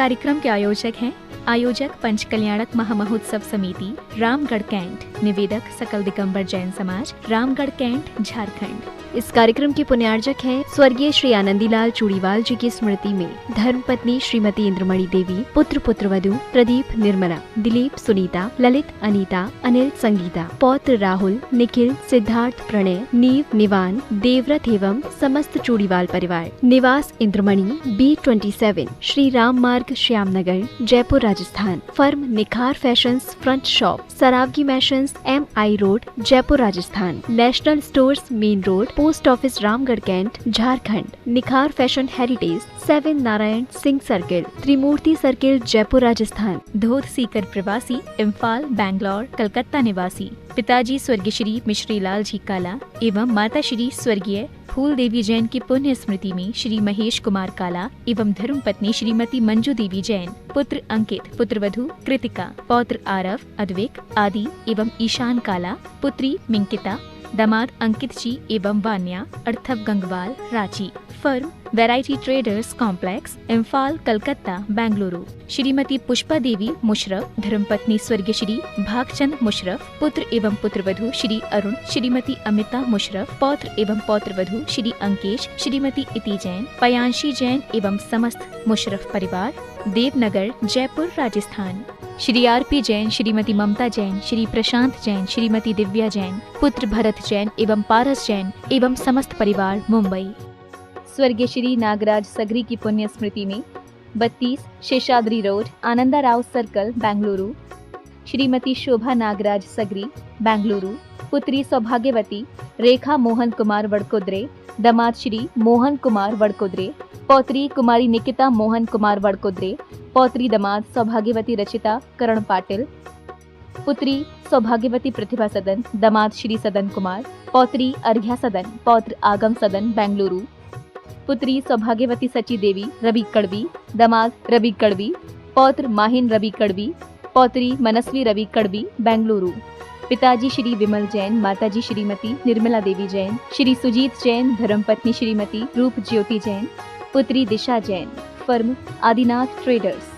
कार्यक्रम के आयोजक हैं पंच कल्याणक महामहोत्सव समिति रामगढ़ कैंट। निवेदक सकल दिगंबर जैन समाज रामगढ़ कैंट झारखंड। इस कार्यक्रम के पुण्यार्जक हैं स्वर्गीय श्री आनंदीलाल चूड़ीवाल जी की स्मृति में धर्मपत्नी श्रीमती इंद्रमणि देवी, पुत्र पुत्रवधू प्रदीप निर्मला, दिलीप सुनीता, ललित अनीता, अनिल संगीता, पौत्र राहुल, निखिल, सिद्धार्थ, प्रणय, नीव, निवान, देवव्रत एवं समस्त चूड़ीवाल परिवार। निवास Indramani, B27, Shri Ram Marg, Shyamnagar, Jaipur Rajasthan. Firm Nikhar fashions, front shop, Saraogi mansions, MI road, Jaipur Rajasthan. National stores, main road, post office, Ramgarh cantt, Jharkhand. Nikhar fashion heritage, 7 Narayan Singh circle, Trimurti circle, Jaipur Rajasthan. धोत सीकर प्रवासी, इम्फाल, बैंगलोर, कलकत्ता निवासी। पिताजी स्वर्गीय श्री मिश्री लाल जी काला एवं माता श्री स्वर्गीय फूल देवी जैन की पुण्य स्मृति में श्री महेश कुमार काला एवं धर्मपत्नी श्रीमती मंजू देवी जैन, पुत्र अंकित, पुत्रवधू कृतिका, पौत्र आरव, अद्विक, आदि एवं ईशान काला, पुत्री मिंकिता, दामाद अंकित जी एवं वान्या, अर्थव Gangwal, Ranchi. Firm variety traders complex, Imphal, Calcutta, Bengaluru. Shrimati Pushpa Devi Musharaf, धर्मपत्नी स्वर्गीय श्री भागचंद मुशरफ, पुत्र एवं पुत्रवधू श्री अरुण, श्रीमती अमिता मुशरफ, पौत्र एवं पौत्रवधू श्री अंकेश, श्रीमती इति जैन, पयांशी जैन एवं समस्त मुशरफ परिवार, देवनगर, जयपुर, राजस्थान। श्री RP जैन, श्रीमती ममता जैन, श्री प्रशांत जैन, श्रीमती दिव्या जैन, पुत्र भरत जैन एवं पारस जैन एवं समस्त परिवार, मुंबई। स्वर्गीय श्री नागराज सगरी की पुण्य स्मृति में 32 शेषाद्री रोड, आनंदा राव सर्कल, बेंगलुरु। श्रीमती शोभा नागराज सगरी, बेंगलुरु। पुत्री सौभाग्यवती रेखा मोहन कुमार वड़कुद्रे, दामाद श्री मोहन कुमार वड़कुद्रे, पौत्री कुमारी निकिता मोहन कुमार वड़कुद्रे, पौत्री दामाद सौभाग्यवती रचिता करण पाटिल, पुत्री सौभाग्यवती प्रतिभा सदन, दामाद श्री सदन कुमार, पौत्री अर्घ्या सदन, पौत्र आगम सदन, बेंगलुरु। पुत्री सौभाग्यवती सची देवी रवि कड़वी, दामाद रवि कड़वी, पौत्र माहिन रवि कड़वी, पौत्री मनस्वी रवि कड़वी, बेंगलुरु। पिताजी श्री विमल जैन, माताजी श्रीमती निर्मला देवी जैन, श्री सुजीत जैन, धर्मपत्नी श्रीमती रूप ज्योति जैन, पुत्री दिशा जैन। Firm Adinath traders.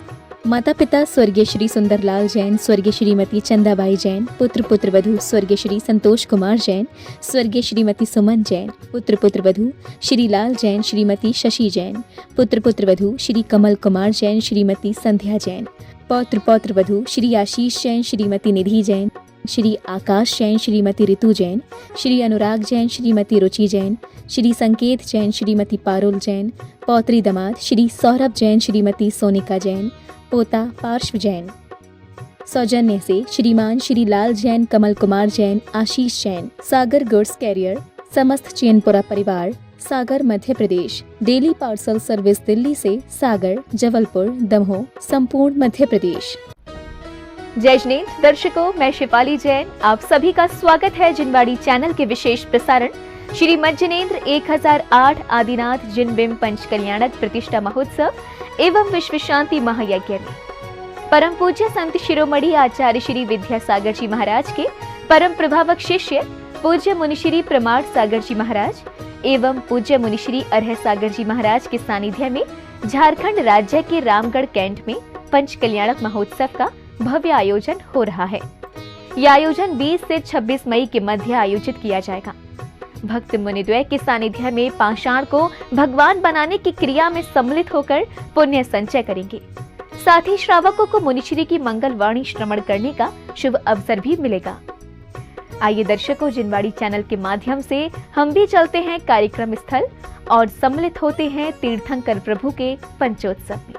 माता पिता स्वर्गीय श्री सुंदरलाल जैन, स्वर्गीय श्रीमती चंदाबाई जैन, पुत्र पुत्रवधू स्वर्गीय श्री संतोष कुमार जैन, स्वर्गीय श्रीमती सुमन जैन, पुत्र पुत्रवधू श्री लाल जैन, श्रीमती शशि जैन, पुत्र पुत्रवधू श्री कमल कुमार जैन, श्रीमती संध्या जैन, पौत्र पौत्रवधू श्री आशीष जैन, श्रीमती निधि जैन, श्री आकाश जैन, श्रीमती ऋतु जैन, श्री अनुराग जैन, श्रीमती रुचि जैन, श्री संकेत जैन, श्रीमती पारुल जैन, पौत्री दामाद श्री सौरभ जैन, श्रीमती सोनिका जैन, पोता पार्श्व जैन। सौजन्य से श्रीमान श्री लाल जैन, कमल कुमार जैन, आशीष जैन। सागर गुड्स कैरियर, समस्त चैनपुरा परिवार, सागर Madhya Pradesh. Daily parcel service Delhi से सागर, जबलपुर, दमोह, संपूर्ण मध्य प्रदेश। जय जिनेंद्र दर्शकों, मैं शिपाली जैन, आप सभी का स्वागत है जिनवाड़ी चैनल के विशेष प्रसारण श्री मज्जनेंद्र 1008 आदिनाथ जिन बिंब पंच कल्याणक प्रतिष्ठा महोत्सव एवं विश्व शांति महायज्ञ में परम पूज्य संत शिरोमणि आचार्य श्री विद्यासागर जी महाराज के परम प्रभावक शिष्य पूज्य मुनिश्री प्रमाण सागर जी महाराज एवं पूज्य मुनिश्री अरह सागर जी महाराज के सानिध्य में झारखंड राज्य के रामगढ़ कैंट में पंच कल्याणक महोत्सव का भव्य आयोजन हो रहा है। यह आयोजन 20 से 26 मई के मध्य आयोजित किया जाएगा। भक्त मुनिद्वय के सानिध्य में पाषाण को भगवान बनाने की क्रिया में सम्मिलित होकर पुण्य संचय करेंगे। साथ ही श्रावकों को मुनिश्री की मंगल वाणी श्रवण करने का शुभ अवसर भी मिलेगा। आइए दर्शकों, जिनवाड़ी चैनल के माध्यम से हम भी चलते हैं कार्यक्रम स्थल और सम्मिलित होते हैं तीर्थंकर प्रभु के पंचोत्सव में।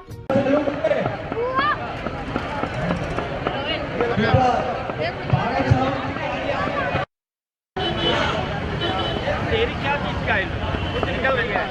तेरी क्या चीज का है? कुछ निकल रही है।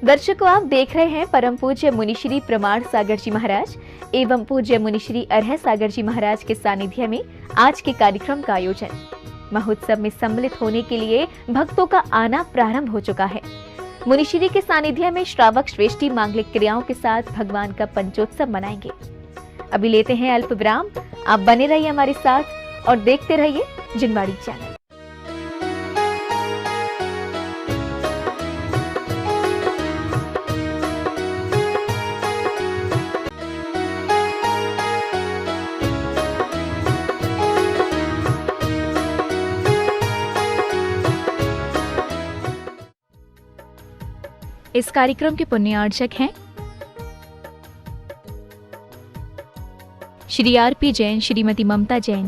दर्शकों, आप देख रहे हैं परम पूज्य मुनिश्री प्रमाण सागर जी महाराज एवं पूज्य मुनिश्री अरह सागर जी महाराज के सानिध्य में आज के कार्यक्रम का आयोजन। महोत्सव में सम्मिलित होने के लिए भक्तों का आना प्रारंभ हो चुका है। मुनिश्री के सानिध्य में श्रावक श्रेष्ठी मांगलिक क्रियाओं के साथ भगवान का पंचोत्सव मनाएंगे। अभी लेते हैं अल्प विराम। आप बने रहिए हमारे साथ और देखते रहिए जिनवाड़ी चैनल। इस कार्यक्रम के पुण्यार्चक हैं श्री आर.पी. जैन, श्रीमती ममता जैन,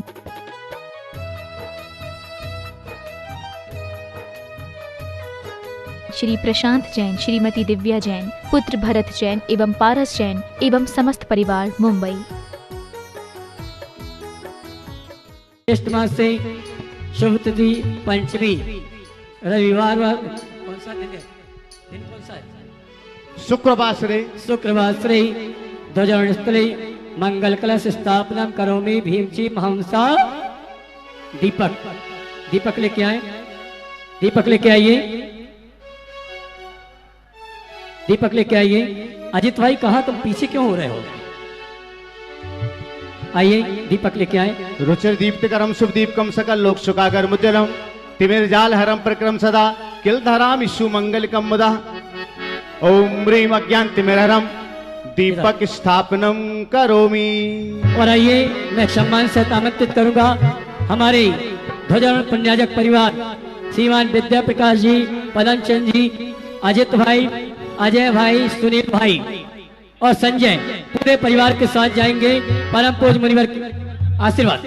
श्री प्रशांत जैन, श्रीमती दिव्या जैन, पुत्र भरत जैन एवं पारस जैन एवं समस्त परिवार, मुंबई। ज्येष्ठ मास से शुभ तिथि पंचमी रविवार कौन सा दिन है? दिन कौन सा है? शुक्रवार से ध्वजारोहण स्थले मंगल कलश स्थापना करोमि भीमची महंसा। दीपक दीपक लेके आए, दीपक लेके आइए, दीपक लेके आइए। अजित भाई कहा तुम पीछे क्यों हो रहे हो? आइए दीपक लेके आए। रुचिर दीप्तिकरम शुभ दीपकम सकल लोक सुखागर मुज्जलम तिमिरजाल हरम प्रक्रम सदा किल धराम इशु मंगलकम मुदा। ओम ह्रीम अज्ञान तिमिरहरम दीपक स्थापनम करोमि। और आइए मैं सम्मान से आमंत्रित करूंगा हमारे ध्वजारोहण पुण्याजक परिवार श्रीमान विद्या प्रकाश जी, पदम चंद जी, अजित भाई, अजय भाई, सुनील भाई और संजय, पूरे परिवार के साथ जाएंगे परम पूज्य मुनिवर के आशीर्वाद।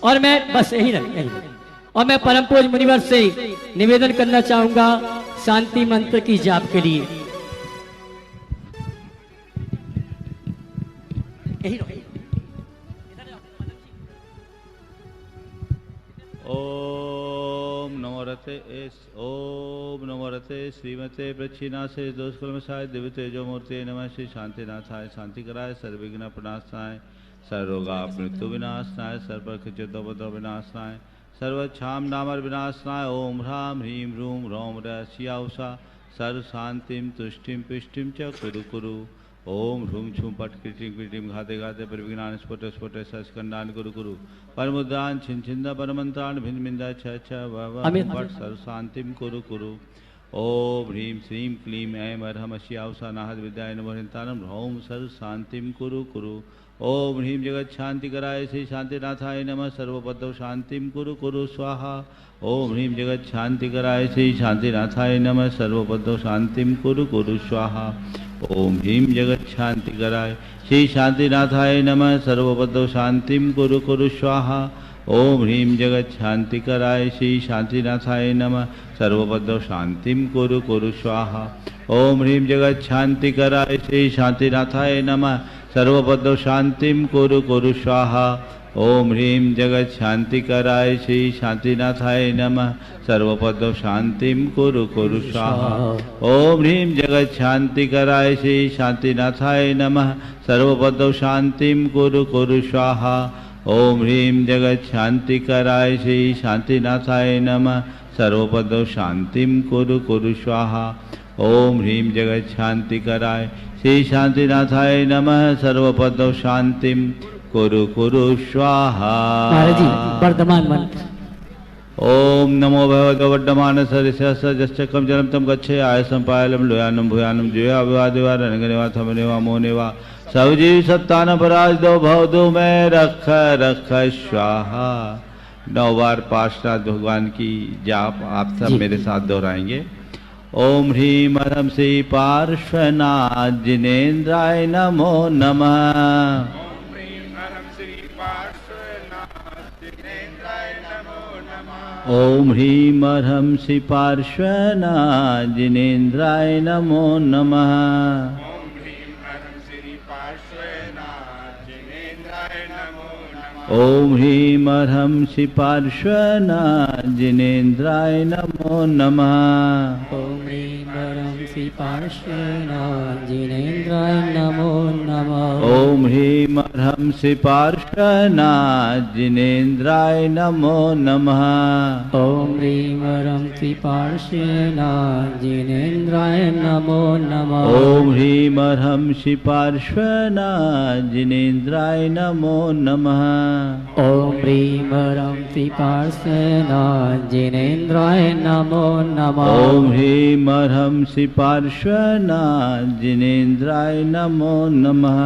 और मैं बस यही रख, और मैं परम पूज्य मुनिवर से निवेदन करना चाहूंगा शांति मंत्र की जाप के लिए। यही रहो। ओम नमो रते श्रीमते प्रच्छिन्नासे दोषकुलमसाय दिव्य तेजो मूर्ते नमः। श्री शांतिनाथाय शांति कराय सर्वविघ्न प्रणाशनाय सर्वरोगा मृत्यु विनाशनाय सर्वकृत्योपद्रव विनाशनाय सर्वक्षाम नामर विनाशनाय। ओम ह्रां ह्रीं ह्रूं ह्रौं रस्या उषा सर्व शांतिम तुष्टिम पुष्टिम च कुरु कुरु। ओम ह्रूं छूं पट कृटिं कृटिं घाते घाते परिविघ्नान् स्फुट स्फुट सस्कंदान् कुरु कुरु। परमुद्रान् छिन् छिन्द परमंत्रान् भिन्न भिन्द छ छ व पट सर्व शांतिम कुरु कुरु। ओम ह्रीं श्रीं क्लीं ऐं अर्हं अस्याउषा नाहद विद्याय नमो हरितानं ह्रौं सर्व शांतिम कुरु कुरु। ओम ह्रीं जगत शांतिकराय श्री शांतिनाथाय नमः सर्वपदौ शांतिम कुरु कुरु स्वाहा। ओम ह्रीं जगत शांतिकराय श्री शांतिनाथाय नमः सर्वपदौ शांतिम कुरु कुरु स्वाहा। ओम ह्रीं जगत शांतिकराय श्री शांतिनाथाय नमः सर्वपदौ शांतिम कुरु कुरु स्वाहा। ओम ह्रीं जगत शांतिकराय श्री शांतिनाथाय नमः सर्वपदौ शांतिम कुरु कुरु स्वाहा। ओम ह्रीं जगत शांतिकराय श्री शांतिनाथाय नमः सर्वपदौ शांतिम कुरु कुरु स्वाहा। ओम ह्रीं जगत शांतिकराय श्री शांतिनाथाय नमः सर्वपदौ शांतिम कुरु कुरु स्वाहा। ओम ह्रीं जगत शांतिकराय श्री शांतिनाथाय नमः सर्वपदौ शांतिम कुरु कुरु स्वाहा। ओम ह्रीं जगत शांतिकराय श्री शांतिनाथाय नमः सर्वपदौ शांतिम कुरु कुरु स्वाहा। ओम ह्रीं जगत शांतिकराय श्री शांतिनाथाय नमः सर्वपदौ शांतिम कुरु कुरु स्वाहा। महाराज जी वर्धमान मंत्र। ओम नमो भगवते वर्धमान सरिषकम जलम तम गच्छे आयसम पायलम लोयानम भूयानम जुया विवादेवा रणगनेवा थमनेवा मोनेवा सवजीव सत्तान पराज दो भव दो मैं रख रख स्वाहा। 9 बार पार्षद भगवान की जाप आप सब मेरे साथ दोहराएंगे। ओम ह्रीं ह्रम श्री पार्श्वनाथ जिनेन्द्राय नमो नमः। ओम ह्रीं ह्रम श्री पार्श्वनाथ जिनेन्द्राय नमो नमः। ओम ह्रीं ह्रम श्री पार्श्वनाथ जिनेन्द्राय नमो नमः। ओम ह्रीं ह्रम श्री पार्श्वनाथ जिनेन्द्राय नमो नमः। ओम ह्रीं ह्रम श्री पार्श्वनाथ जिनेन्द्राय नमो नमः। ओम ह्रीं ह्रम श्री पार्श्वनाथ जिनेन्द्राय नमो नमः। ओम ह्रीं ह्रम श्री पार्श्वनाथ जिनेन्द्राय नमो नमः। ओम ह्रीं ह्रम श्री पार्श्वनाथ जिनेन्द्राय नमो नमः। ओम ह्रीं ह्रम श्री पार्श्वनाथ जिनेन्द्राय नमो नमः।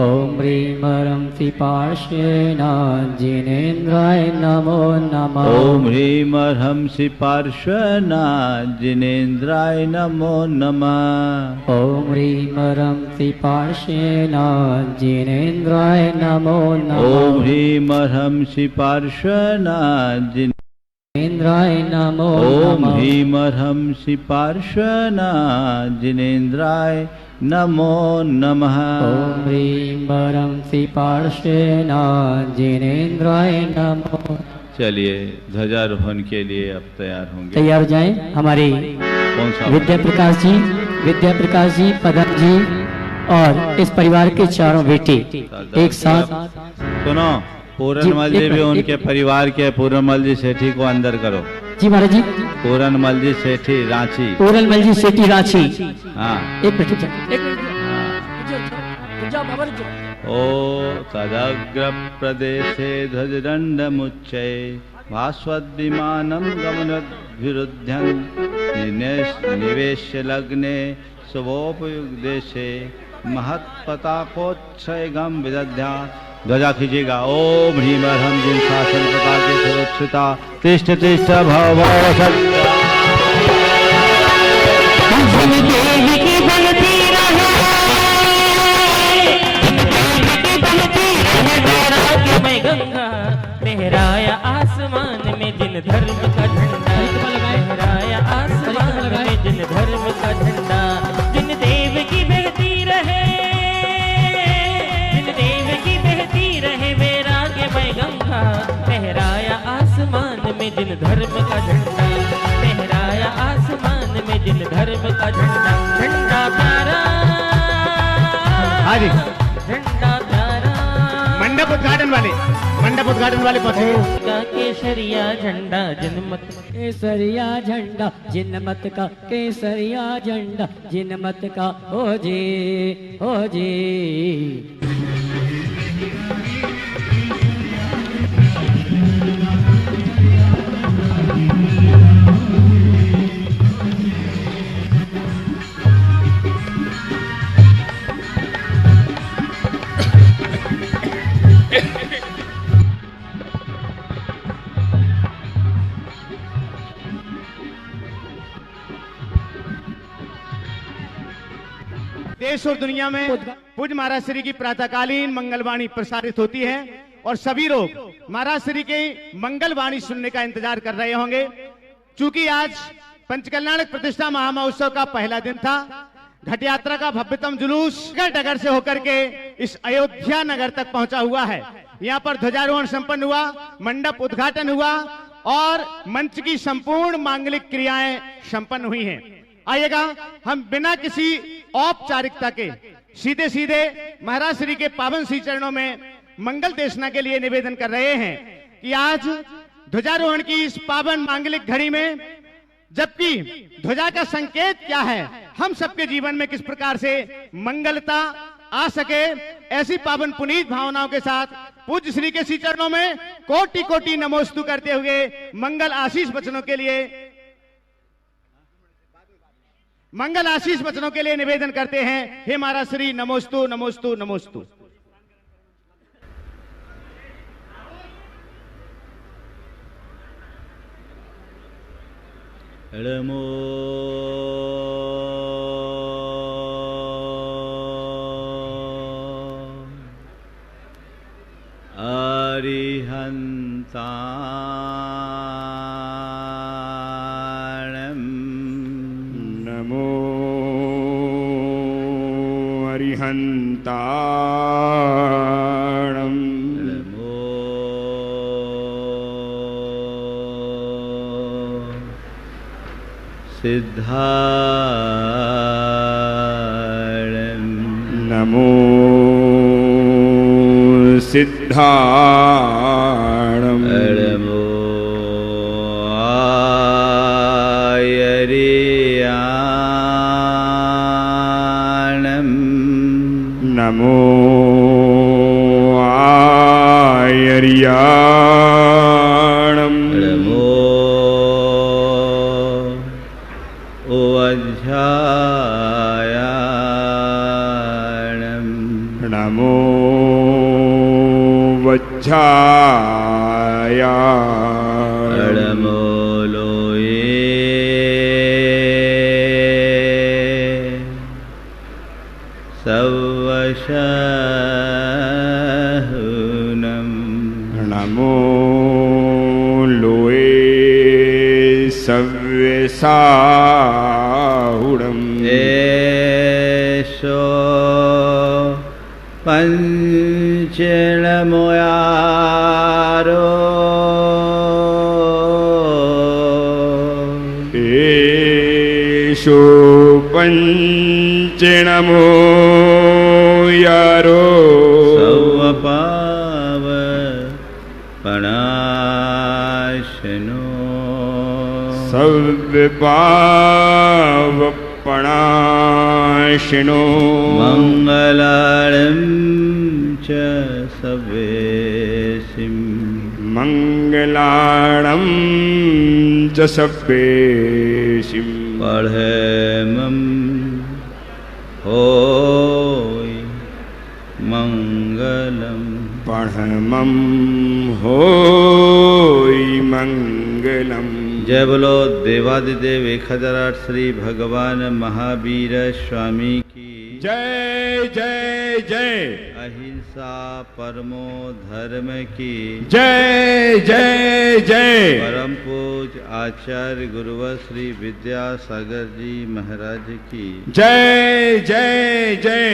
ओम ह्रीं ह्रम श्री पार्श्वनाथ जिनेन्द्राय नमो नमः। ओम ह्रीं ह्रम श्री पार्श्वनाथ जिनेन्द्राय नमो नमः। ओम ह्रीं ह्रम श्री पार्श्वनाथ जिनेन्द्राय नमो नमः। ओम ह्रीं ह्रम श्री पार्श्वनाथ जिनेन्द्राय नमो ओम नमः। ह्रीं ह्रम श्री पार्श्वनाथ जिनेन्द्राय नमो नमः। ओम ह्रीं ह्रम श्री पार्श्वनाथ जिनेन्द्राय नमो। चलिए ध्वजारोहण के लिए अब तैयार होंगे। तैयार हो जाएं हमारे कौन सा विद्या प्रकाश जी, पदम जी और इस परिवार के चारों बेटे एक साथ। सुनो, पूरनमल जी भी उनके परिवार के, पूरनमल जी सेठी को अंदर करो। जी महाराज जी। पूरनमल जी सेठी रांची। पूरनमल जी सेठी रांची। हाँ, एक मिनट। ओ तदग्र प्रदेशे ध्वजदण्डमुच्चये भास्वद्विमानं गमनद्विरुध्यं निवेश्य लग्ने शुभोपयुक्देशे महत्पताकोच्छयगं विदध्या। ध्वजा खींचेगा। ओम ह्रीम अर्हं जिन शासन पताके सुरक्षिता तिष्ठ तिष्ठ भव भव सत्ता। गंगा लहराया आसमान में जिन धर्म का झंडा, लहराया आसमान में जिन धर्म का झंडा, जिन देव की बहती रहे, जिन देव की बहती रहे वैराग्य में गंगा, लहराया आसमान में जिन धर्म का झंडा, लहराया आसमान में जिन धर्म का झंडा, झंडा प्यारा, झंडा प्यारा। मंडप उद्घाटन वाले पहुंचे। केसरिया झंडा जिनमत, केसरिया झंडा जिनमत का, केसरिया झंडा जिनमत का। हो जी। देश और दुनिया में पूज्य महाराज श्री की प्रातःकालीन मंगलवाणी प्रसारित होती है और सभी लोग महाराज श्री की मंगलवाणी सुनने का इंतजार कर रहे होंगे। चूंकि आज पंचकल्याणक प्रतिष्ठा महामहोत्सव का पहला दिन था, घट यात्रा का भव्यतम जुलूस डगर से होकर के इस अयोध्या नगर तक पहुंचा हुआ है। यहाँ पर ध्वजारोहण संपन्न हुआ, मंडप उद्घाटन हुआ और मंच की संपूर्ण मांगलिक क्रियाएं संपन्न हुई हैं। आइएगा, हम बिना किसी औपचारिकता के सीधे सीधे महाराज श्री के पावन श्री चरणों में मंगल देशना के लिए निवेदन कर रहे हैं कि आज ध्वजारोहण की इस पावन मांगलिक घड़ी में, जबकि ध्वजा का संकेत क्या है, हम सबके जीवन में किस प्रकार से मंगलता आ सके, ऐसी पावन पुनीत भावनाओं के साथ पूज्य श्री के श्री चरणों में कोटि कोटि नमोस्तु करते हुए मंगल आशीष वचनों के लिए निवेदन करते हैं। हे महाराज श्री, नमोस्तु नमोस्तु नमोस्तु। नमो अरिहन्ताणं, नमो अरिहन्ताणं, नमो सिद्धाणं, नमो सिद्धाणं, नमो आयर्याणं, नमो आयर्याणं, नमो वज्रायाणं, नमो वज्रायाणं, नमो लोये सवशहुनं, नमो लोये सव्यसाहुणम्, एषो पञ्चनमोयारो, एषो पञ्चनमो करो सौपाव पणाशनो सर्वपावपणाशिनो मंगलार्णं च सवेशिं मंगलाणं च सब्बेशिं पढ़ेमं होय मंगलम पढ़मं होय मंगलम। जय बोलो देवादिदेव 1008 श्री भगवान महावीर स्वामी की जय जय जय। अहिंसा परमो धर्म की जय जय जय। परम पूज आचार्य गुरुवर श्री विद्यासागर जी महाराज की जय जय जय।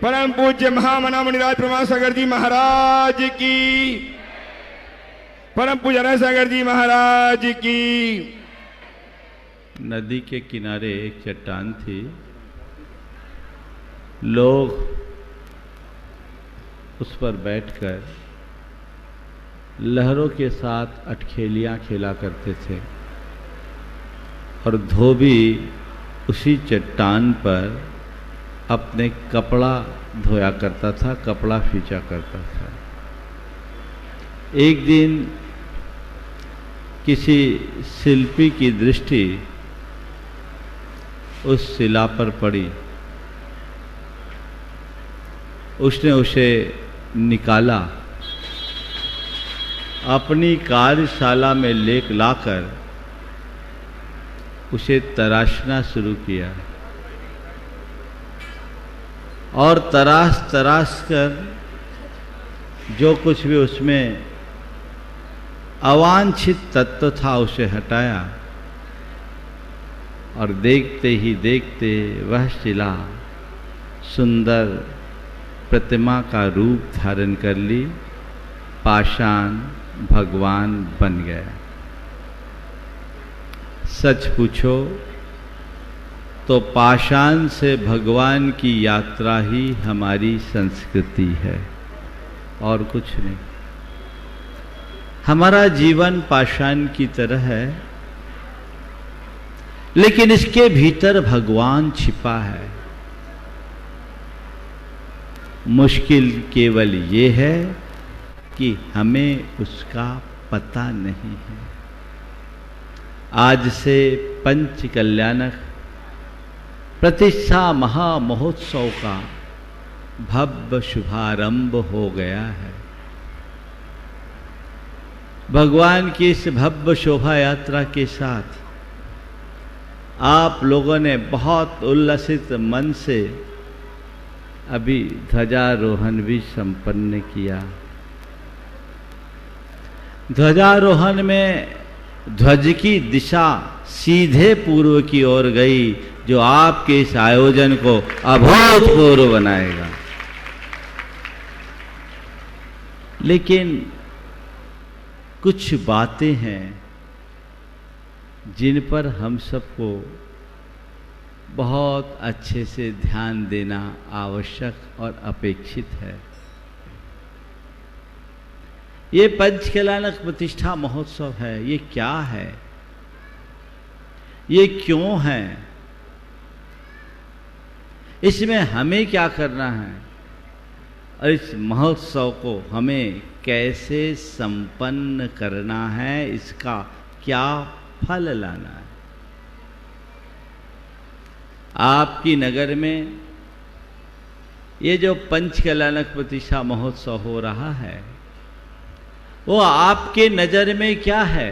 परम पूज्य महामना मुनिराज प्रमाण सागर जी महाराज की। परम पूज्य अनंत सागर जी महाराज की। नदी के किनारे एक चट्टान थी। लोग उस पर बैठकर लहरों के साथ अटखेलियां खेला करते थे और धोबी उसी चट्टान पर अपने कपड़ा धोया करता था, कपड़ा फींचा करता था। एक दिन किसी शिल्पी की दृष्टि उस शिला पर पड़ी। उसने उसे निकाला, अपनी कार्यशाला में लाकर उसे तराशना शुरू किया और तराश कर जो कुछ भी उसमें अवांछित तत्व था उसे हटाया और देखते ही देखते वह शिला सुंदर प्रतिमा का रूप धारण कर ली, पाषाण भगवान बन गया। सच पूछो तो पाषाण से भगवान की यात्रा ही हमारी संस्कृति है और कुछ नहीं। हमारा जीवन पाषाण की तरह है, लेकिन इसके भीतर भगवान छिपा है। मुश्किल केवल ये है कि हमें उसका पता नहीं है। आज से पंच कल्याणक प्रतिष्ठा महामहोत्सव का भव्य शुभारंभ हो गया है। भगवान की इस भव्य शोभा यात्रा के साथ आप लोगों ने बहुत उल्लसित मन से अभी ध्वजारोहण भी संपन्न किया। ध्वजारोहण में ध्वज की दिशा सीधे पूर्व की ओर गई, जो आपके इस आयोजन को अभूतपूर्व बनाएगा। लेकिन कुछ बातें हैं जिन पर हम सबको बहुत अच्छे से ध्यान देना आवश्यक और अपेक्षित है। ये पंचकल्याणक प्रतिष्ठा महोत्सव है, ये क्या है, ये क्यों है, इसमें हमें क्या करना है और इस महोत्सव को हमें कैसे संपन्न करना है, इसका क्या फल लाना है। आपकी नगर में ये जो पंचकल्याणक प्रतिष्ठा महोत्सव हो रहा है, वो आपके नजर में क्या है?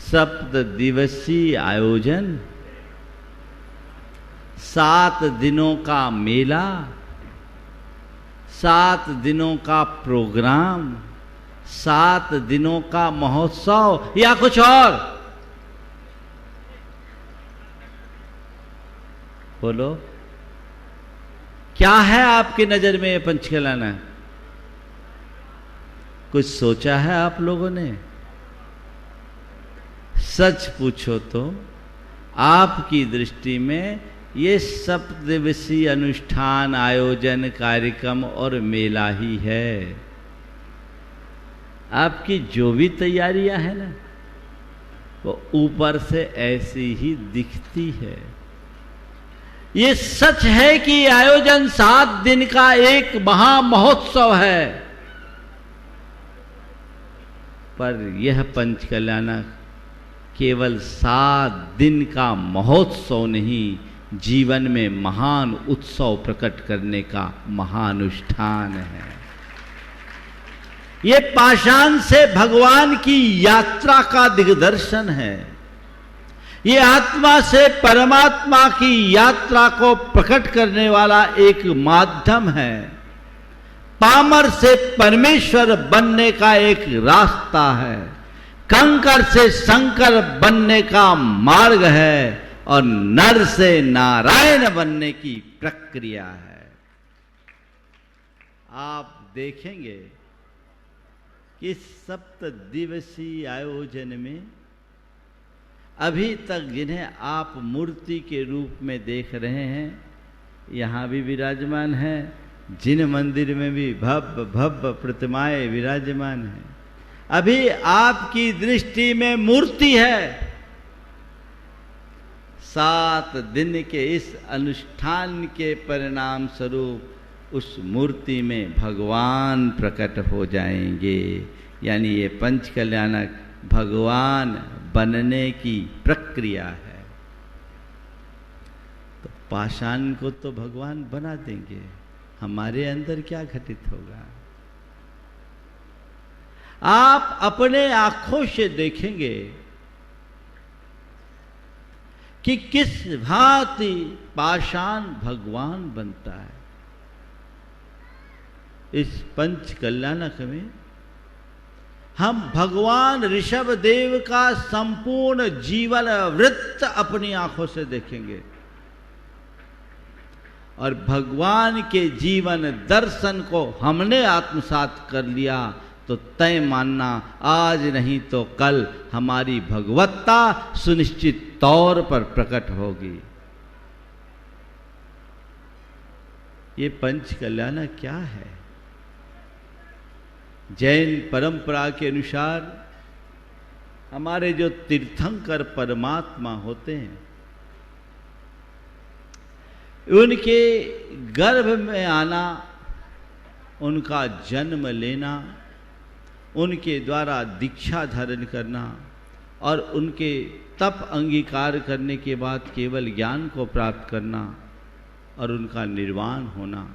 7 दिवसीय आयोजन, 7 दिनों का मेला, 7 दिनों का प्रोग्राम, 7 दिनों का महोत्सव या कुछ और? बोलो, क्या है आपकी नजर में ये पंचकल्याण? कुछ सोचा है आप लोगों ने? सच पूछो तो आपकी दृष्टि में ये सप्तदिवसीय अनुष्ठान, आयोजन, कार्यक्रम और मेला ही है। आपकी जो भी तैयारियां हैं ना, वो ऊपर से ऐसी ही दिखती है। ये सच है कि आयोजन 7 दिन का एक महा महोत्सव है, पर यह पंचकल्याणक केवल 7 दिन का महोत्सव नहीं, जीवन में महान उत्सव प्रकट करने का महानुष्ठान है। ये पाषाण से भगवान की यात्रा का दिग्दर्शन है। ये आत्मा से परमात्मा की यात्रा को प्रकट करने वाला एक माध्यम है। पामर से परमेश्वर बनने का एक रास्ता है। कंकर से शंकर बनने का मार्ग है और नर से नारायण बनने की प्रक्रिया है। आप देखेंगे कि 7 दिवसीय आयोजन में अभी तक जिन्हें आप मूर्ति के रूप में देख रहे हैं, यहाँ भी विराजमान है, जिन मंदिर में भी भव्य भव्य प्रतिमाएं विराजमान हैं, अभी आपकी दृष्टि में मूर्ति है। 7 दिन के इस अनुष्ठान के परिणाम स्वरूप उस मूर्ति में भगवान प्रकट हो जाएंगे। यानी ये पंचकल्याणक भगवान बनने की प्रक्रिया है। तो पाषाण को तो भगवान बना देंगे, हमारे अंदर क्या घटित होगा? आप अपने आंखों से देखेंगे कि किस भांति पाषाण भगवान बनता है। इस पंचकल्याणक में हम भगवान ऋषभ देव का संपूर्ण जीवन वृत्त अपनी आंखों से देखेंगे और भगवान के जीवन दर्शन को हमने आत्मसात कर लिया तो तय मानना आज नहीं तो कल हमारी भगवत्ता सुनिश्चित तौर पर प्रकट होगी। ये पंचकल्याण क्या है? जैन परंपरा के अनुसार हमारे जो तीर्थंकर परमात्मा होते हैं, उनके गर्भ में आना, उनका जन्म लेना, उनके द्वारा दीक्षा धारण करना और उनके तप अंगीकार करने के बाद केवल ज्ञान को प्राप्त करना और उनका निर्वाण होना,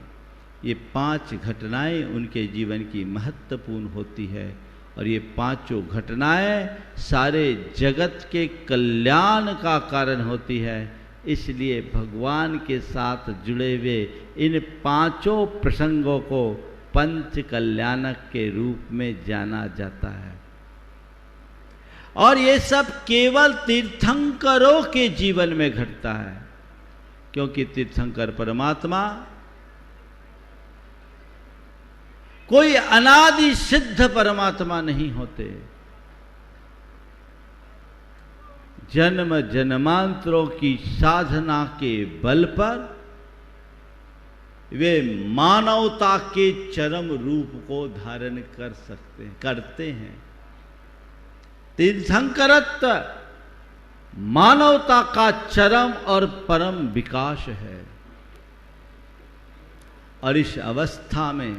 ये 5 घटनाएं उनके जीवन की महत्वपूर्ण होती है। और ये 5 घटनाएं सारे जगत के कल्याण का कारण होती है। इसलिए भगवान के साथ जुड़े हुए इन 5 प्रसंगों को पंच कल्याणक के रूप में जाना जाता है। और ये सब केवल तीर्थंकरों के जीवन में घटता है, क्योंकि तीर्थंकर परमात्मा कोई अनादि सिद्ध परमात्मा नहीं होते। जन्म जन्मांतरों की साधना के बल पर वे मानवता के चरम रूप को धारण करते हैं। तीर्थंकरत्व मानवता का चरम और परम विकास है। और इस अवस्था में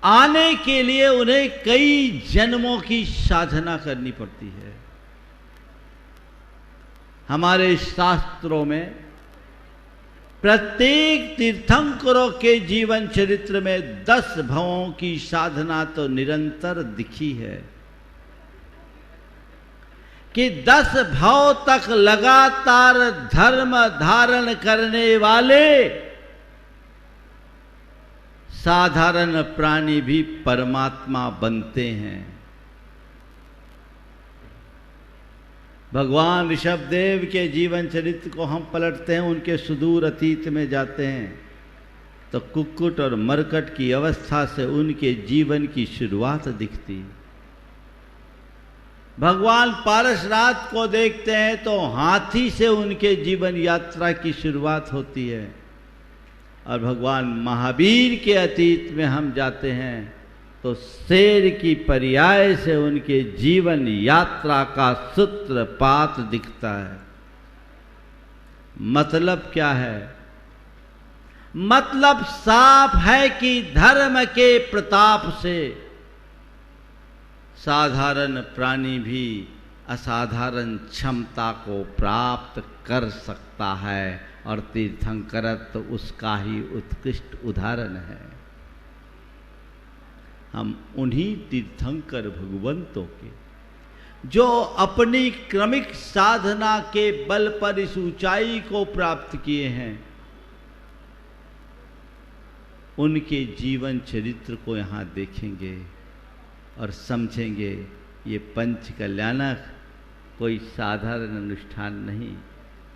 आने के लिए उन्हें कई जन्मों की साधना करनी पड़ती है। हमारे शास्त्रों में प्रत्येक तीर्थंकरों के जीवन चरित्र में 10 भवों की साधना तो निरंतर दिखी है कि 10 भव तक लगातार धर्म धारण करने वाले साधारण प्राणी भी परमात्मा बनते हैं। भगवान ऋषभदेव के जीवन चरित्र को हम पलटते हैं, उनके सुदूर अतीत में जाते हैं तो कुक्कुट और मरकट की अवस्था से उनके जीवन की शुरुआत दिखती। भगवान पारसनाथ को देखते हैं तो हाथी से उनके जीवन यात्रा की शुरुआत होती है, और भगवान महावीर के अतीत में हम जाते हैं तो शेर की पर्याय से उनके जीवन यात्रा का सूत्रपात दिखता है। मतलब क्या है? मतलब साफ है कि धर्म के प्रताप से साधारण प्राणी भी असाधारण क्षमता को प्राप्त कर सकता है, और तीर्थंकरत्व तो उसका ही उत्कृष्ट उदाहरण है। हम उन्हीं तीर्थंकर भगवंतों के जो अपनी क्रमिक साधना के बल पर इस ऊंचाई को प्राप्त किए हैं, उनके जीवन चरित्र को यहाँ देखेंगे और समझेंगे ये पंच कल्याणक कोई साधारण अनुष्ठान नहीं।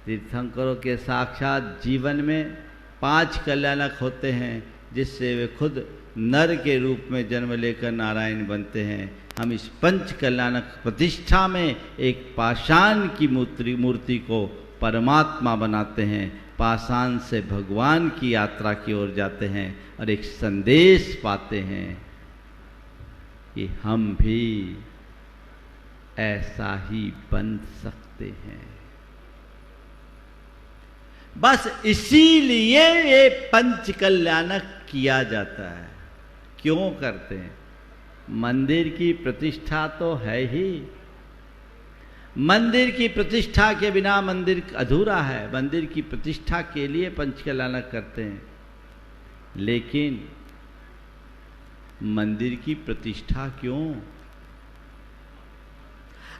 तीर्थंकरों के साक्षात जीवन में 5 कल्याणक होते हैं, जिससे वे खुद नर के रूप में जन्म लेकर नारायण बनते हैं। हम इस पंच कल्याणक प्रतिष्ठा में एक पाषाण की मूर्ति को परमात्मा बनाते हैं, पाषाण से भगवान की यात्रा की ओर जाते हैं और एक संदेश पाते हैं कि हम भी ऐसा ही बन सकते हैं। बस इसीलिए ये पंच कल्याणक किया जाता है। क्यों करते हैं? मंदिर की प्रतिष्ठा तो है ही। मंदिर की प्रतिष्ठा के बिना मंदिर अधूरा है। मंदिर की प्रतिष्ठा के लिए पंच कल्याणक करते हैं, लेकिन मंदिर की प्रतिष्ठा क्यों?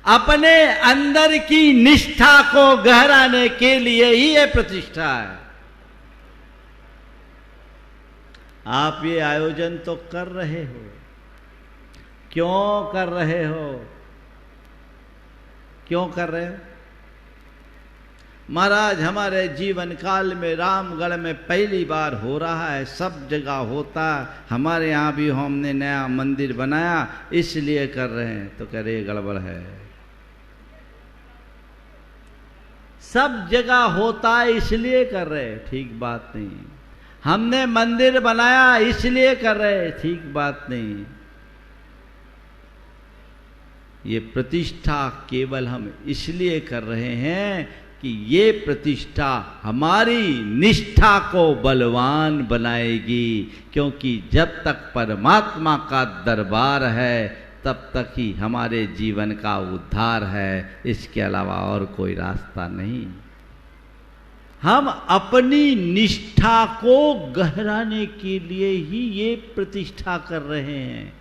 अपने अंदर की निष्ठा को गहराने के लिए ही यह प्रतिष्ठा है। आप ये आयोजन तो कर रहे हो, क्यों कर रहे हो? क्यों कर रहे हो? महाराज, हमारे जीवन काल में रामगढ़ में पहली बार हो रहा है, सब जगह होता, हमारे यहाँ भी हमने नया मंदिर बनाया इसलिए कर रहे हैं। तो कह रहे गड़बड़ है। सब जगह होता है इसलिए कर रहे, ठीक बात नहीं। हमने मंदिर बनाया इसलिए कर रहे, ठीक बात नहीं। ये प्रतिष्ठा केवल हम इसलिए कर रहे हैं कि ये प्रतिष्ठा हमारी निष्ठा को बलवान बनाएगी, क्योंकि जब तक परमात्मा का दरबार है तब तक ही हमारे जीवन का उद्धार है। इसके अलावा और कोई रास्ता नहीं। हम अपनी निष्ठा को गहराने के लिए ही ये प्रतिष्ठा कर रहे हैं।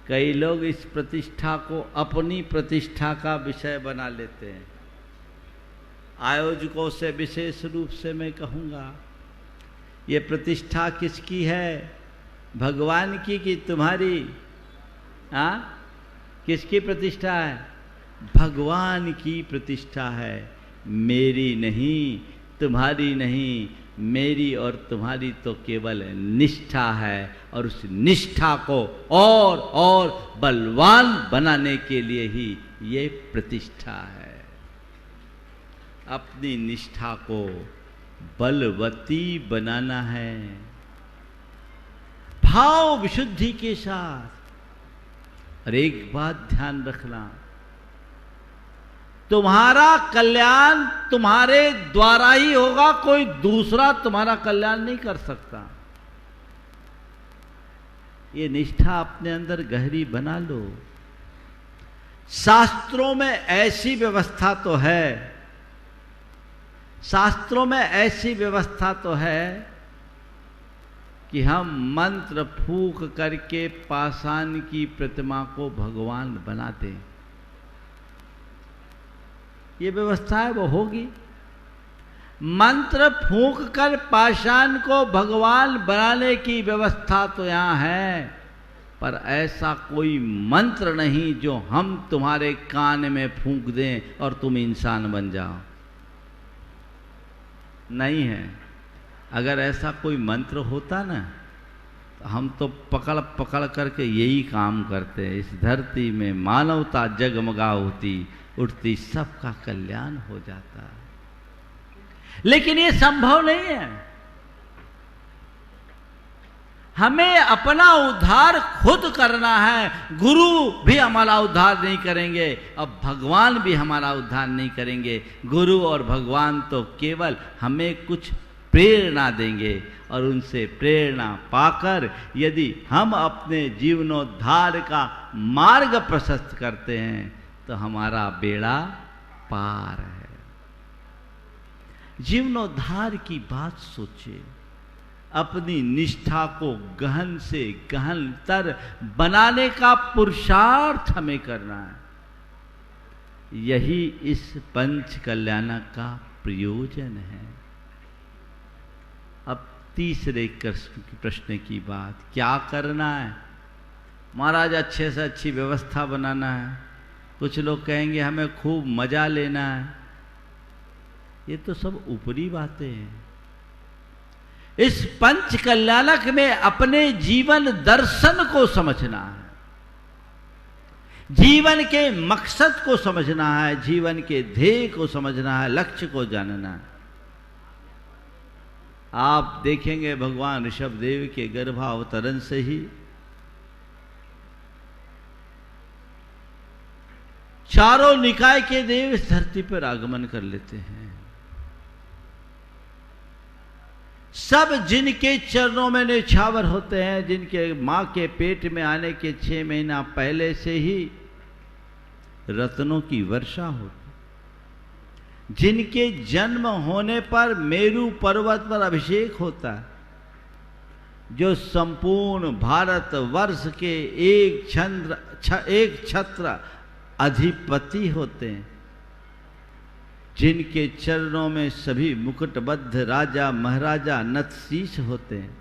कई लोग इस प्रतिष्ठा को अपनी प्रतिष्ठा का विषय बना लेते हैं। आयोजकों से विशेष रूप से मैं कहूँगा, ये प्रतिष्ठा किसकी है? भगवान की कि तुम्हारी? हाँ, किसकी प्रतिष्ठा है? भगवान की प्रतिष्ठा है, मेरी नहीं, तुम्हारी नहीं। मेरी और तुम्हारी तो केवल निष्ठा है, और उस निष्ठा को और बलवान बनाने के लिए ही ये प्रतिष्ठा है। अपनी निष्ठा को बलवती बनाना है, भाव विशुद्धि के साथ। और एक बात ध्यान रखना, तुम्हारा कल्याण तुम्हारे द्वारा ही होगा, कोई दूसरा तुम्हारा कल्याण नहीं कर सकता। ये निष्ठा अपने अंदर गहरी बना लो। शास्त्रों में ऐसी व्यवस्था तो है, शास्त्रों में ऐसी व्यवस्था तो है कि हम मंत्र फूंक करके पाषाण की प्रतिमा को भगवान बना दें। ये व्यवस्था है, वो होगी। मंत्र फूंक कर पाषाण को भगवान बनाने की व्यवस्था तो यहाँ है, पर ऐसा कोई मंत्र नहीं जो हम तुम्हारे कान में फूंक दें और तुम इंसान बन जाओ। नहीं है। अगर ऐसा कोई मंत्र होता ना, तो हम तो पकड़ पकड़ करके यही काम करते हैं। इस धरती में मानवता जगमगा होती उठती, सबका कल्याण हो जाता। लेकिन ये संभव नहीं है। हमें अपना उद्धार खुद करना है। गुरु भी हमारा उद्धार नहीं करेंगे, अब भगवान भी हमारा उद्धार नहीं करेंगे। गुरु और भगवान तो केवल हमें कुछ प्रेरणा देंगे, और उनसे प्रेरणा पाकर यदि हम अपने जीवनोद्धार का मार्ग प्रशस्त करते हैं तो हमारा बेड़ा पार है। जीवनोद्धार की बात सोचिए। अपनी निष्ठा को गहन से गहनतर बनाने का पुरुषार्थ हमें करना है। यही इस पंच कल्याणक का प्रयोजन है। अब तीसरे प्रश्न की बात, क्या करना है? महाराज अच्छे से अच्छी व्यवस्था बनाना है। कुछ लोग कहेंगे हमें खूब मजा लेना है। ये तो सब ऊपरी बातें हैं। इस पंच कल्याणक में अपने जीवन दर्शन को समझना है, जीवन के मकसद को समझना है, जीवन के ध्येय को समझना है, लक्ष्य को जानना है। आप देखेंगे भगवान ऋषभदेव के गर्भावतरण से ही चारों निकाय के देव इस धरती पर आगमन कर लेते हैं। सब जिनके चरणों में निछावर होते हैं, जिनके मां के पेट में आने के 6 महीना पहले से ही रत्नों की वर्षा होती, जिनके जन्म होने पर मेरू पर्वत पर अभिषेक होता है, जो संपूर्ण भारत वर्ष के एक छत्र अधिपति होते हैं, जिनके चरणों में सभी मुकुटबद्ध राजा महाराजा नतशीश होते हैं,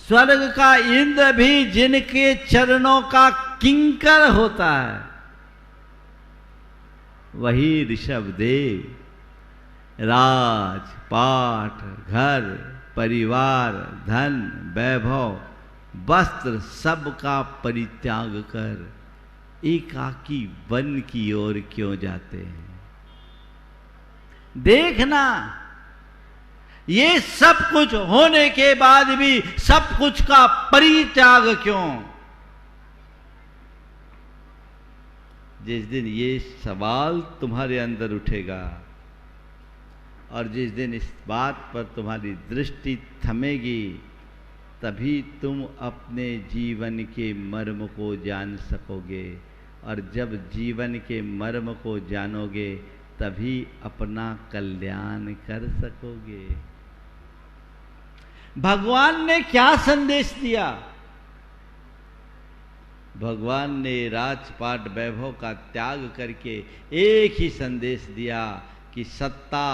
स्वर्ग का इंद्र भी जिनके चरणों का किंकर होता है, वही ऋषभदेव राज पाठ घर परिवार धन वैभव वस्त्र सब का परित्याग कर एकाकी वन की ओर क्यों जाते हैं? देखना, ये सब कुछ होने के बाद भी सब कुछ का परित्याग क्यों? जिस दिन ये सवाल तुम्हारे अंदर उठेगा और जिस दिन इस बात पर तुम्हारी दृष्टि थमेगी, तभी तुम अपने जीवन के मर्म को जान सकोगे। और जब जीवन के मर्म को जानोगे तभी अपना कल्याण कर सकोगे। भगवान ने क्या संदेश दिया? भगवान ने राजपाट वैभव का त्याग करके एक ही संदेश दिया कि सत्ता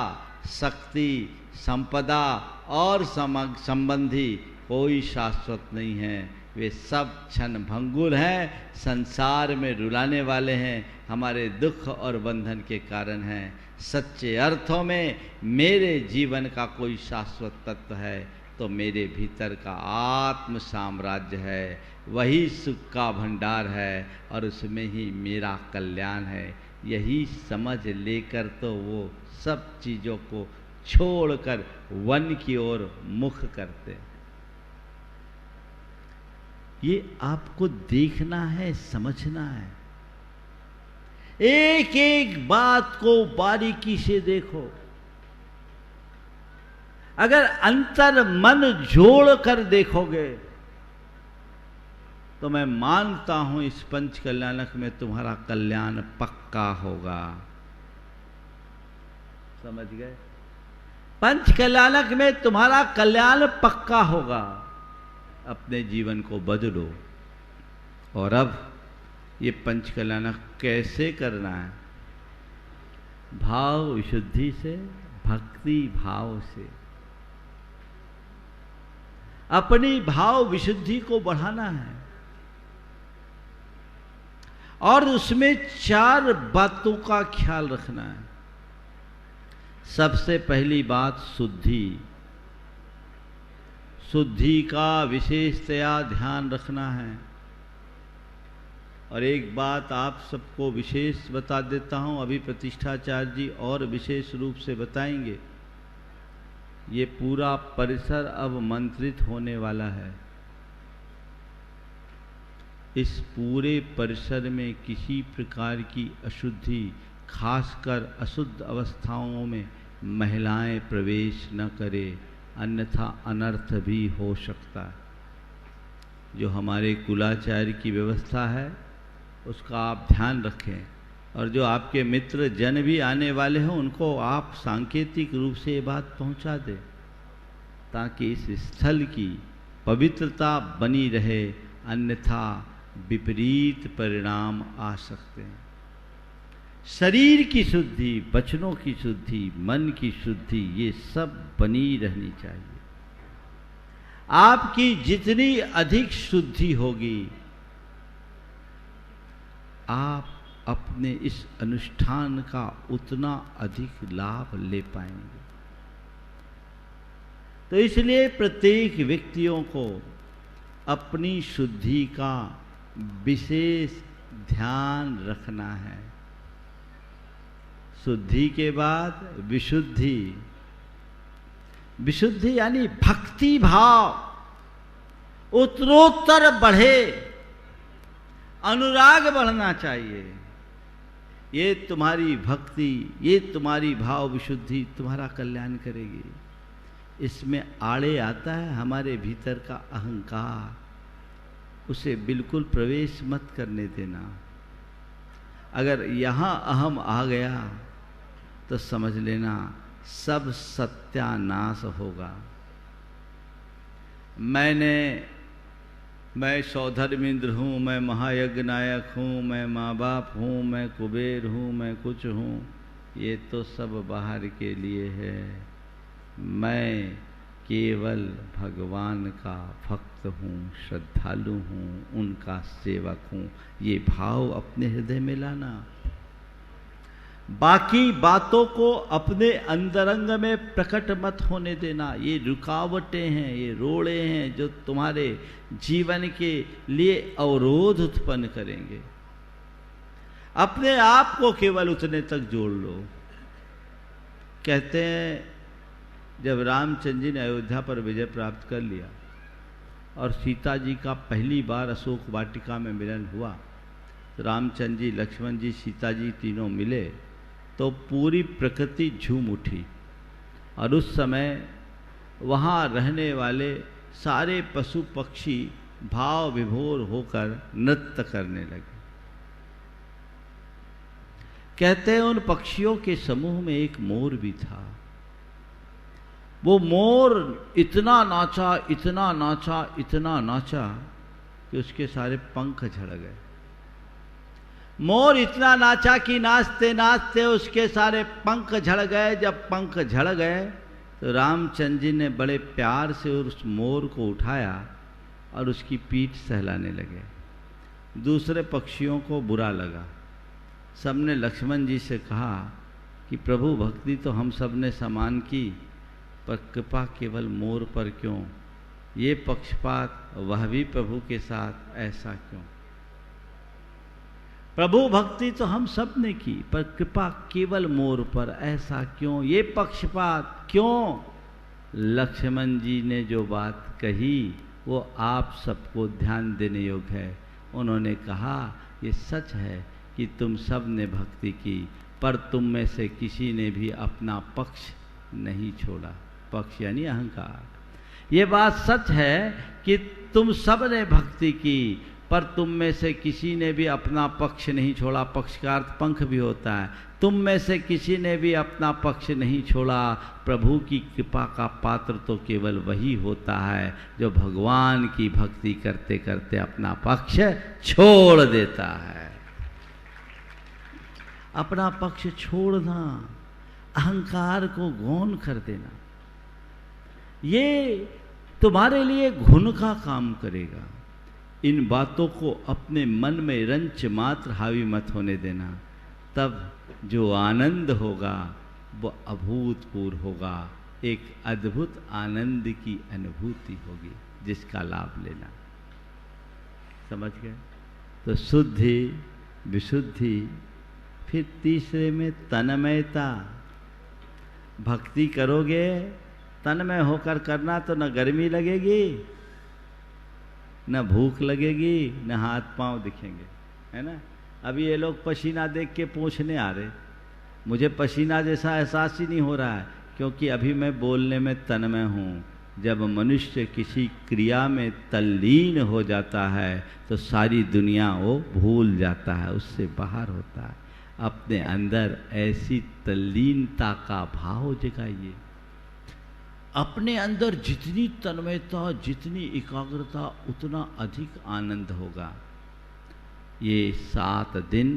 शक्ति संपदा और संबंधी कोई शाश्वत नहीं है, वे सब क्षण भंगुर हैं, संसार में रुलाने वाले हैं, हमारे दुख और बंधन के कारण हैं। सच्चे अर्थों में मेरे जीवन का कोई शाश्वत तत्व है तो मेरे भीतर का आत्म साम्राज्य है, वही सुख का भंडार है और उसमें ही मेरा कल्याण है। यही समझ लेकर तो वो सब चीज़ों को छोड़कर वन की ओर मुख करते हैं। ये आपको देखना है, समझना है। एक एक बात को बारीकी से देखो। अगर अंतर मन जोड़ कर देखोगे तो मैं मानता हूं इस पंच कल्याणक में तुम्हारा कल्याण पक्का होगा। समझ गए? पंच कल्याणक में तुम्हारा कल्याण पक्का होगा। अपने जीवन को बदलो। और अब ये पंच कल्याणक कैसे करना है? भाव विशुद्धि से, भक्ति भाव से। अपनी भाव विशुद्धि को बढ़ाना है और उसमें 4 बातों का ख्याल रखना है। सबसे पहली बात शुद्धि। शुद्धि का विशेषतया ध्यान रखना है। और एक बात आप सबको विशेष बता देता हूँ, अभी प्रतिष्ठाचार्य जी और विशेष रूप से बताएंगे। ये पूरा परिसर अब मंत्रित होने वाला है। इस पूरे परिसर में किसी प्रकार की अशुद्धि, खासकर अशुद्ध अवस्थाओं में महिलाएं प्रवेश न करें, अन्यथा अनर्थ भी हो सकता है। जो हमारे कुलाचार्य की व्यवस्था है उसका आप ध्यान रखें, और जो आपके मित्र जन भी आने वाले हों उनको आप सांकेतिक रूप से ये बात पहुंचा दें, ताकि इस स्थल की पवित्रता बनी रहे, अन्यथा विपरीत परिणाम आ सकते हैं। शरीर की शुद्धि, वचनों की शुद्धि, मन की शुद्धि, ये सब बनी रहनी चाहिए। आपकी जितनी अधिक शुद्धि होगी, आप अपने इस अनुष्ठान का उतना अधिक लाभ ले पाएंगे। तो इसलिए प्रत्येक व्यक्तियों को अपनी शुद्धि का विशेष ध्यान रखना है। शुद्धि के बाद विशुद्धि। विशुद्धि यानी भक्ति भाव उत्तरोत्तर बढ़े, अनुराग बढ़ना चाहिए। ये तुम्हारी भक्ति, ये तुम्हारी भाव विशुद्धि तुम्हारा कल्याण करेगी। इसमें आड़े आता है हमारे भीतर का अहंकार, उसे बिल्कुल प्रवेश मत करने देना। अगर यहाँ अहम आ गया तो समझ लेना सब सत्यानाश होगा। मैं सौधर्मेंद्र हूँ, मैं महायज्ञ नायक हूँ, मैं माँ बाप हूँ, मैं कुबेर हूँ, मैं कुछ हूँ, ये तो सब बाहर के लिए है। मैं केवल भगवान का भक्त हूँ, श्रद्धालु हूँ, उनका सेवक हूँ। ये भाव अपने हृदय में लाना। बाकी बातों को अपने अंतरंग में प्रकट मत होने देना। ये रुकावटें हैं, ये रोड़े हैं जो तुम्हारे जीवन के लिए अवरोध उत्पन्न करेंगे। अपने आप को केवल उतने तक जोड़ लो। कहते हैं जब रामचंद्र जी ने अयोध्या पर विजय प्राप्त कर लिया और सीता जी का पहली बार अशोक वाटिका में मिलन हुआ, तो रामचंद्र जी, लक्ष्मण जी, सीता जी तीनों मिले तो पूरी प्रकृति झूम उठी। और उस समय वहाँ रहने वाले सारे पशु पक्षी भाव विभोर होकर नृत्य करने लगे। कहते हैं उन पक्षियों के समूह में एक मोर भी था। वो मोर इतना नाचा, इतना नाचा, इतना नाचा कि उसके सारे पंख झड़ गए। मोर इतना नाचा कि नाचते नाचते उसके सारे पंख झड़ गए। जब पंख झड़ गए तो रामचंद्र जी ने बड़े प्यार से उस मोर को उठाया और उसकी पीठ सहलाने लगे। दूसरे पक्षियों को बुरा लगा। सबने लक्ष्मण जी से कहा कि प्रभु, भक्ति तो हम सब ने समान की, पर कृपा केवल मोर पर क्यों? ये पक्षपात, वह भी प्रभु के साथ, ऐसा क्यों? प्रभु भक्ति तो हम सब ने की, पर कृपा केवल मोर पर, ऐसा क्यों? ये पक्षपात क्यों? लक्ष्मण जी ने जो बात कही वो आप सबको ध्यान देने योग्य है। उन्होंने कहा ये सच है कि तुम सब ने भक्ति की, पर तुम में से किसी ने भी अपना पक्ष नहीं छोड़ा। पक्ष यानी अहंकार। ये बात सच है कि तुम सब ने भक्ति की, पर तुम में से किसी ने भी अपना पक्ष नहीं छोड़ा। पक्ष का अर्थ पंख भी होता है। तुम में से किसी ने भी अपना पक्ष नहीं छोड़ा। प्रभु की कृपा का पात्र तो केवल वही होता है जो भगवान की भक्ति करते करते अपना पक्ष छोड़ देता है। अपना पक्ष छोड़ना, अहंकार को गौण कर देना, ये तुम्हारे लिए घुन का काम करेगा। इन बातों को अपने मन में रंच मात्र हावी मत होने देना। तब जो आनंद होगा वो अभूतपूर्व होगा। एक अद्भुत आनंद की अनुभूति होगी जिसका लाभ लेना। समझ गए? तो शुद्धि, विशुद्धि, फिर तीसरे में तन्मयता। भक्ति करोगे तन्मय होकर करना तो न गर्मी लगेगी, न भूख लगेगी, न हाथ पांव दिखेंगे, है ना। अभी ये लोग पसीना देख के पूछने आ रहे, मुझे पसीना जैसा एहसास ही नहीं हो रहा है, क्योंकि अभी मैं बोलने में तन्मय हूँ। जब मनुष्य किसी क्रिया में तल्लीन हो जाता है तो सारी दुनिया वो भूल जाता है, उससे बाहर होता है। अपने अंदर ऐसी तल्लीनता का भाव जगाइए। अपने अंदर जितनी तन्मयता, जितनी एकाग्रता, उतना अधिक आनंद होगा। ये 7 दिन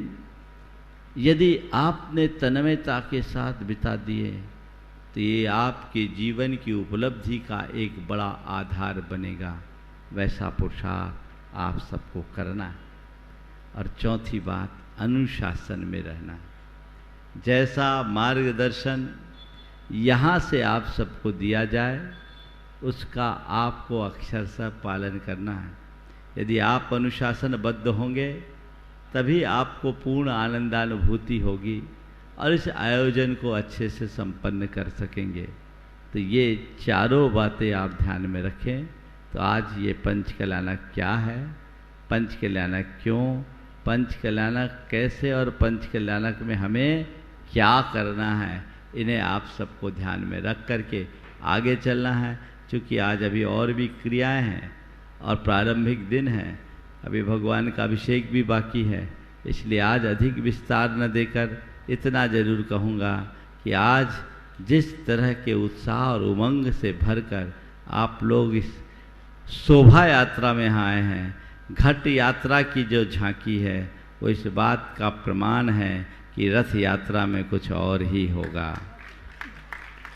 यदि आपने तन्मयता के साथ बिता दिए तो ये आपके जीवन की उपलब्धि का एक बड़ा आधार बनेगा। वैसा पुरुषार्थ आप सबको करना है। और चौथी बात, अनुशासन में रहना है। जैसा मार्गदर्शन यहाँ से आप सबको दिया जाए उसका आपको अक्षरशः पालन करना है। यदि आप अनुशासनबद्ध होंगे तभी आपको पूर्ण आनंदानुभूति होगी और इस आयोजन को अच्छे से संपन्न कर सकेंगे। तो ये चारों बातें आप ध्यान में रखें। तो आज ये पंचकल्याणक क्या है, पंचकल्याणक क्यों, पंचकल्याणक कैसे और पंचकल्याणक में हमें क्या करना है, इन्हें आप सबको ध्यान में रख करके आगे चलना है। क्योंकि आज अभी और भी क्रियाएं हैं और प्रारंभिक दिन हैं, अभी भगवान का अभिषेक भी बाकी है, इसलिए आज अधिक विस्तार न देकर इतना जरूर कहूँगा कि आज जिस तरह के उत्साह और उमंग से भरकर आप लोग इस शोभा यात्रा में आए हैं, घट यात्रा की जो झांकी है वो इस बात का प्रमाण है कि रथ यात्रा में कुछ और ही होगा।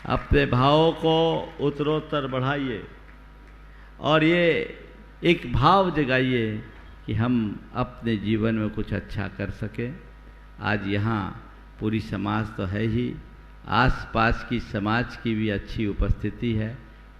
अपने भावों को उत्तरोत्तर बढ़ाइए और ये एक भाव जगाइए कि हम अपने जीवन में कुछ अच्छा कर सकें। आज यहाँ पूरी समाज तो है ही, आसपास की समाज की भी अच्छी उपस्थिति है।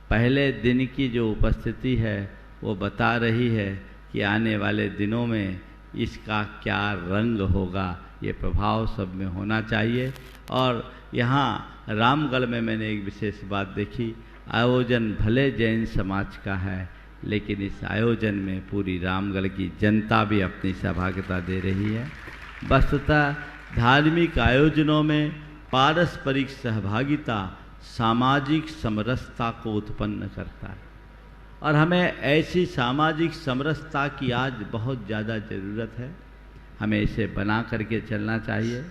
पहले दिन की जो उपस्थिति है वो बता रही है कि आने वाले दिनों में इसका क्या रंग होगा, ये प्रभाव सब में होना चाहिए। और यहाँ रामगढ़ में मैंने एक विशेष बात देखी, आयोजन भले जैन समाज का है लेकिन इस आयोजन में पूरी रामगढ़ की जनता भी अपनी सहभागिता दे रही है। वस्तुतः धार्मिक आयोजनों में पारस्परिक सहभागिता सामाजिक समरसता को उत्पन्न करता है और हमें ऐसी सामाजिक समरसता की आज बहुत ज़्यादा ज़रूरत है। हमें इसे बना करके चलना चाहिए।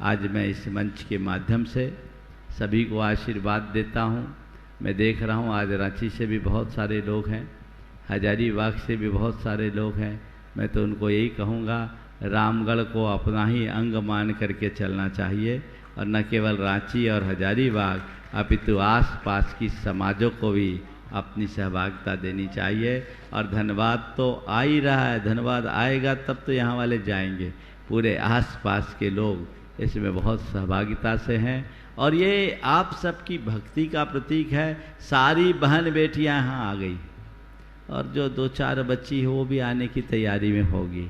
आज मैं इस मंच के माध्यम से सभी को आशीर्वाद देता हूँ। मैं देख रहा हूँ आज रांची से भी बहुत सारे लोग हैं, हजारीबाग से भी बहुत सारे लोग हैं। मैं तो उनको यही कहूँगा, रामगढ़ को अपना ही अंग मान करके चलना चाहिए और न केवल रांची और हजारीबाग अपितु आसपास की समाजों को भी अपनी सहभागिता देनी चाहिए। और धन्यवाद तो आ ही रहा है, धन्यवाद आएगा तब तो यहाँ वाले जाएंगे। पूरे आसपास के लोग इसमें बहुत सहभागिता से हैं और ये आप सबकी भक्ति का प्रतीक है। सारी बहन बेटियाँ यहाँ आ गई और जो 2-4 बच्ची है वो भी आने की तैयारी में होगी।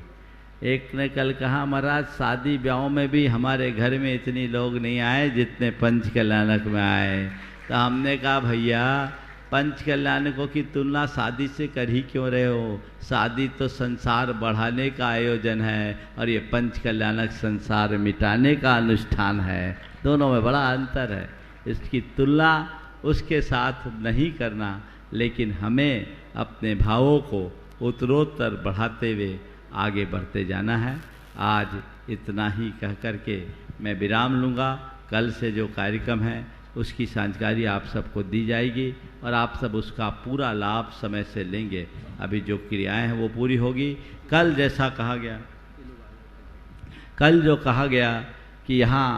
एक ने कल कहा, महाराज शादी ब्याहों में भी हमारे घर में इतने लोग नहीं आए जितने पंचकल्याणक में आए। तो हमने कहा भैया पंचकल्याणकों की तुलना शादी से कर ही क्यों रहे हो, शादी तो संसार बढ़ाने का आयोजन है और ये पंचकल्याणक संसार मिटाने का अनुष्ठान है। दोनों में बड़ा अंतर है, इसकी तुलना उसके साथ नहीं करना, लेकिन हमें अपने भावों को उत्तरोत्तर बढ़ाते हुए आगे बढ़ते जाना है। आज इतना ही कह कर के मैं विराम लूँगा। कल से जो कार्यक्रम है उसकी जानकारी आप सबको दी जाएगी और आप सब उसका पूरा लाभ समय से लेंगे। अभी जो क्रियाएं हैं वो पूरी होगी। कल जैसा कहा गया, कल जो कहा गया कि यहाँ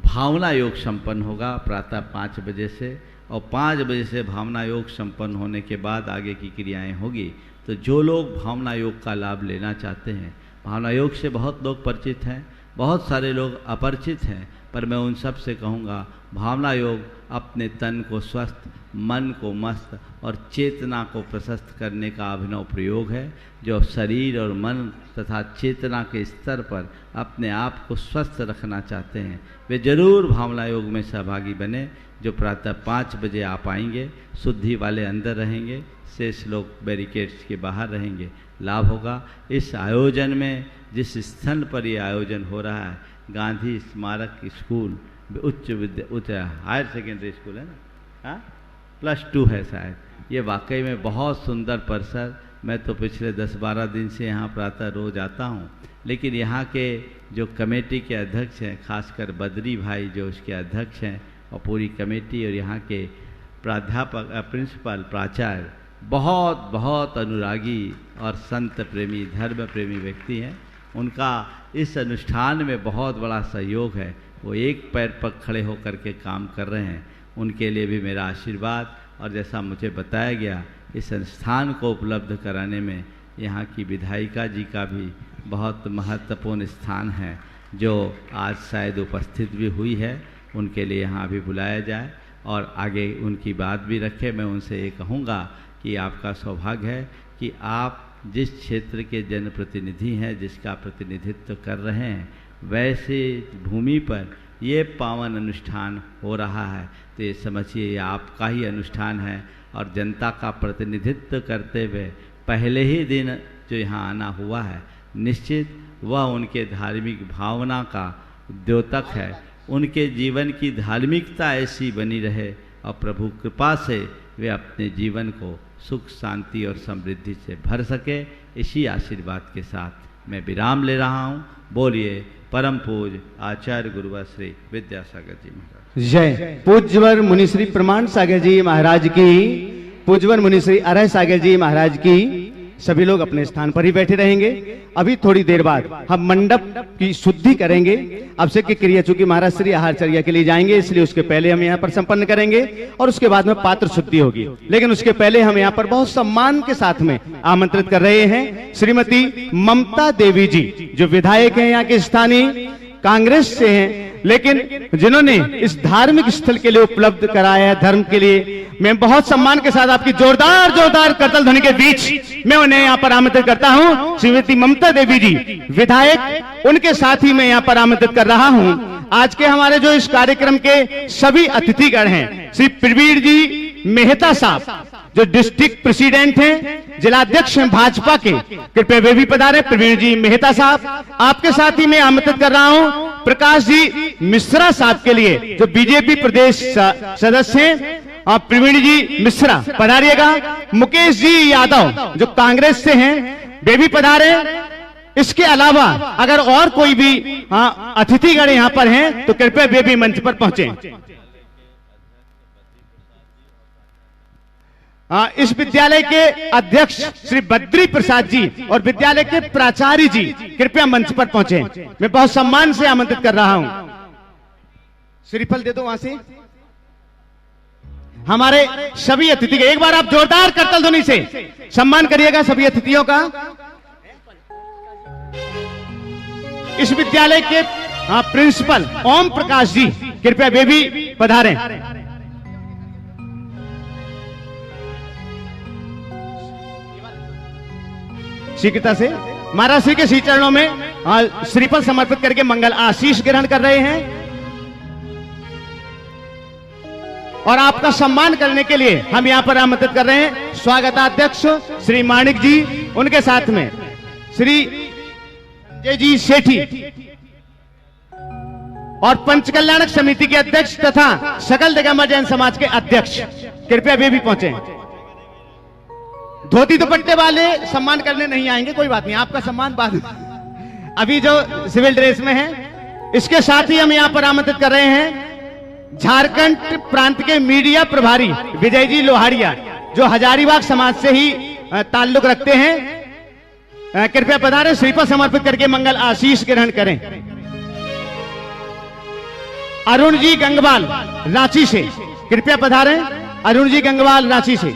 भावना योग संपन्न होगा प्रातः 5 बजे से और 5 बजे से भावना योग संपन्न होने के बाद आगे की क्रियाएं होगी। तो जो लोग भावना योग का लाभ लेना चाहते हैं, भावना योग से बहुत लोग परिचित हैं, बहुत सारे लोग अपरिचित हैं, पर मैं उन सब से कहूँगा भावना योग अपने तन को स्वस्थ, मन को मस्त और चेतना को प्रशस्त करने का अभिनव प्रयोग है। जो शरीर और मन तथा चेतना के स्तर पर अपने आप को स्वस्थ रखना चाहते हैं वे जरूर भावना योग में सहभागी बने। जो प्रातः 5 बजे आप आएंगे, शुद्धि वाले अंदर रहेंगे, शेष लोग बैरिकेड्स के बाहर रहेंगे, लाभ होगा। इस आयोजन में जिस स्थल पर ये आयोजन हो रहा है, गांधी स्मारक स्कूल उच्च हायर सेकेंडरी स्कूल है ना, हाँ +2 है शायद, ये वाकई में बहुत सुंदर परिसर। मैं तो पिछले 10-12 दिन से यहाँ प्रातः रोज आता हूँ, लेकिन यहाँ के जो कमेटी के अध्यक्ष हैं, खासकर बद्री भाई जो उसके अध्यक्ष हैं, और पूरी कमेटी और यहाँ के प्राध्यापक, प्रिंसिपल, प्राचार्य बहुत बहुत अनुरागी और संत प्रेमी, धर्म प्रेमी व्यक्ति हैं। उनका इस अनुष्ठान में बहुत बड़ा सहयोग है। वो एक पैर पर खड़े होकर के काम कर रहे हैं। उनके लिए भी मेरा आशीर्वाद। और जैसा मुझे बताया गया, इस संस्थान को उपलब्ध कराने में यहाँ की विधायिका जी का भी बहुत महत्वपूर्ण स्थान है, जो आज शायद उपस्थित भी हुई है। उनके लिए यहाँ भी बुलाया जाए और आगे उनकी बात भी रखे। मैं उनसे ये कहूँगा कि आपका सौभाग्य है कि आप जिस क्षेत्र के जनप्रतिनिधि हैं, जिसका प्रतिनिधित्व कर रहे हैं, वैसे भूमि पर ये पावन अनुष्ठान हो रहा है, तो ये समझिए ये आपका ही अनुष्ठान है। और जनता का प्रतिनिधित्व करते हुए पहले ही दिन जो यहाँ आना हुआ है, निश्चित वह उनके धार्मिक भावना का द्योतक है। उनके जीवन की धार्मिकता ऐसी बनी रहे और प्रभु कृपा से वे अपने जीवन को सुख, शांति और समृद्धि से भर सके। इसी आशीर्वाद के साथ मैं विराम ले रहा हूँ। बोलिए परम पूज्य आचार्य गुरुवर श्री विद्यासागर जी महाराज जय। पूज्यवर मुनिश्री प्रमाण सागर जी महाराज की, पूज्यवर मुनिश्री अरह सागर जी महाराज की। सभी लोग अपने स्थान पर ही बैठे रहेंगे। अभी थोड़ी देर बाद हम मंडप की शुद्धि करेंगे। अभिषेक की क्रिया चूंकि महाराज श्री आहारचर्या के लिए जाएंगे, इसलिए उसके पहले हम यहाँ पर संपन्न करेंगे और उसके बाद में पात्र शुद्धि होगी। लेकिन उसके पहले हम यहाँ पर बहुत सम्मान के साथ में आमंत्रित कर रहे हैं श्रीमती ममता देवी जी, जो विधायक हैं यहाँ के स्थानीय, कांग्रेस से हैं, लेकिन जिन्होंने इस धार्मिक स्थल के लिए उपलब्ध कराया है, धर्म के लिए। मैं बहुत सम्मान के साथ आपकी जोरदार जोरदार करतल ध्वनि के बीच मैं उन्हें यहाँ पर आमंत्रित करता हूँ। श्रीमती ममता देवी जी विधायक, उनके साथ ही मैं यहाँ पर आमंत्रित कर रहा हूँ। आज के हमारे जो इस कार्यक्रम के सभी अतिथिगण हैं, श्री प्रवीण जी मेहता साहब जो डिस्ट्रिक्ट प्रेसिडेंट हैं, जिलाध्यक्ष हैं भाजपा के, कृपया वे भी पधारे। प्रवीण जी मेहता साहब, आपके साथ ही मैं आमंत्रित कर रहा हूं प्रकाश जी मिश्रा साहब के लिए, जो बीजेपी प्रदेश सदस्य हैं। आप प्रवीण जी मिश्रा पधारिएगा। मुकेश जी यादव जो कांग्रेस से हैं, वे भी पधारे। इसके अलावा अगर और कोई भी अतिथिगण यहाँ पर हैं तो कृपया वे भी मंच पर पहुंचे। इस विद्यालय के अध्यक्ष श्री बद्री प्रसाद जी और विद्यालय के प्राचार्य जी कृपया मंच पर पहुंचे। मैं बहुत सम्मान से आमंत्रित कर रहा हूं। श्रीफल दे दो वहां से। हमारे सभी अतिथि का एक बार आप जोरदार करतल ध्वनि से सम्मान करिएगा सभी अतिथियों का। इस विद्यालय के प्रिंसिपल ओम प्रकाश जी कृपया वे भी पधारें। शीघ्रता से महाराज श्री के श्री चरणों में श्रीफल समर्पित करके मंगल आशीष ग्रहण कर रहे हैं। और आपका सम्मान करने के लिए हम यहां पर आमंत्रित कर रहे हैं स्वागताध्यक्ष श्री माणिक जी, उनके साथ में श्री जय जी सेठी और पंचकल्याणक समिति के अध्यक्ष तथा सकल दिगंबर जैन समाज के अध्यक्ष कृपया वे भी पहुंचे। धोती दुपट्टे वाले सम्मान करने नहीं आएंगे, कोई बात नहीं, आपका सम्मान बाद में। अभी जो सिविल ड्रेस में है, इसके साथ ही हम यहां पर आमंत्रित कर रहे हैं झारखंड प्रांत के मीडिया प्रभारी विजय जी लोहारिया, जो हजारीबाग समाज से ही ताल्लुक रखते हैं। कृपया पधारें, श्रीफल समर्पित करके मंगल आशीष ग्रहण करें। अरुण जी गंगवाल रांची से कृपया पधारें। अरुण जी गंगवाल रांची से।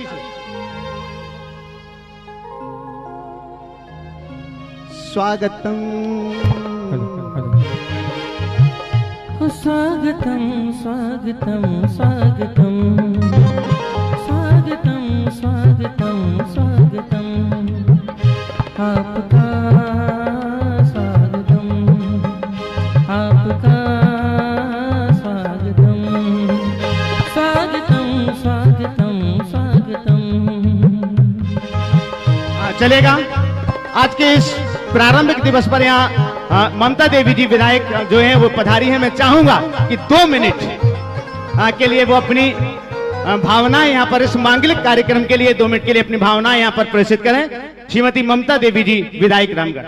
स्वागतम स्वागतम स्वागतम स्वागतम स्वागतम स्वागतम स्वागतम आपका स्वागतम आपका स्वागतम स्वागतम स्वागतम स्वागतम। चलेगा। आज के इस प्रारंभिक दिवस पर यहाँ ममता देवी जी विधायक जो हैं वो पधारी हैं। मैं चाहूंगा कि 2 मिनट के लिए वो अपनी भावनाएं यहाँ पर इस मांगलिक कार्यक्रम के लिए 2 मिनट के लिए अपनी भावनाएं यहाँ पर प्रेषित करें। श्रीमती ममता देवी जी विधायक रामगढ़।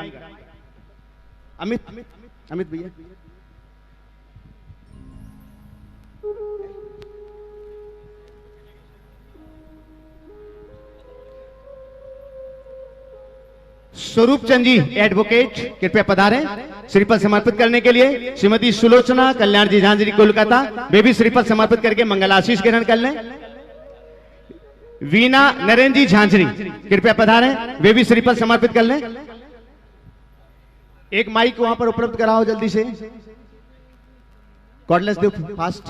अमित भैया स्वरूप चंद जी एडवोकेट कृपया पधारें श्रीफल समर्पित करने के लिए। श्रीमती सुलोचना कल्याण जी झांझरी कोलकाता वे भी श्रीफल समर्पित करके मंगल आशीष ग्रहण कर लें। वीना नरेंद्र जी झांझरी कृपया पधारें वे भी श्रीफल समर्पित कर लें। एक माइक वहां पर उपलब्ध कराओ जल्दी से। कॉर्डलेस दो फास्ट।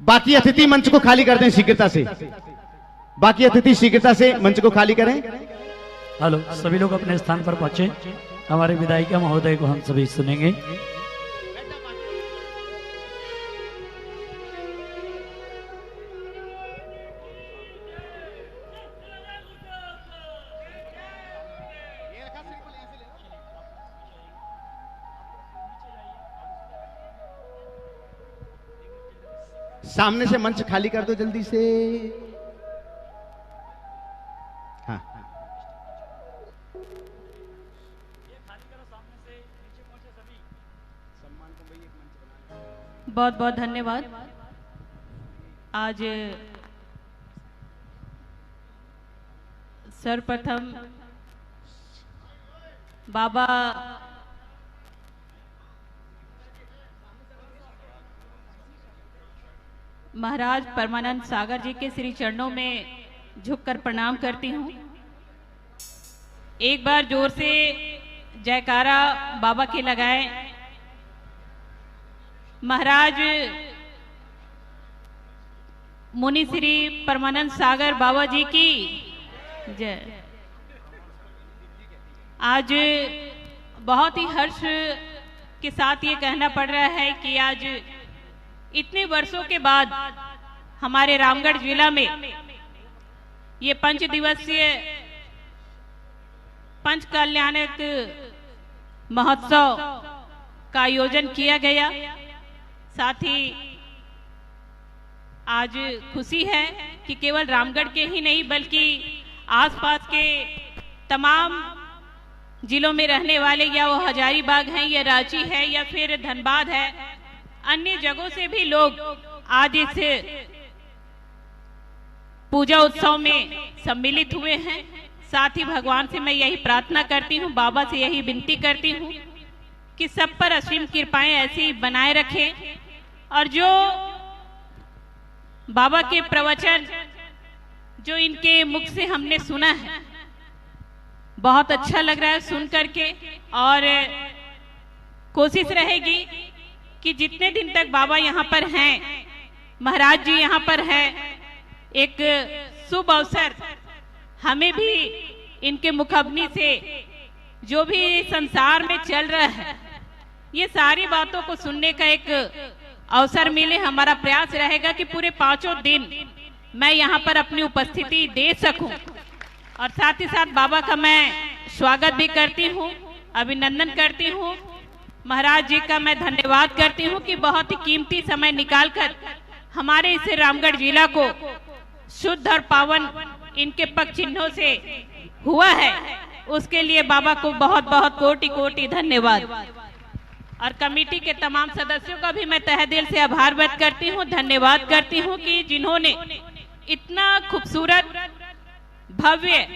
बाकी अतिथि मंच को खाली कर दें शीघ्रता से। बाकी अतिथि शीघ्रता से मंच को खाली करें। हेलो, सभी लोग अपने स्थान पर पहुंचे। हमारे विधायिका महोदय को हम सभी सुनेंगे। सामने से मंच खाली कर दो जल्दी से। हाँ, बहुत बहुत धन्यवाद। आज सर्वप्रथम बाबा महाराज परमानंद सागर जी के श्री चरणों में झुककर प्रणाम करती हूँ। एक बार जोर से जयकारा बाबा के लगाएं। महाराज मुनि श्री परमानंद सागर बाबा जी की जय। आज बहुत ही हर्ष के साथ ये कहना पड़ रहा है कि आज इतने वर्षों के बाद हमारे रामगढ़ जिला में ये 5 दिवसीय पंच कल्याणक महोत्सव का आयोजन किया गया। साथ ही आज खुशी है कि केवल रामगढ़ के ही नहीं बल्कि आसपास के तमाम जिलों में रहने वाले, या वो हजारीबाग हैं या रांची है या फिर धनबाद है, अन्य जगहों से भी लोग आज इस पूजा उत्सव में सम्मिलित हुए हैं। साथ ही भगवान से मैं यही प्रार्थना करती हूँ, बाबा से यही विनती करती हूँ कि सब पर असीम कृपाएं ऐसी बनाए रखें। और जो बाबा के प्रवचन जो इनके मुख से हमने सुना है, बहुत अच्छा लग रहा है सुन करके। और कोशिश रहेगी कि जितने दिन तक बाबा यहाँ पर हैं, महाराज जी यहाँ पर हैं, एक शुभ अवसर हमें भी इनके मुखाग्नि से जो भी संसार में चल रहा है, ये सारी बातों को सुनने का एक अवसर मिले। हमारा प्रयास रहेगा कि पूरे 5 दिन मैं यहाँ पर अपनी उपस्थिति दे सकूं। और साथ ही साथ बाबा का मैं स्वागत भी करती हूँ, अभिनंदन करती हूँ। महाराज जी का मैं धन्यवाद करती हूँ कि बहुत ही कीमती समय निकालकर हमारे इस रामगढ़ जिला को शुद्ध और पावन इनके पग चिन्हों से हुआ है, उसके लिए बाबा को बहुत बहुत कोटि कोटि धन्यवाद। और कमेटी के तमाम सदस्यों का भी मैं तहे दिल से आभार व्यक्त करती हूँ, धन्यवाद करती हूँ कि जिन्होंने इतना खूबसूरत भव्य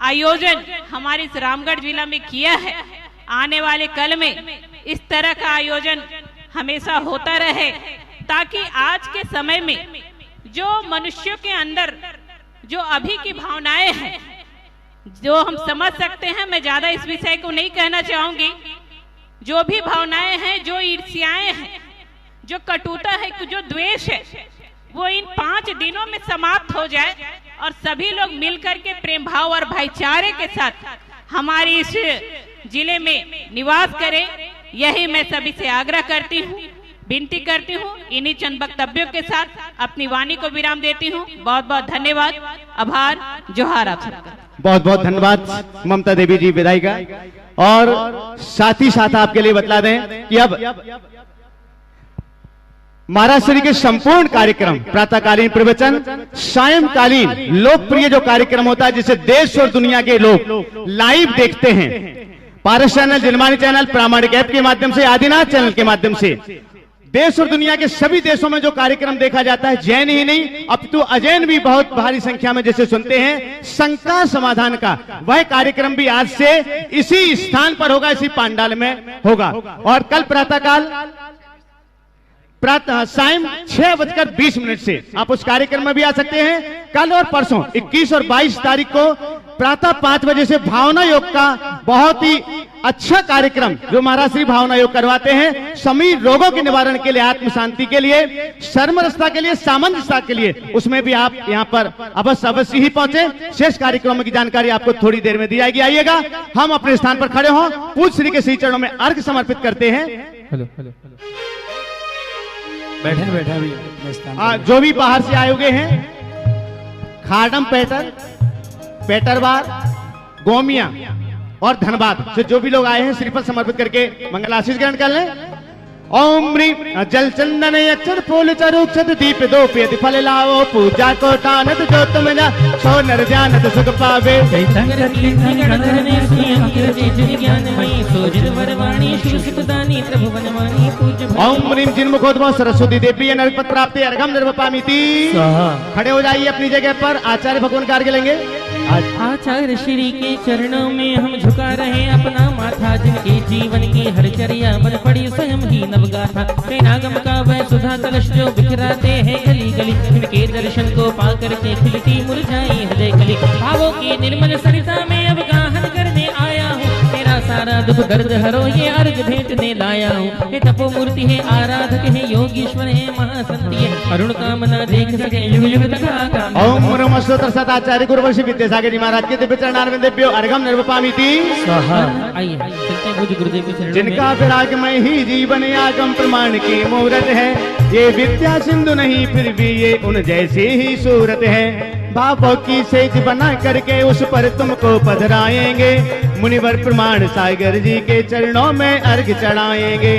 आयोजन हमारे इस रामगढ़ जिला में किया है। आने वाले कल में इस तरह का आयोजन हमेशा होता रहे, ताकि आज के समय में जो मनुष्यों के अंदर जो अभी की भावनाएं हैं, जो हम समझ सकते हैं, मैं ज्यादा इस विषय को नहीं कहना चाहूंगी, जो भी भावनाएं हैं, जो ईर्ष्याएं हैं, जो कटुता है, जो द्वेष है, वो इन 5 दिनों में समाप्त हो जाए और सभी लोग मिलकर के प्रेम भाव और भाईचारे के साथ हमारी इस जिले में निवास करें। यही मैं सभी से आग्रह करती हूँ, विनती करती हूँ। इन्हीं चंद वक्तव्यों के साथ अपनी वाणी को विराम देती हूँ। बहुत बहुत धन्यवाद, आभार, जोहार आप सबका। बहुत बहुत धन्यवाद ममता देवी जी विदाई का। और साथ ही साथ आपके लिए बतला दें कि अब महाराष्ट्र के संपूर्ण कार्यक्रम, प्रातःकालीन प्रवचन, सायंकालीन लोकप्रिय जो कार्यक्रम होता है जिसे देश और दुनिया के लोग लाइव देखते हैं, पारस चैनल, जिनवाणी चैनल, प्रामाणिक ऐप के माध्यम से, आदिनाथ चैनल के माध्यम से, देश और दुनिया के सभी देशों में जो कार्यक्रम देखा जाता है, जैन ही नहीं अब तो अजैन भी बहुत भारी संख्या में जैसे सुनते हैं, शंका समाधान का वह कार्यक्रम भी आज से इसी स्थान पर होगा, इसी पांडाल में होगा। और कल प्रातःकाल सायं 6:20 से आप उस कार्यक्रम में भी आ सकते हैं। कल और परसों 21 और 22 तारीख को प्रातः 5 बजे से भावना योग का बहुत ही अच्छा कार्यक्रम जो महाराष्ट्री भावना योग करवाते हैं, सभी रोगों के निवारण के लिए, आत्म शांति के लिए, सर्मरसता के लिए, सामंजस्यता के लिए, उसमें भी आप यहाँ पर अवश्य ही पहुंचे। शेष कार्यक्रमों की जानकारी आपको थोड़ी देर में दी जाएगी। आइएगा, हम अपने स्थान पर खड़े हों, पूज्य श्री के श्री चरणों में अर्घ्य समर्पित करते हैं। हेलो हेलो बैठा भैया। जो भी बाहर से आए हुए हैं, खाडम पेटरवार, गोमिया और धनबाद से जो भी लोग आए हैं, श्रीफल समर्पित करके मंगल आशीष ग्रहण कर लें। ओम ह्रीं जल चंदन अक्षर फूल चरुक्षत दीप दो पेद फल लाओ, पूजा को तानत जो तुम जा सो नर जानत सुख पावे। ओम ह्रीं जिन्मुखोद्भव सरस्वती देवी नरपत प्राप्ति अर्घम निर्वपामिति। खड़े हो जाइए अपनी जगह पर, आचार्य भगवान कार्य लेंगे। आचार्य श्री के चरणों में हम झुका रहे अपना माथा, जिनके जीवन की हरचर्या बन पड़ी स्वयं ही नवगाथा। प्रेमागम का वह सुधा कलश जो बिखराते हैं गली गली, इनके दर्शन को पाकर के खिलती मुरझाई हृदय कली। भावों की निर्मल सरिता में अब गाहन करने आया हूँ, तेरा सारा दुख दर्द हरो ये अर्घ भेंटने लाया हूँ। ये तपो मूर्ति है, आराधक है, योगीश्वर है, महासंत है, अरुण कामना देख सके युग युग तक। ओम नमः स्तोत्र सदाचार्य गुरुवर्षि विद्यासागर जी महाराज के दिव्य चरणारविंदेभ्यो अर्घम निर्वपामिति। आइए चलते हैं पूज्य गुरुदेव के चरणों में। जिनका विरागमय ही जीवन आगम प्रमाण की मूरत है, ये विद्या सिंधु नहीं फिर भी ये उन जैसी ही सूरत है। भावों की सेज बना करके उस पर तुमको पधराएंगे, मुनिवर प्रमाण सागर जी के चरणों में अर्घ चढ़ाएंगे।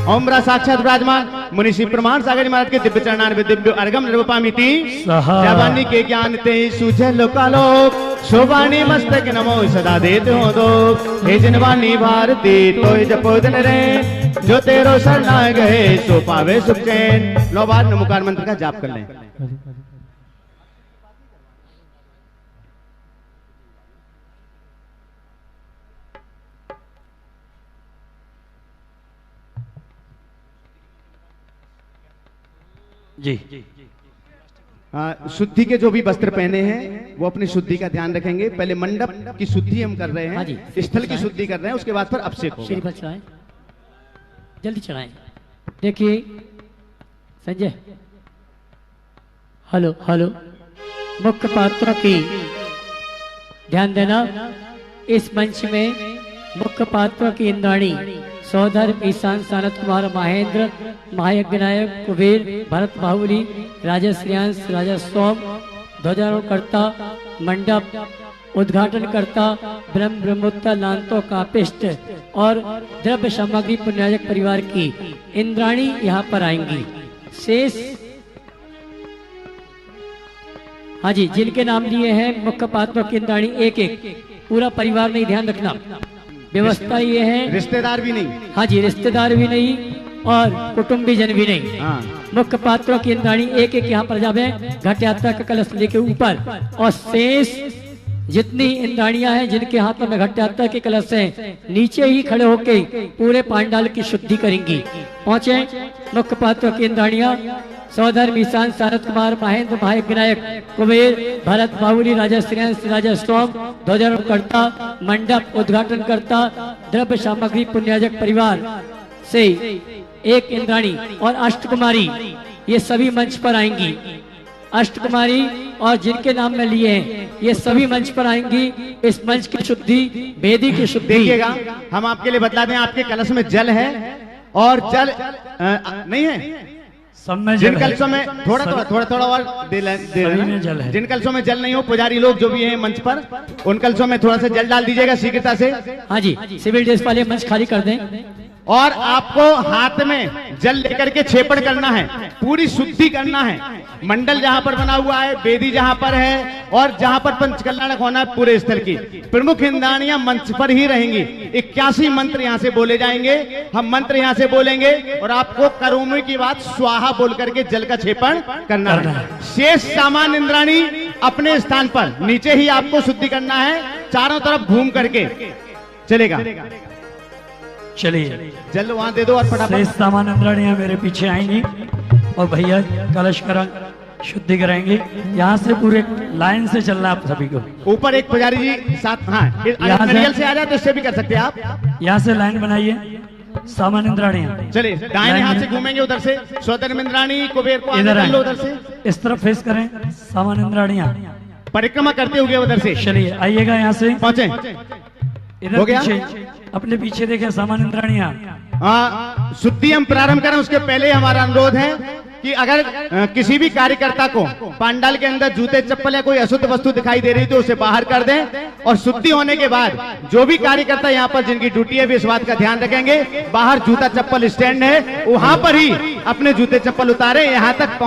ओम साक्षात विराजमान मुनिषि प्रमाण सागर जी महाराज के दिव्य चरणारविंदेभ्यो अर्घम निर्वपामिति। जवानी के ज्ञान ते सूझे लोकालोक, शोभानी मस्तक नमो सदा देते हो दो। हे जिनवानी भारती तो जपो दिन रे, जो तेरो शरणा गए सो पावे सुख चैन। लो बार नमोकार मंत्र का जाप कर लें। जी शुद्धि के जो भी वस्त्र पहने हैं वो अपनी शुद्धि का ध्यान रखेंगे। पहले मंडप की शुद्धि हम कर रहे हैं, स्थल की शुद्धि कर रहे हैं, उसके बाद फिर अभिषेक होगा। श्रीफल चढ़ाएं, जल्दी चढ़ाएं। देखिए संजय, हेलो हेलो, मुख्य पात्रों की ध्यान देना। इस मंच में मुख्य पात्रों की इंद्राणी सौधर ईशान सानत कुमार महेंद्र, महायज्ञ नायक कुबेर, भरत बाहुली, राजा श्रियांश, राजा सोम, ध्वजारोहणकर्ता, मंडप उद्घाटनकर्ता, ब्रह्मोत्तर लांतो कापिष्ट और द्रव्य सामग्री पुण्याजक परिवार की इंद्राणी यहाँ पर आएंगी। शेष हाँ जी, जिनके नाम लिए हैं मुख्य पात्रों की इंद्राणी एक एक, पूरा परिवार नहीं, ध्यान रखना। व्यवस्था ये है, रिश्तेदार भी नहीं। हाँ जी, रिश्तेदार भी नहीं और कुटुंबीजन भी नहीं। मुख्य पात्रों की इंद्राणी एक एक यहाँ पर जावे, घट यात्रा का कलश लेके ऊपर, और शेष जितनी इंद्राणियां हैं जिनके हाथों में घट यात्रा के कलश हैं, नीचे ही खड़े होके पूरे पांडाल की शुद्धि करेंगी। पहुंचे मुख्य पात्रों की इंद्राणियां, सौधर्म ईशान सारद कुमार महेंद्र महायक विनायक कुबेर भरत बाहुली राजा श्रेयंस राजा स्टॉम ध्वजारोहण करता मंडप उद्घाटन करता द्रव्य सामग्री पुण्याजक परिवार से एक इंद्राणी और अष्टकुमारी ये सभी मंच पर आएंगी। अष्टकुमारी और जिनके नाम में लिए हैं ये सभी मंच पर आएंगी। इस मंच की शुद्धि वेदी की शुद्धि। देखिएगा हम आपके लिए बता दें, आपके कलश में जल है और जल नहीं है सब में जिन कलशों में थोड़ा और दे जल है। जिन कलशों में जल नहीं हो, पुजारी लोग जो भी हैं मंच पर, उन कलशों में थोड़ा सा जल डाल दीजिएगा शीघ्रता से। हाँ जी, सिविल ड्रेस वाले मंच खाली कर दें। और आपको हाथ में जल लेकर के छेपड़ करना है, पूरी शुद्धि करना है। मंडल जहां पर बना हुआ है, वेदी जहां पर है और जहां पर पंचकल्याणक होना है, पूरे स्थल की प्रमुख इंद्राणियां मंच पर ही रहेंगी। 81 मंत्र यहां से बोले जाएंगे, हम मंत्र यहां से बोलेंगे और आपको करोमि की बात स्वाहा बोल करके जल का छेपण करना है। शेष सामान्य इंद्राणी अपने स्थान पर नीचे ही आपको शुद्धि करना है, चारों तरफ घूम करके चलेगा। चलिए जल वहां दे दो और फटाफट। सामान्य इंद्राणियां मेरे पीछे आएंगी और भैया कलश का रंग शुद्धि कराएंगे। यहाँ से पूरे लाइन से चलना आप सभी को। ऊपर एक पुजारी जी साथ, हाँ नरियल से आ जाए तो इससे भी कर सकते हैं आप। यहाँ से लाइन बनाइए सामान्य इंद्राणियां। चलिए दाहिने हाथ से घूमेंगे उधर से, स्वधर्म इंद्राणी कुबेर को इधर आगे लो उधर से, इस तरफ फेस करें सामान्य इंद्राणियां परिक्रमा करते हुए उधर से। चलिए आइएगा यहाँ से पहुंचे इधर हो गया? पीछे अपने पीछे देखें सामान्य इंद्राणियां। शुद्धि हम प्रारंभ करें उसके पहले हमारा अनुरोध है कि अगर किसी भी कार्यकर्ता को पंडाल के अंदर जूते चप्पल या कोई अशुद्ध वस्तु दिखाई दे रही तो उसे बाहर कर दें। और शुद्धि होने के बाद जो भी कार्यकर्ता यहाँ पर जिनकी ड्यूटी है भी इस बात का ध्यान रखेंगे, बाहर जूता चप्पल स्टैंड है वहां पर ही अपने जूते चप्पल उतारे, यहाँ तक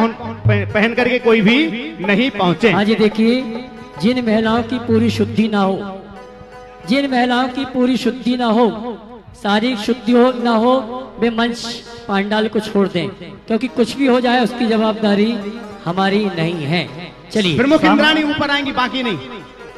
पहन करके कोई भी नहीं पहुंचे। हाँ जी, देखिए जिन महिलाओं की पूरी शुद्धि ना हो, जिन महिलाओं की पूरी शुद्धि ना हो, शारीरिक शुद्धि हो ना हो, वे मंच पांडाल को छोड़ दें, क्योंकि कुछ भी हो जाए उसकी जवाबदारी हमारी नहीं है। चलिए प्रमुख इंद्राणी ऊपर आएंगी, बाकी नहीं।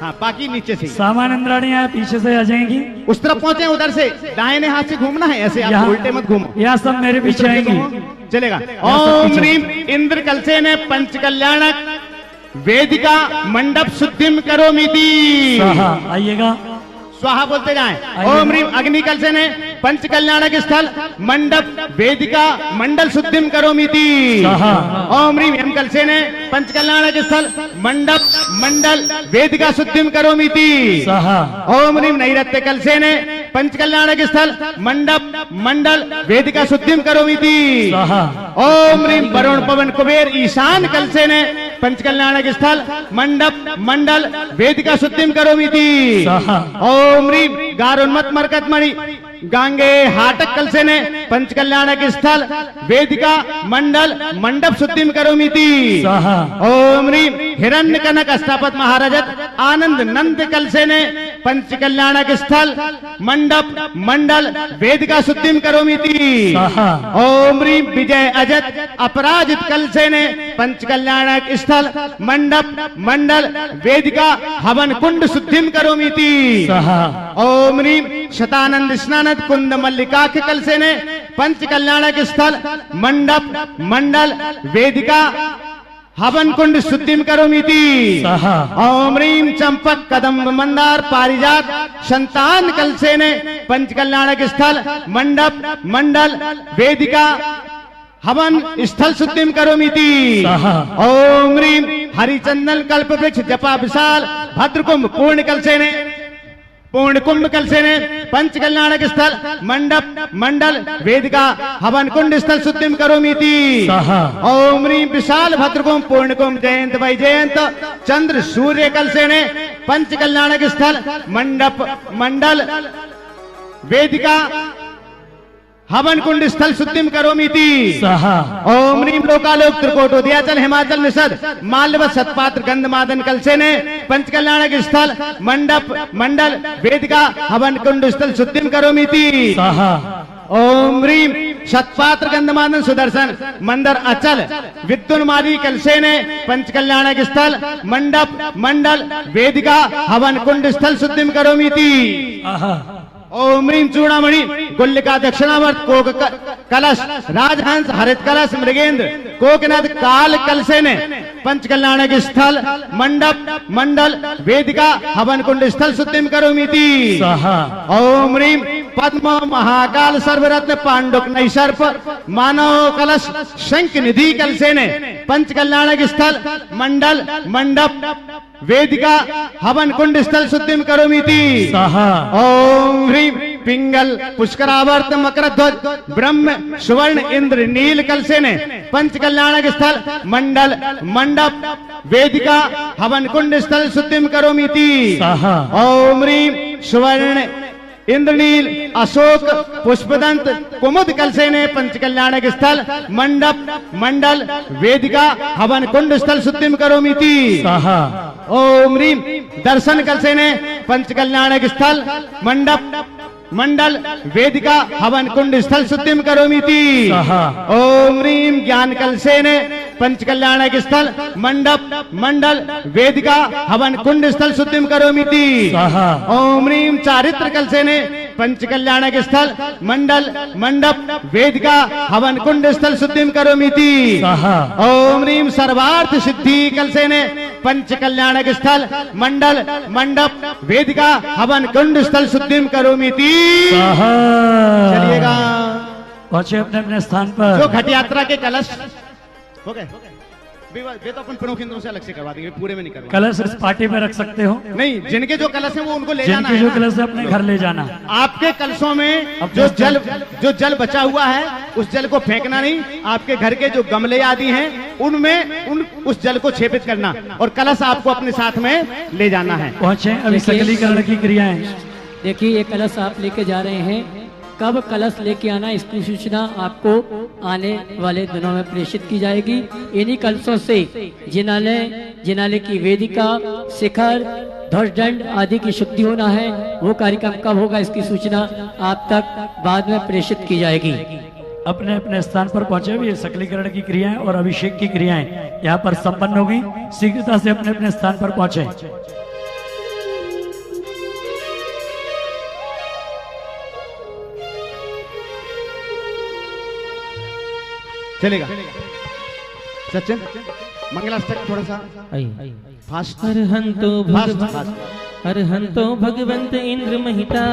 हाँ बाकी नीचे से। सामान्य इंद्राणियां पीछे से आ जाएंगी। उस तरफ पहुंचे, उधर से दाहिने हाथ से घूमना है, ऐसे आप उल्टे मत घूमो। यहाँ सब मेरे पीछे आएंगी। चलेगा। ओम ह्रीम इंद्र कलसे ने पंच कल्याणक वेदिका मंडप शुद्धिम करोमीति। आइएगा, स्वाहा बोलते जाएं। ओम ह्रीम अग्नि कलसे ने पंच कल्याणक स्थल मंडप वेदिका मंडल शुद्धिम करोमीति। ओम ह्रीम हेम कलसे ने पंच कल्याणक स्थल मंडप मंडल वेदिका शुद्धिम करोमीति। ओम ह्रीम नैरत्य कलसे ने पंच कल्याणक स्थल मंडप मंडल वेदिका शुद्धिम करोमीति। ओम ह्रीम वरुण पवन कुबेर ईशान कलसे ने पंच कल्याणक स्थल मंडप मंडल वेदिका शुद्धिम करोमीति। ओम ह्रीम गारोन्मत मरकत मणि गांगे हाटक कलसे ने पंच कल्याणक स्थल वेदिका मंडल मंडप शुद्धिम करोमीति। ओम ह्रीम हिरण्य कनक अष्टापद महाराजत आनंद नंद कलसे ने पंच कल्याणक स्थल मंडप मंडल वेदिका शुद्धिम करोमीति। ओम ह्रीम विजय अजत अपराजित कलसे ने पंच कल्याणक स्थल मंडप मंडल वेदिका हवन कुंड शुद्धिम करोमीति। ओम ह्रीम शतानंद स्नान कुंद मल्लिका के कलसे ने पंच कल्याणक स्थल मंडप मंडल वेदिका हवन कुंड शुद्धिम करोमीति। ओम ह्रीम चंपक कदम्ब मंदार पारिजात संतान कलसे ने पंच कल्याणक स्थल मंडप मंडल वेदिका हवन स्थल शुद्धिम करोमीति। ओम ह्रीम हरिचंदन कल्प वृक्ष जपा विशाल भद्रकुंभ पूर्ण कलसे ने पूर्ण कुंभ कलसे ने पंच कल्याणक स्थल मंडप मंडल वेदिका हवन कुंड स्थल शुद्धिम करोमीति। ओम ह्रीम विशाल भद्रकुंभ पूर्ण कुंभ जयंत वै जयंत चंद्र सूर्य कलसे ने पंच कल्याणक स्थल मंडप मंडल वेदिका हवन कुंड स्थल शुद्धिम करोमीति। ओम ह्रीम लोकालोक त्रिकोटोदयाचल हिमाचल निषद माल्यवत सतपात्र गंधमादन कलसे ने पंच कल्याणक स्थल मंडप मंडल वेदिका हवन कुंड स्थल शुद्धिम करोमीति। ओम ह्रीम सतपात्र गंधमादन सुदर्शन मंदर अचल विद्युन्मादी कलसे ने पंच कल्याणक स्थल मंडप मंडल वेदिका हवन कुंड स्थल शुद्धिम करोमीति। ओम ह्रीं चूड़ामणि गुल्लिका दक्षिणावर्त कोक कलश राजहंस हरित कलश मृगेंद्र कोकनद काल कलसे ने पंच कल्याणक स्थल मंडप मंडल वेदिका हवन कुंड स्थल शुद्धिम करोमीति ओम ह्रीं पद्म महाकाल सर्वरत्न पांडुक नैसर्प मानव कलश शंख निधि कलसे ने पंच कल्याणक स्थल मंडल मंडप वेदिका हवन कुंड स्थल शुद्धिम करोमीति ओम ह्रीं पिंगल पुष्करावर्त मकर ध्वज ब्रह्म सुवर्ण इंद्र नील कलसे ने पंच कल्याणक स्थल मंडल मंडप वेदिका हवन कुंड स्थल शुद्धिम करोमीति ओम ह्रीं सुवर्ण इंद्रनील अशोक पुष्पदंत कुमुद कलसे ने पंच कल्याणक स्थल मंडप मंडल वेदिका हवन कुंड स्थल शुद्धिम करोमीति ओम ह्रीं दर्शन कलसे ने पंच कल्याणक स्थल मंडप मंडल वेदिका हवन कुंड स्थल शुद्धिम करोमीति ओम ह्रीं ज्ञान कलसे ने पंच कल्याणक स्थल मंडप मंडल वेदिका हवन कुंड स्थल शुद्धिम करोमीति ओम ह्रीं चारित्र कलसे ने पंच कल्याणक स्थल मंडल मंडप वेदिका हवन कुंड स्थल शुद्धिम करोमीति ओम ह्रीं सर्वार्थ सिद्धि कलसे ने पंच कल्याणक स्थल मंडल मंडप वेदिका हवन कुंड स्थल शुद्धिम करोमीति। चलिएगा पहुंचे अपने अपने स्थान पर। जो घट यात्रा के कलश हो गए वे तो अपन प्रमुख इंद्रों से अलग से करवा देंगे, पूरे में नहीं करवा। कलश इस पार्टी में रख सकते हो? नहीं, जिनके जो कलश हैं वो उनको ले जाना है। जिनके जो कलश है अपने घर ले जाना। आपके कलशों में जो जल बचा हुआ है उस जल को फेंकना नहीं, आपके घर के जो गमले आदि हैं उनमें उस जल को छेपित करना और कलश आपको अपने साथ में ले जाना है। पहुंचे अभी सकलीकरण की क्रियाएं। देखिए ये कलश आप लेके जा रहे हैं, कब कलश लेके आना इसकी सूचना आपको आने वाले दिनों में प्रेषित की जाएगी। इन्हीं कलशों से जिनालय की वेदिका शिखर ध्वजदंड आदि की शुद्धि होना है। वो कार्यक्रम कब होगा इसकी सूचना आप तक बाद में प्रेषित की जाएगी। अपने अपने स्थान पर पहुंचे हुए सकलीकरण की क्रियाएं और अभिषेक की क्रियाएं यहाँ पर संपन्न होगी। शीघ्रता से अपने अपने स्थान पर पहुंचे। चलेगा सचिन, मंगलाष्टक थोड़ा सा फास्ट। अर्हंतो भगवंत इंद्र महिता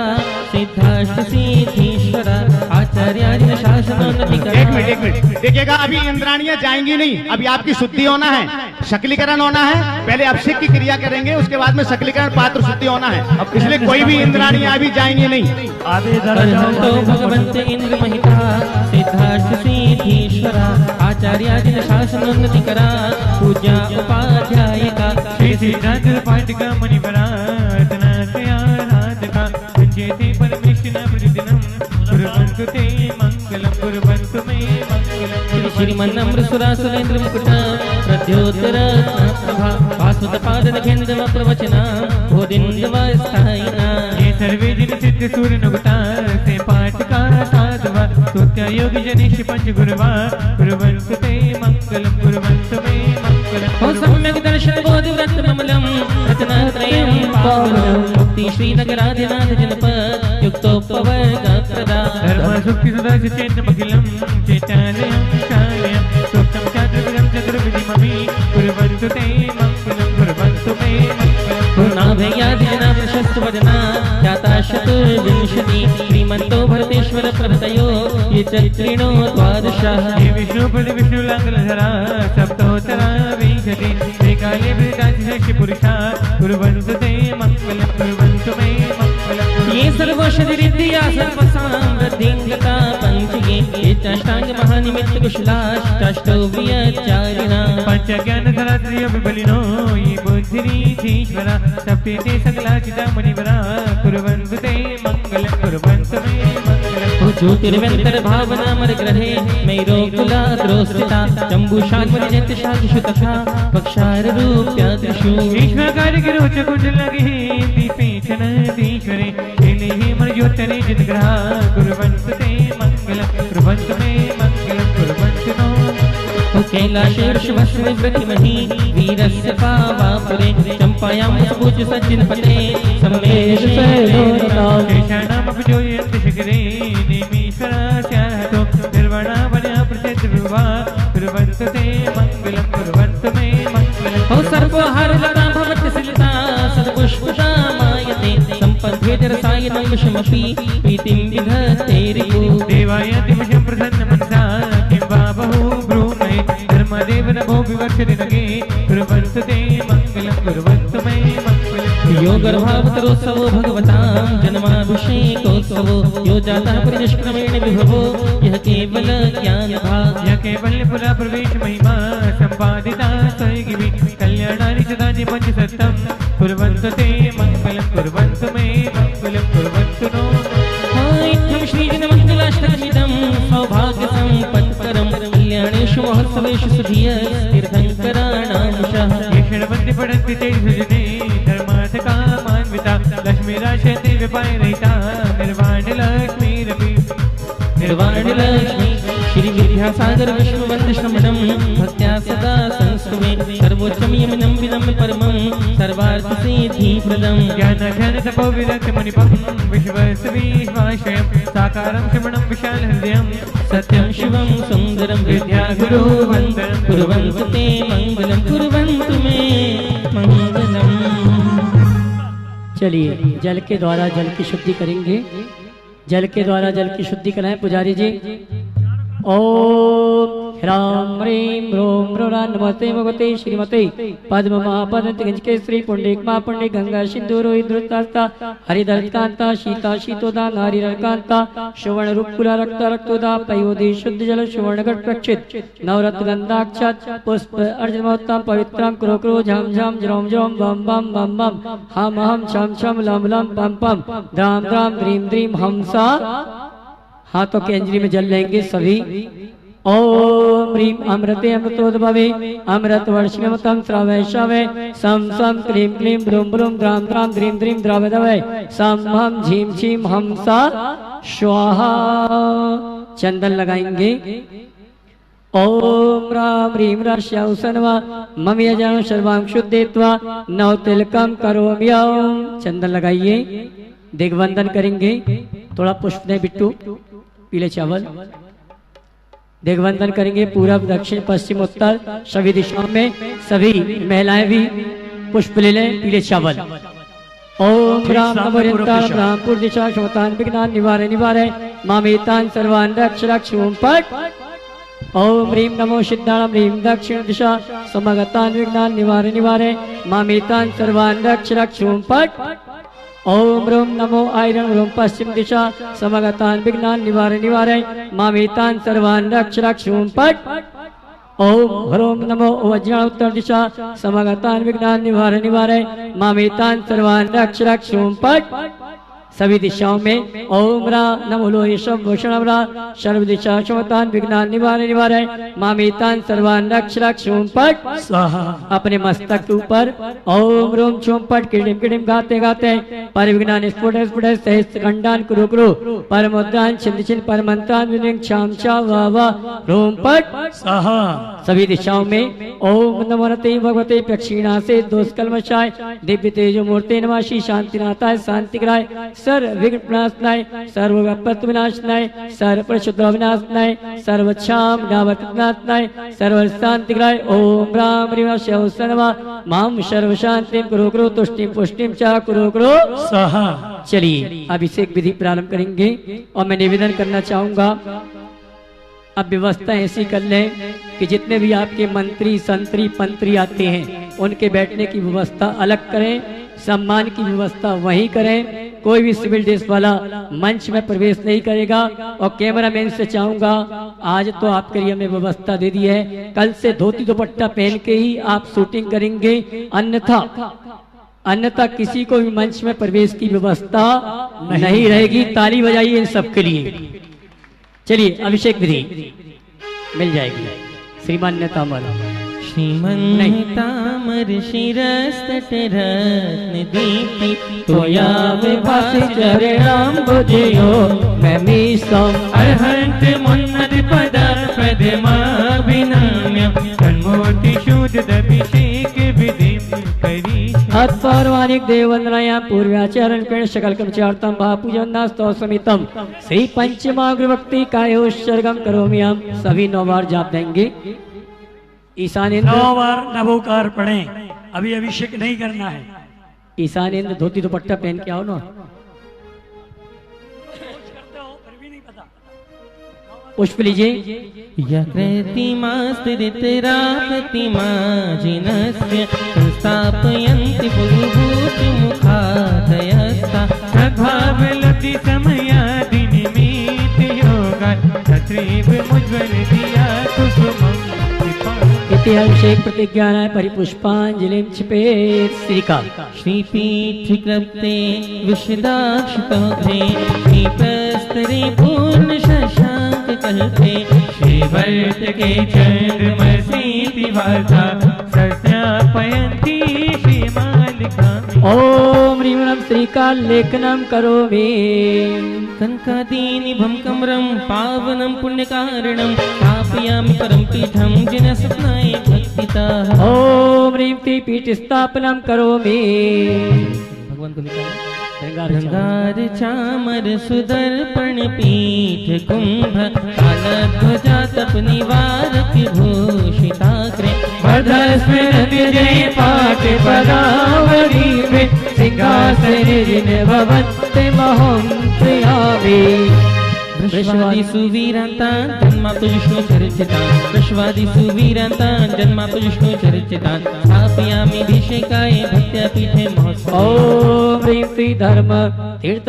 सिद्धाष्ट सिद्धीश्वरा आचार्य शासनोन्नतिकरा। एक मिनट देखिएगा, अभी इंद्राणियां जाएंगी नहीं, अभी आपकी शुद्धि होना है, शकलीकरण होना है। पहले अभिषेक की क्रिया करेंगे, उसके बाद में शकलीकरण पात्र शुद्धि होना है, इसलिए कोई भी इंद्राणियां अभी जाएंगी नहीं। अर्हंतो भगवंत इंद्र महिता सिद्धाष्ट सिद्धीश्वरा आचार्य शासनोन्नतिकरा पूजा उपाध्यायिका श्री सिद्धार्थ पाठिका मुनिवरा श्रीमन्नम्र सुरासुरेन्द्र मुकुट प्रद्योत्तर भास्वत पाद नखेन्द्र प्रवचना भोदिन्द्र स्थायिना ये सर्वे जिन सिद्ध सूर्य नुगता से पाठ का साधवा स्तुत्य योगी जनिष पंच गुरुवा कुर्वन्तु ते मंगलम कुर्वन्तु मे मंगलम। हो सम्यक दर्शन बोधि व्रत ममलम रत्नत्रयं पावनं मुक्ति श्रीनगराधिनाथ जनपद युक्तोपवर्ग प्रदा धर्म सुखि सदा चेतन अखिलम चैतन्यं शालयं सुप्तं चातुर्विदं चतुर्विधिमपि कुर्वन्तु ते मंगलम कुर्वन्तु मे मंगलम। पूर्णाभयादिजना प्रशस्त वदना जाता चतुर्विंशति श्रीमन्तो भरतेश्वर प्रभृतयो ये चत्रिणो द्वादशः ये विष्णुपद विष्णुलाङ्गलधरा सप्तोत्तरा विंशति ते काले वृतातिशक्ति पुरुषा कुर्वन्तु ते मंगलम कुर्वन्तु मे मंगलम। ये सर्वौषधिरिद्धिया सर्वसामृद्धिङ्गता पञ्चये ये चाष्टाङ्ग महानिमित्त कुशलाष्टाष्टव्यचारिणा पंचज्ञानधरा त्रियविबलिनो ये बुद्धिरीधीश्वरा सप्ते सकलाचिता मुनिवरा कुर्वन्तु ते मंगलम कुर्वन्तु मे मंगलम। ज्योतिर्व्यंतर भावना मर ग्रहे मैरो कुला द्रोस्थिता जम्बूशाग्मनिजत शाखिषु तथा पक्षार रूप्यादिषु ईश्वरकार्य गिरोच कुण्डलगे दीपेचन दीश्वरे खेले ही मर्योत्तरे जितग्रहा कुर्वन्तु ते मंगलम कुर्वन्तु मे मंगलम कुर्वन्तु नो। कैलाशेर्षवस्मे प्रतिमहि वीरस्य पावापुरे चम्पायां सबुज सज्जन पते समेश शेषाणामपि शिखरे निमीश्वरास्यातो निर्वणावण्या प्रसिद्ध विवाह कुर्वन्तु ते मङ्गलं कुर्वन्तु मे मङ्गलं हो सर्वहारलता भवति सिलिता सद्पुष्पता मायते सम्पद्वेदरसायनं विषमपि प्रीतिं विधत्ते रिपु देवाय दिमशं प्रसन्नमनसा किं वा बहु ब्रूमहे धर्मदेव नभो विवक्षति नगे कुर्वन्तु ते मङ्गलं कुर्वन्तु मे मङ्गलं यो गर्भावतरोत्सवो भगवतां जन्माभिषेकोत्सवो यो जातः परिनिष्क्रमेण विभवो यः केवल ज्ञानभाग् यः कैवल्यपुरा प्रवेश महिमा सम्पादिता स्वैगिवि कल्याणानि सदानि पञ्चसत्तं कुर्वन्तु ते मङ्गलं कुर्वन्तु मे मङ्गलं कुर्वन्तु नो इत्थं श्रीजनमङ्गलाष्टकमिदं सौभाग्यसम्पत्करं कल्याणेषु महोत्सवेषु सुधीयतीर्थङ्कराणामुषः ये शृण्वन्ति पठन्ति ते सुजने धर्मार्थकामान्विता लक्ष्मीराशते विपायरहिता निर्वाणलक्ष्मीरपि निर्वाणलक्ष्मी श्रीविद्यासागर विष्णुवन्दश्रमणं भक्त्या सदा संस्तुवे सर्वोच्चं यमिनं विनम्य परमं सर्वार्थसिद्धिप्रदं ज्ञानघनतपोविरक्तमणिपं विश्वस्वीश्वाश्रयं साकारं श्रमणं विशालहृदयं सत्यं शिवं सुन्दरं विद्यागुरुवन्दनं कुर्वन्तु ते मङ्गलं कुर्वन्तु मे मङ्गलम्। चलिए जल के द्वारा जल की शुद्धि करेंगे। जल के द्वारा जल की शुद्धि कराएं पुजारी जी। ओम ह्रां ह्रीं ह्रूं ह्रूरा नमस्ते भगवते श्रीमते पद्म महापद्म के श्री पुंडलिक महापुंडलिक गंगा सिंधु रोहिद्रुतास्ता हरिदरकांता शीता शीतोदा नारीरकांता सुवर्ण रूपकुला रक्त रक्तोदा पयोधि शुद्ध जल सुवर्ण घट प्रक्षित नवरत्न गंधाक्षत पुष्प अर्जुनोत्तम पवित्रं कुरु कुरु झम झम ज्रोम ज्रोम बम बम बम बम हम हम छम छम लम लम पम पम द्राम द्राम द्रीम द्रीम हमसा। हाथों के अंजलि में जल लेंगे सभी। ओम ह्रीं अमृते अमृतोद्भवे अमृत वर्षिणमतं श्रावैषवे सम सम क्लीं क्लीं ब्रूं ब्रूं द्रां द्रां द्रीं द्रीं द्रावदवै सम हम झीं झीं हमसा स्वाहा। चंदन लगाएंगे। ओम राम ह्रीं रस्यौसनवा मम यजनं सर्वां शुद्धेत्वा नव तिलकं करोमि। चंदन लगाइए। दिग्वंदन करेंगे। थोड़ा पुष्प दें बिट्टू, पीले चावल। दिग्वंदन करेंगे पूरब दक्षिण पश्चिम उत्तर सभी दिशाओं में। सभी महिलाएं भी पुष्प ले लें, पीले चावल। ओम राम रामपुर दिशा क्षमतान विघ्नान निवारे निवारे मामेतान सर्वान रक्ष रक्ष ओम पट। ओम ह्रीं नमो सिद्धाणां ह्रीं दक्षिण दिशा समगतान विघ्नान निवारे निवारे मामेतान सर्वान रक्ष रक्ष ओम पट। ओम ह्रूं नमो आयरन ह्रूं पश्चिम दिशा समगतान विघ्नान निवारे निवारे मामेतान सर्वान रक्ष रक्ष ओम पट। ओम ह्रूं नमो वज्राण उत्तर दिशा समगतान विघ्नान निवारे निवारे मामेतान सर्वान रक्ष रक्ष ओम पट। सभी दिशाओं में ओम रा नमो लोहेशम भूषणम रा सर्व दिशा क्षमतान विघ्नान निवारे निवारे मामेतान सर्वान रक्ष रक्ष ओम पट स्वाहा। अपने मस्तक के ऊपर ओम रोम चोम पट किडिम किडिम गाते गाते पर विघ्नान स्फुट स्फुट सहस्त्र खंडान कुरु कुरु परमुद्रान छिंद छिंद परमंत्रान विनिंग छाम छा वा वा रोम पट स्वाहा। सभी दिशाओं में ओम नमोनते भगवते प्रक्षिणा से दोषकल्मषाय दिव्य तेजो मूर्ते नमः श्री शांतिनाथाय शांतिग्राय सर्व विघ्न विनाशनाय सर्व विपत्ति विनाशनाय सर्व परिशुद्ध विनाशनाय सर्व क्षाम नावतनाशनाय सर्व शांतिग्राय ओम राम ह्रीं शौसनवा माम सर्व शांति कुरु कुरु तुष्टिम पुष्टिम च कुरु कुरु स्वाहा। चलिए अभिषेक विधि प्रारंभ करेंगे और मैं निवेदन करना चाहूंगा अब व्यवस्था ऐसी कर लें कि जितने भी आपके मंत्री संतरी पंत्री आते हैं उनके बैठने की व्यवस्था अलग करें, सम्मान की व्यवस्था वहीं करें। कोई भी सिविल ड्रेस वाला मंच में प्रवेश नहीं करेगा। और कैमरामैन से चाहूंगा आज तो आपके लिए हमें व्यवस्था दे दी है, कल से धोती दुपट्टा पहन के ही आप शूटिंग करेंगे, अन्यथा किसी को भी मंच में प्रवेश की व्यवस्था नहीं रहेगी। ताली बजाइए इन सबके लिए। चलिए अभिषेक विधि मिल जाएगी। श्रीमान नेतामर श्रीमन्तामर शिरस्तटरत्न दीप्ति त्वया विभासि चरणाम्बुजयो नमिषम् अर्हन्त मुन्नत पद पद्माभिनम्यम् तत्पौर्वाणिक देव वंदनाया पूर्वाचरण पेण सकल कर्मचार्थम भापूजन्नास्तव समितम श्री पंचमाग्र भक्ति कायोत्सर्गम करोमि। हम सभी 9 बार जाप देंगे। ईशानेन्द्र 9 बार नवोकार पढ़ें। अभी अभिषेक नहीं करना है। ईशानेन्द्र धोती दुपट्टा पहन के आओ ना। पुष्प लीजिए। यकृतिमास्तिरितराप्रतिमाजिनस्य संस्थापयन्ति पुरुभूतिमुखादयस्ता सद्भावलति समयादिनिमित योगा तत्रैव मुज्ज्वल दिया कुसुमं इति अभिषेक प्रतिज्ञानाय परिपुष्पांजलिं क्षिपेत्। श्रीकाल श्रीपीठकृते विशदाक्षतोघ्रे श्रीप्रस्तरे पूर्ण शशांक कल्पे श्रीवर्तके चन्द्रमसीति वार्ता सत्यापयन्ति श्रीमालिकामि। ओम ह्रीं नमः श्रीकाल लेखनं करोमि। कनकादीनिभं कमरं पावनं पुण्यकारणं स्थापयामि परं पीठं जिनसत्नाय भक्तितः। ओम ह्रीं पीठ स्थापनं करोमि। भगवान को लिखा गंगार चामर सुदर्पण पीठ कुंभ कालध्वजा तप निवारक भूषिताग्रे वर्धस्मृति जय पाठ पदावली में सिंहासन जिन भवन्ति महं प्रियामि। वृषवादि सुवीरान्तान् जन्मातु विष्णु चरिचितान् वृषवादि सुवीरान्तान् जन्मातु विष्णु चरिचितान् स्थापयामि अभिषेकाय भक्त्या पीठे महोत्सव। ओम ह्रीं श्री धर्म तीर्थ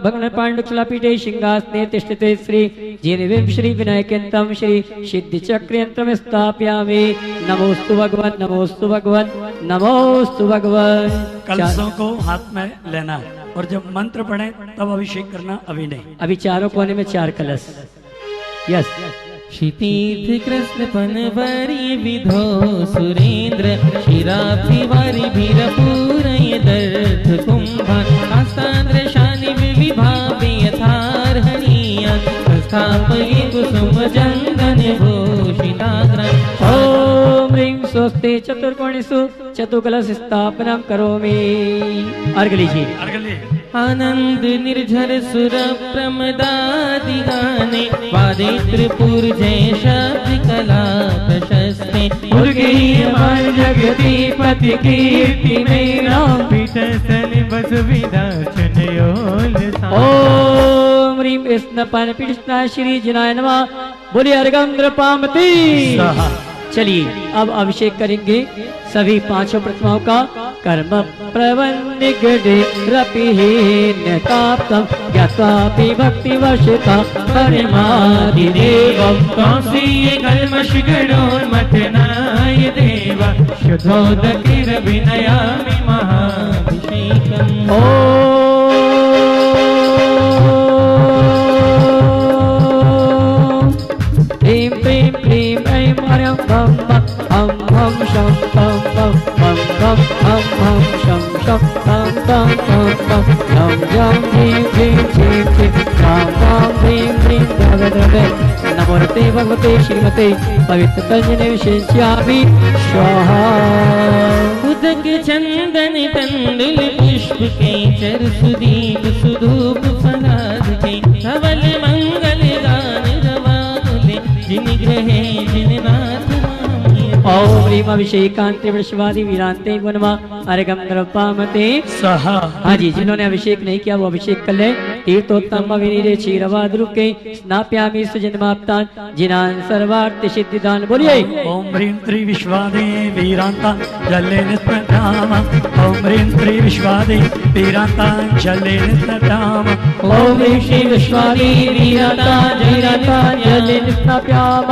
भग्न पाण्डुकलापीठे सिंहासने तिष्ठते श्री जिनविं श्री विनायकयन्तं श्री सिद्धिचक्रयन्त्रं स्थापयामि। नमोस्तु भगवन् नमोस्तु भगवन् नमोस्तु भगवन्। कलशों को हाथ में लेना है और जब मंत्र पढ़े तब अभिषेक करना। अभी नहीं। अभी चारों कोने में 4 कलश। यस। श्रीतीर्थ कृष्ण पनवरी विधो सुरेंद्र शिराभिवारी भीरपूरय दर्थ कुंभान आस्तान्द्र शानि विभावे यथार्हणीयान् स्थापये कुसुम जंगन भूषिताग्रान्। ओम ह्रीं स्वस्ति चतुर्कोणेषु चतुकलश स्थापनं करोमि। अर्घ लीजिए। आनंद निर्झर सुर प्रमदादि गाने वादे त्रिपुर जय शब्द कला प्रशस्ते उर्गीयमान जगति पति कीर्ति में राम पीठस्थल बसुविधा चनयोल। ओम ह्रीं स्नपन पीठस्था श्री जिनाय नमः। बोलिए अर्घंद्र पामती। चलिए अब अभिषेक करेंगे सभी 5 प्रतिमाओं का। कर्म प्रवन्निगडे रपिहीन्यताप्तं ज्ञात्वापि भक्तिवशता परमादिदेवं कांसीय कल्मषगणोन्मथनाय देव शुद्धोदकिरभिनयामि महाभिषेकम्। ह्रीं क्लीं क्लीं ऐं हरं भं भं हं हं शं भं भं भं भं हं हं शं शं तं तं तं तं लं जं ह्रीं क्लीं क्लीं क्लीं रां रां ह्रीं ह्रीं भगवते नमोते भगवते श्रीमते पवित्र तंजने विशेष्यामि स्वाहा। उदक चंदन तंडुल पुष्प के चर सुदीप सुधूप फलाद के धवल मंगल गान रवानुले जिन ग्रहे जिन नाथ ओम ह्रीं अभिषेकांते वृषवादि वीरांते गुणवा अर्घं द्रव्यमते सहा। हाँ जी, जिन्होंने अभिषेक नहीं किया वो अभिषेक कर ले। तीर्थोत्तम विनीरे क्षीरवाद्रुके स्नाप्यामि सुजन्माप्तान् जिनान् सर्वार्थ सिद्धिदान्। बोलिए ओम ह्रीं त्रि विश्वादि वीरांता जले निस्पृताम। ओम ह्रीं त्रि विश्वादि वीरांता जले निस्पृताम। ओम ह्रीं श्री विश्वादि वीरांता जले निस्नाप्याम।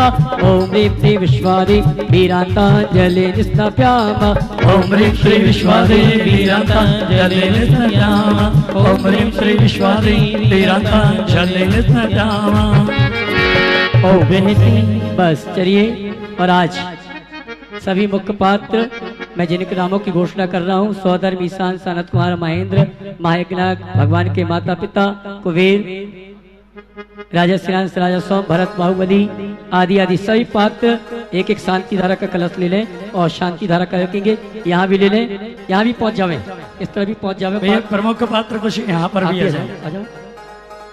ओम ह्रीं श्री विश्वादि वीरांता जले निस्नाप्याम। ओम ह्रीं श्री विश्वादि वीरांता जले निस्नाप्याम। ओम ह्रीं श्री विश्वादि वीरांता जले निस्नाप्याम। ओ बेहती। बस चलिए। और आज सभी मुख्य पात्र मैं जिनके नामों की घोषणा कर रहा हूँ। सौधर्म ईशान सनत कुमार महेंद्र महायज्ञनाथ भगवान के माता पिता कुबेर राजस्यांश राजस्व भरत बाहुबली आदि आदि सभी पात्र एक एक शांति धारा का कलश ले लें और शांति धारा का रखेंगे। यहाँ भी ले लें, यहाँ भी पहुंच जावे, इस तरह भी पहुंच जावे। भैया प्रमुख पात्र कुछ यहाँ पर भी आ जाओ।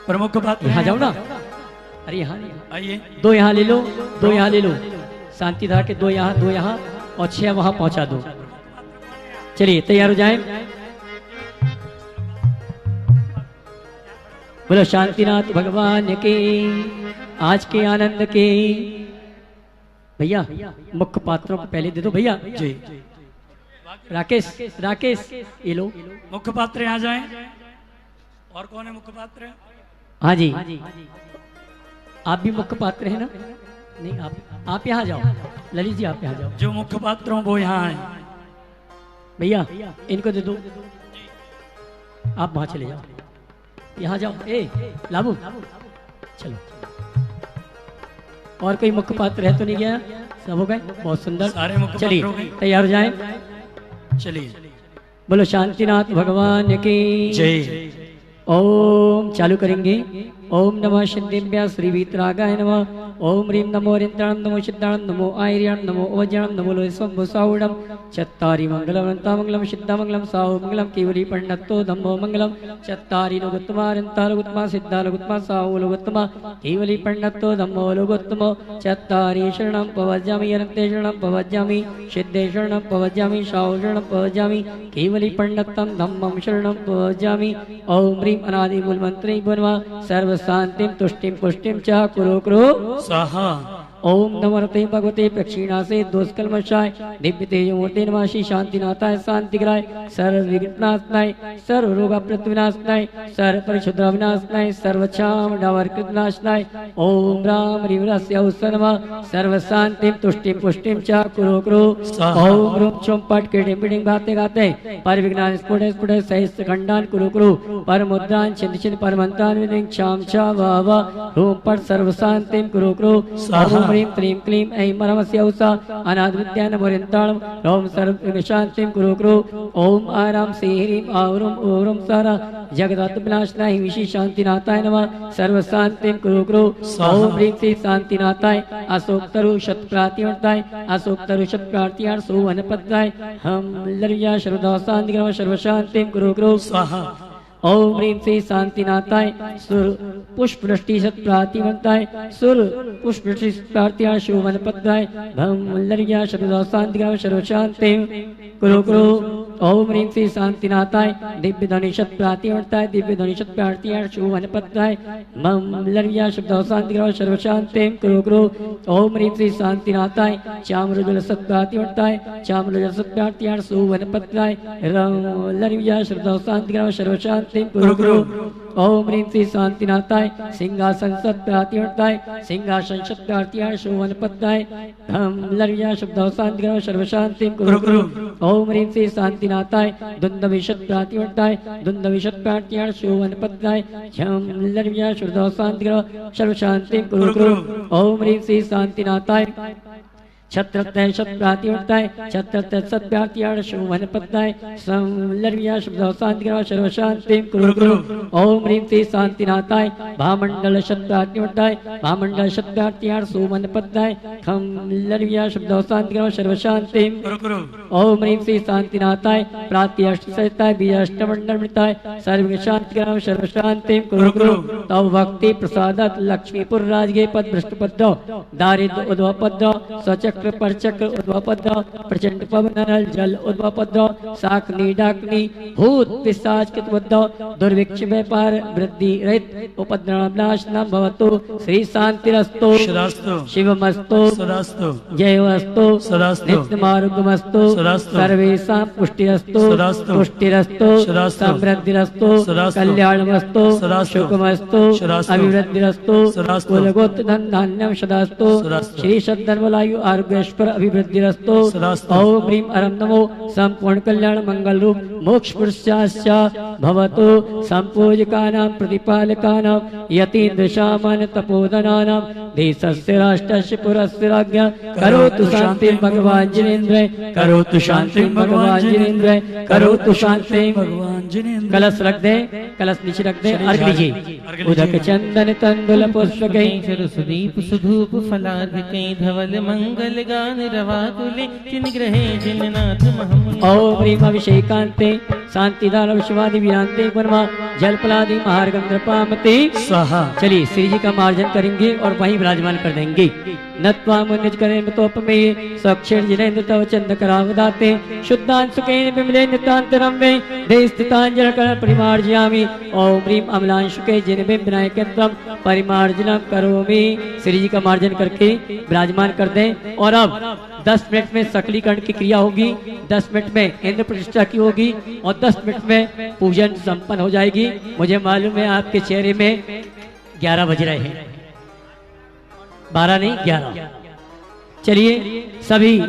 प्रमुख पात्र यहाँ जाओ ना, अरे यहाँ आइए, दो यहाँ ले लो, दो यहाँ ले लो, शांति धारा के दो यहाँ और 6 वहां पहुंचा दो। चलिए तैयार हो जाए। बोलो शांतिनाथ भगवान के, आज के आनंद के। भैया मुख्य पात्रों को पहले दे दो भैया जी। राकेश ये लो, मुख्य पात्र यहाँ जाए। और कौन है मुख्य पात्र? हाँ जी, आप भी मुख्य पात्र है ना? नहीं, आप यहाँ जाओ, ललित जी आप यहाँ जाओ। जो मुख्य पात्र हो वो यहाँ आए। भैया इनको दे दो, आप वहां चले जाओ, यहाँ जाओ। ए लाबू चलो। और कोई मुख्य पात्र है तो नहीं गया? सब हो गए, बहुत सुंदर, सारे मुख्य पात्र हो गए। तैयार हो जाए। चलिए बोलो शांतिनाथ भगवान की जय। ओम चालू करेंगे। ओम नमः सिद्धिभ्य श्री वीतरागाय नमः। ओम ह्रीं नमो रिंद्राणं नमो सिद्धाणं नमो आयर्याणं नमो ओजयाणं नमो लोयस्वंभुसाहुडं चत्तारि मंगलमंगलम सिद्धामंगलम साहुमंगलम केवली पंडितो धम्मो मंगलम चत्तारि लोकोत्तमा रंता लोकोत्तमा सिद्धा लोकोत्तमा साहु लोकोत्तमा केवली पंडितो धम्मो लोकोत्तमो चत्तारि शरणं पवज्यामि अनन्ते शरणं पवज्यामि सिद्धे शरणं पवज्यामि साहु शरणं पवज्यामि केवली पंडितं धम्मं शरणं पवज्यामि। ओम ह्रीं अनादि मूल मंत्रे बनवा सर्व शांतिं तुष्टिं पुष्टिं च कुरु कुरु स्वाहा। ओम नमोते भगवते प्रक्षीणासे दोषकल्मषाय दिव्य तेजमूर्ते नमः। श्री शांतिनाथाय शांतिग्राय सर्व विघ्ननाशनाय सर्व रोग प्रतिविनाशनाय सर्व परिशुद्ध विनाशनाय सर्व क्षाम डावर कृतनाशनाय। ओम राम ह्रीं नमः। सर्व शांतिं तुष्टिं पुष्टिं च कुरु कुरु। ओम रूम चुम पट कीटिं पिटिं गाते गाते पर विघ्नान् स्फुटे स्फुटे सहस्त्र खंडान् कुरु कुरु। पर मुद्रान् छिन्न छिन्न परमन्तान् विधिं क्षाम च वावा। रूम पट सर्व शांतिं कुरु कुरु। ह्रीं क्लीं क्लीं ऐं परमस्य उषा अनाद विद्या नमोरिन्ताणं ओम सर्व शांतिं कुरु कुरु। ओम आराम से ह्रीं आवरुम ओम सारा जगदात् विनाशनाय विशि शांतिनाथाय नमः। सर्व शांतिं कुरु कुरु। ओम ह्रीं श्री शांतिनाथाय अशोक तरु शत प्रातिवर्ताय अशोक तरु शत प्रातिहार सुवनपत्राय हम लरिया श्रद्धा शांतिग्रह सर्व शांतिं कुरु कुरु स्वाहा। ओम ह्रीं श्री शांतिनाथाय सुर पुष्प वृष्टि सत प्रातिवंताय सुर पुष्प वृष्टि प्रार्थिया शोभनपत्राय भम लरिया श्रद्धा शांतिग्रह सर्व शांतिं कुरु कुरु। ओम ह्रीं श्री शांतिनाथाय दिव्य ध्वनि शत प्रातिवर्ताय दिव्य ध्वनि शत प्रार्थिया शोभनपत्राय मम लरिया श्रद्धा शांतिग्रह सर्व शांतिं कुरु कुरु। ओम ह्रीं श्री शांतिनाथाय चाम्रजल सत प्रातिवर्ताय चाम्रजल सत प्रार्थिया शोभनपत्राय रम लरिया श्रद्धा शांतिग्रह सर्व शांतिं कुरु कुरु। ओम ह्रीं श्री शांतिनाथाय सिंहासन सत प्रातिवर्ताय सिंहासन सत प्रार्थिया शोभनपत्राय धम लरिया श्रद्धा शांतिग्रह सर्व शांतिं कुरु कुरु। ओम ह्रीं श्री शांतिनाथाय दुंदवि शत प्रातिवर्ताय दुंदवि शत प्रार्थिया शोभनपत्राय झम लरिया श्रद्धा शांतिग्रह सर्व शांतिं कुरु कुरु। ओम ह्रीं श्री शांतिनाथाय छत्रत्य शत प्रातिवर्ताय छत्रत्य सत प्रार्थिया शोभनपत्राय सम लरिया श्रद्धा शांतिग्रह सर्व शांतिं कुरु कुरु। ओम ह्रीं श्री शांतिनाथाय भामंडल शत प्रातिवर्ताय भामंडल शत प्रार्थिया शोभनपत्राय खम लरिया श्रद्धा शांतिग्रह सर्व शांतिं कुरु कुरु। ओम ह्रीं श्री शांतिनाथाय प्रात्यष्टसहिताय बीजाष्टमंडलमृताय सर्व शांतिग्रह सर्व शांतिं कुरु कुरु। तव भक्ति प्रसादत लक्ष्मीपुर राजगे पद भ्रष्टपद्र दारिद्र उद्भवपद्र सचक्र परचक्र उद्भवपद्र प्रचंड पवन जल उद्भवपद्र साकनी डाकनी भूत पिशाच कृतबद्ध दुर्भिक्ष व्यापार वृद्धि रहित उपद्रवनाशनं भवतु। श्री शांतिरस्तु शिवमस्तु जयवस्तु नित्यमारोग्यमस्तु सर्वेषां पुष्टिरस्तु पुष्टिरस्तु समृद्धिरस्तु कल्याणमस्तु सुखमस्तु अभिवृद्धिरस्तु कुलगोत्र धन धान्यं सदास्तु श्री सद्धर्मलायु आरोग्येश्वर अभिवृद्धिरस्तु। ओम ह्रीं अरं नमो संपूर्ण कल्याण मंगल रूप मोक्ष पुरुषाश्च भवतु। संपूजकानां प्रतिपालकानां यतीन्द्र शामन तपोधनानां देशस्य राष्ट्रस्य पुरस्य राज्ञा करोतु शांति भगवान जिनेन्द्र करोतु शांति भगवान जिनेन्द्र करोतु शांति भगवान जिनेन्द्र। कलश रख दे, कलश नीचे रख दे, अर्घ लीजिए। उदक चंदन तंदुल पुष्प गई सुदीप सुधूप फलार्घ कई धवल मंगल गान रवा तुले चिन ग्रहे जिननाथ महम। ओम ह्रीम अभिषेकांते शांतिदान विश्वादि विरांते परमा जलपलादि महार्गंद्रपामते स्वाहा। चलिए श्री जी का मार्जन करेंगे और वहीं विराजमान कर देंगे। नत्वा मुनिज करें तोपमेय सक्षर जिनेन्द्र तव चंद करावदाते शुद्धान सुखेन विमले नितांतरम वे देस्थितांजल कर परिमार्जयामि। ओम ह्रीम अमलांशुके जिनबे विनायकत्रम परिमार्जनम करोमि। श्री जी का मार्जन करके विराजमान कर दें। और अब 10 मिनट में सकलीकरण की क्रिया होगी, 10 मिनट में इंद्र प्रतिष्ठा की होगी और 10 मिनट में पूजन संपन्न हो जाएगी। मुझे मालूम है आपके चेहरे में 11 बज रहे हैं, 12 नहीं 11। चलिए सभी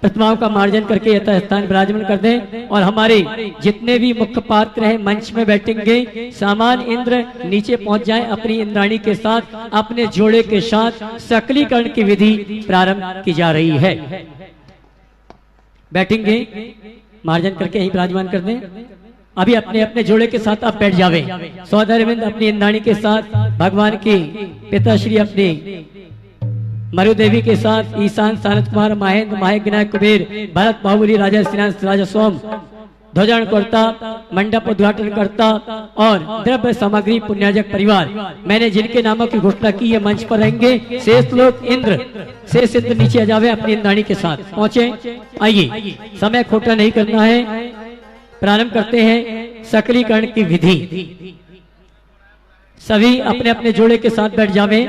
प्रतिमाओं का मार्जन करके यथास्थान विराजमान कर दें। और हमारे जितने भी मुख्य पात्र हैं मंच में बैठेंगे, सामान इंद्र नीचे पहुंच जाएं अपनी इंद्राणी के साथ, अपने जोड़े के साथ सकलीकरण की विधि प्रारंभ की जा रही है। बैठेंगे, मार्जन करके यहीं विराजमान कर दें। अभी अपने अपने जोड़े के साथ आप बैठ जावे। सौदरविंद अपनी इंद्राणी के साथ, भगवान की पिताश्री अपनी मरु देवी के साथ, ईशान सानत कुमार महेंद्र महाविनायक कुबेर भरत बाहुबली राजा श्रीनाथ राजा सोम ध्वजारोहण करता, मंडप उद्घाटन करता और द्रव्य सामग्री पुण्याजक परिवार, मैंने जिनके नामों की घोषणा की है मंच पर रहेंगे। शेष लोग इंद्र, शेष इंद्र नीचे आ जावे अपनी इंद्राणी के साथ पहुंचे। आइए, समय खोटा नहीं करना है, प्रारंभ करते हैं सकलीकरण की विधि। सभी अपने अपने जोड़े के साथ बैठ जावे।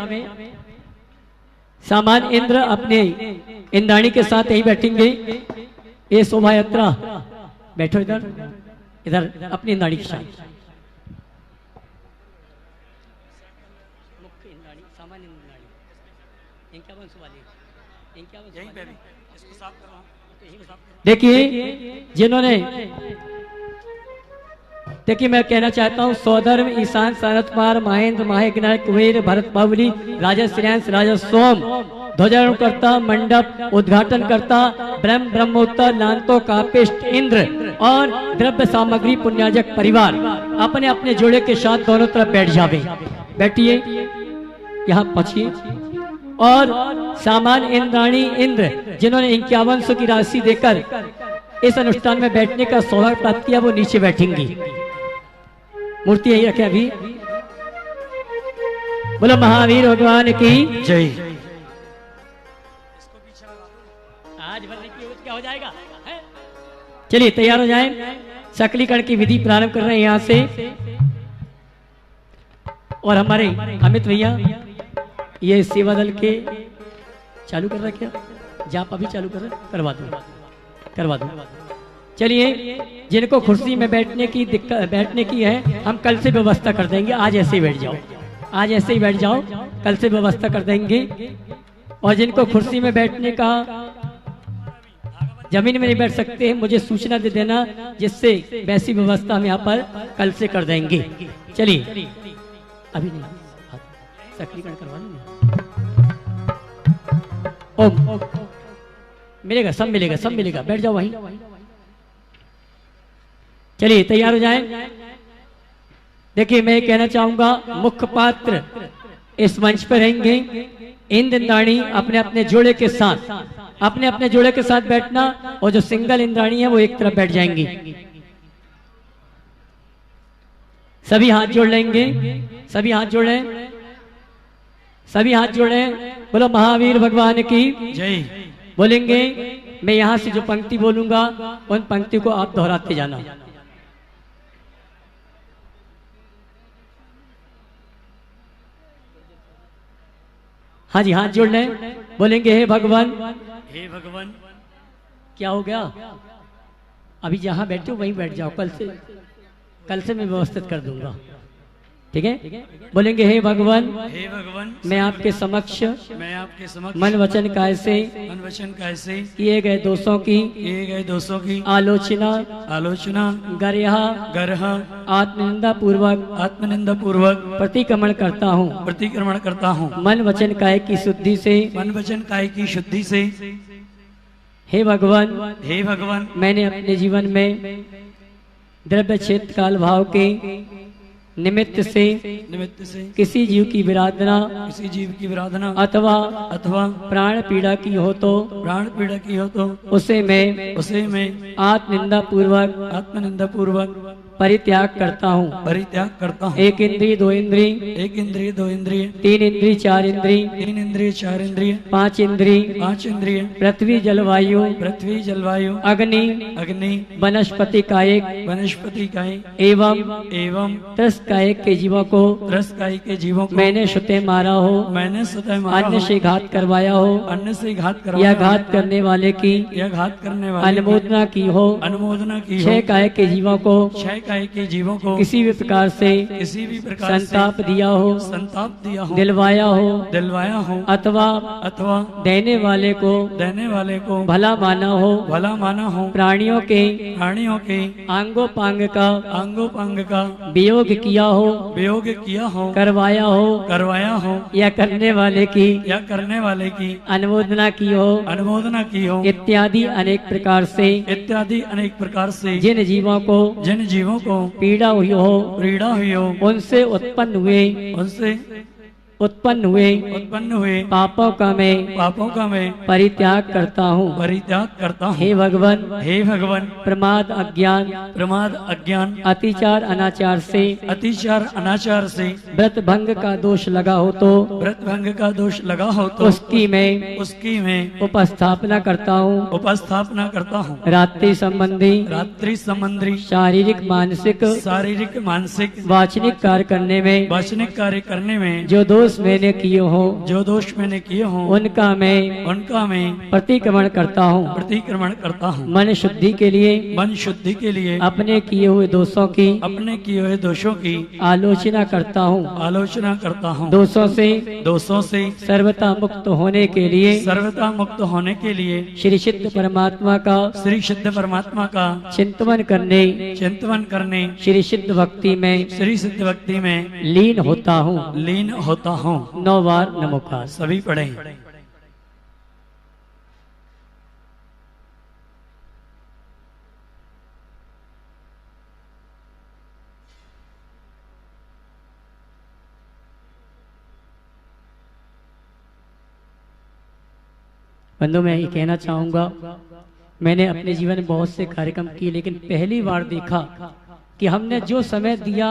सामान इंद्र अपने इंद्राणी के साथ यही बैठेंगे। ये शोभा यात्रा, बैठो इधर, इधर अपनी इंद्राणी के साथ। देखिए जिन्होंने, देखिए मैं कहना चाहता हूँ सौधर्म ईशान सारथ कुमार महेंद्र महाविनायक कुबेर भरत बाहुबली राजा श्रेयांश राजा सोम ध्वजारोहण करता, मंडप उद्घाटन करता, ब्रह्म ब्रह्मोत्तर लांतो कापिष्ट इंद्र और द्रव्य सामग्री पुण्याजक परिवार अपने अपने जोड़े के साथ दोनों तरफ बैठ जावे। बैठिए, यहाँ पहुंचिए। और सामान इंद्राणी इंद्र जिन्होंने 5100 की राशि देकर इस अनुष्ठान में बैठने का सौभाग्य प्राप्त किया, वो नीचे बैठेंगी। मूर्ति यही रखे अभी। बोलो महावीर भगवान की जय। आज भरने की क्या हो जाएगा। चलिए तैयार हो जाएं। सकलीकरण की विधि प्रारंभ कर रहे हैं यहां से। और हमारे अमित भैया ये सेवा दल के चालू कर रहे क्या, जाप अभी चालू कर रहे, करवा दो करवा दो। चलिए, जिनको कुर्सी में बैठने की दिक्कत, बैठने की है, हम कल से व्यवस्था कर देंगे। आज ऐसे ही बैठ जाओ, आज ऐसे ही बैठ जाओ, कल से व्यवस्था कर देंगे। और जिनको कुर्सी में बैठने का, जमीन में नहीं बैठ सकते, मुझे सूचना दे देना, जिससे वैसी व्यवस्था हम यहाँ पर कल से कर देंगे। चलिए अभी नहीं, सकलीकरण करवा लेंगे। ओम मिलेगा, सब मिलेगा, सब मिलेगा, बैठ जाओ वहीं। चलिए तैयार हो जाएं। देखिए मैं कहना चाहूंगा, मुख्य पात्र इस मंच पर रहेंगे। इंद्राणी अपने अपने जोड़े के साथ, अपने अपने जोड़े के साथ बैठना, और जो सिंगल इंद्राणी है वो एक तरफ बैठ जाएंगी। सभी हाथ जोड़ लेंगे, सभी हाथ जोड़े, सभी हाथ जोड़े। बोलो महावीर भगवान की जय। बोलेंगे, मैं यहां से जो पंक्ति बोलूंगा उन पंक्ति को आप दोहराते जाना। हाँ जी, हाथ जोड़ लें। बोलेंगे, हे भगवान, हे भगवान। क्या हो गया, अभी जहां बैठे हो वहीं बैठ जाओ, कल से मैं व्यवस्थित कर दूंगा। ठीक है, बोलेंगे हे भगवान, हे भगवान, मैं आपके समक्ष मैं आपके समक्ष मन वचन काय से कैसे किए गए दोषों की आलोचना गर्ह आत्मनिंदा पूर्वक प्रतिक्रमण करता हूँ मन वचन काय की शुद्धि से हे भगवान, मैंने अपने जीवन में द्रव्य क्षेत्र काल भाव के निमित्त से किसी जीव की विराधना अथवा प्राण पीड़ा की हो तो उसे मैं आत्मनिंदा पूर्वक परित्याग करता हूँ। एक इंद्रिय दो इंद्रिय तीन इंद्रिय चार इंद्रिय पांच इंद्रिय पृथ्वी जलवायु अग्नि वनस्पति कायिक एवं त्रस कायिक के जीवों को मैंने शुते मारा हो, अन्य से घात करवाया हो या घात करने वाले की अनुमोदना की हो, छह कायिक के जीवों को किसी भी प्रकार से संताप दिया हो दिलवाया हो अथवा देने वाले को भला माना हो, प्राणियों के अंगोपांग का वियोग किया हो करवाया हो या करने वाले की अनुमोदना की हो इत्यादि अनेक प्रकार से जिन जीवों को पीड़ा हुई हो उनसे उत्पन्न हुए पापों का मैं परित्याग करता हूँ। हे भगवान, प्रमाद अज्ञान अतिचार अनाचार से व्रत भंग का दोष लगा हो तो उसकी मैं उपस्थापना करता हूँ। रात्रि संबंधी शारीरिक मानसिक वाचनिक कार्य करने में जो दोष मैंने किए हो उनका मैं प्रतिक्रमण करता हूँ। मन शुद्धि के लिए अपने किए हुए दोषों की आलोचना करता हूँ। दोषों से सर्वथा मुक्त होने के लिए श्री सिद्ध परमात्मा का चिंतन करने श्री सिद्ध भक्ति में लीन होता हूँ। 9 बार नमोकार सभी पढ़े। बंधु, मैं ये कहना चाहूंगा, मैंने अपने जीवन में बहुत से कार्यक्रम किए, लेकिन पहली बार देखा कि हमने जो समय दिया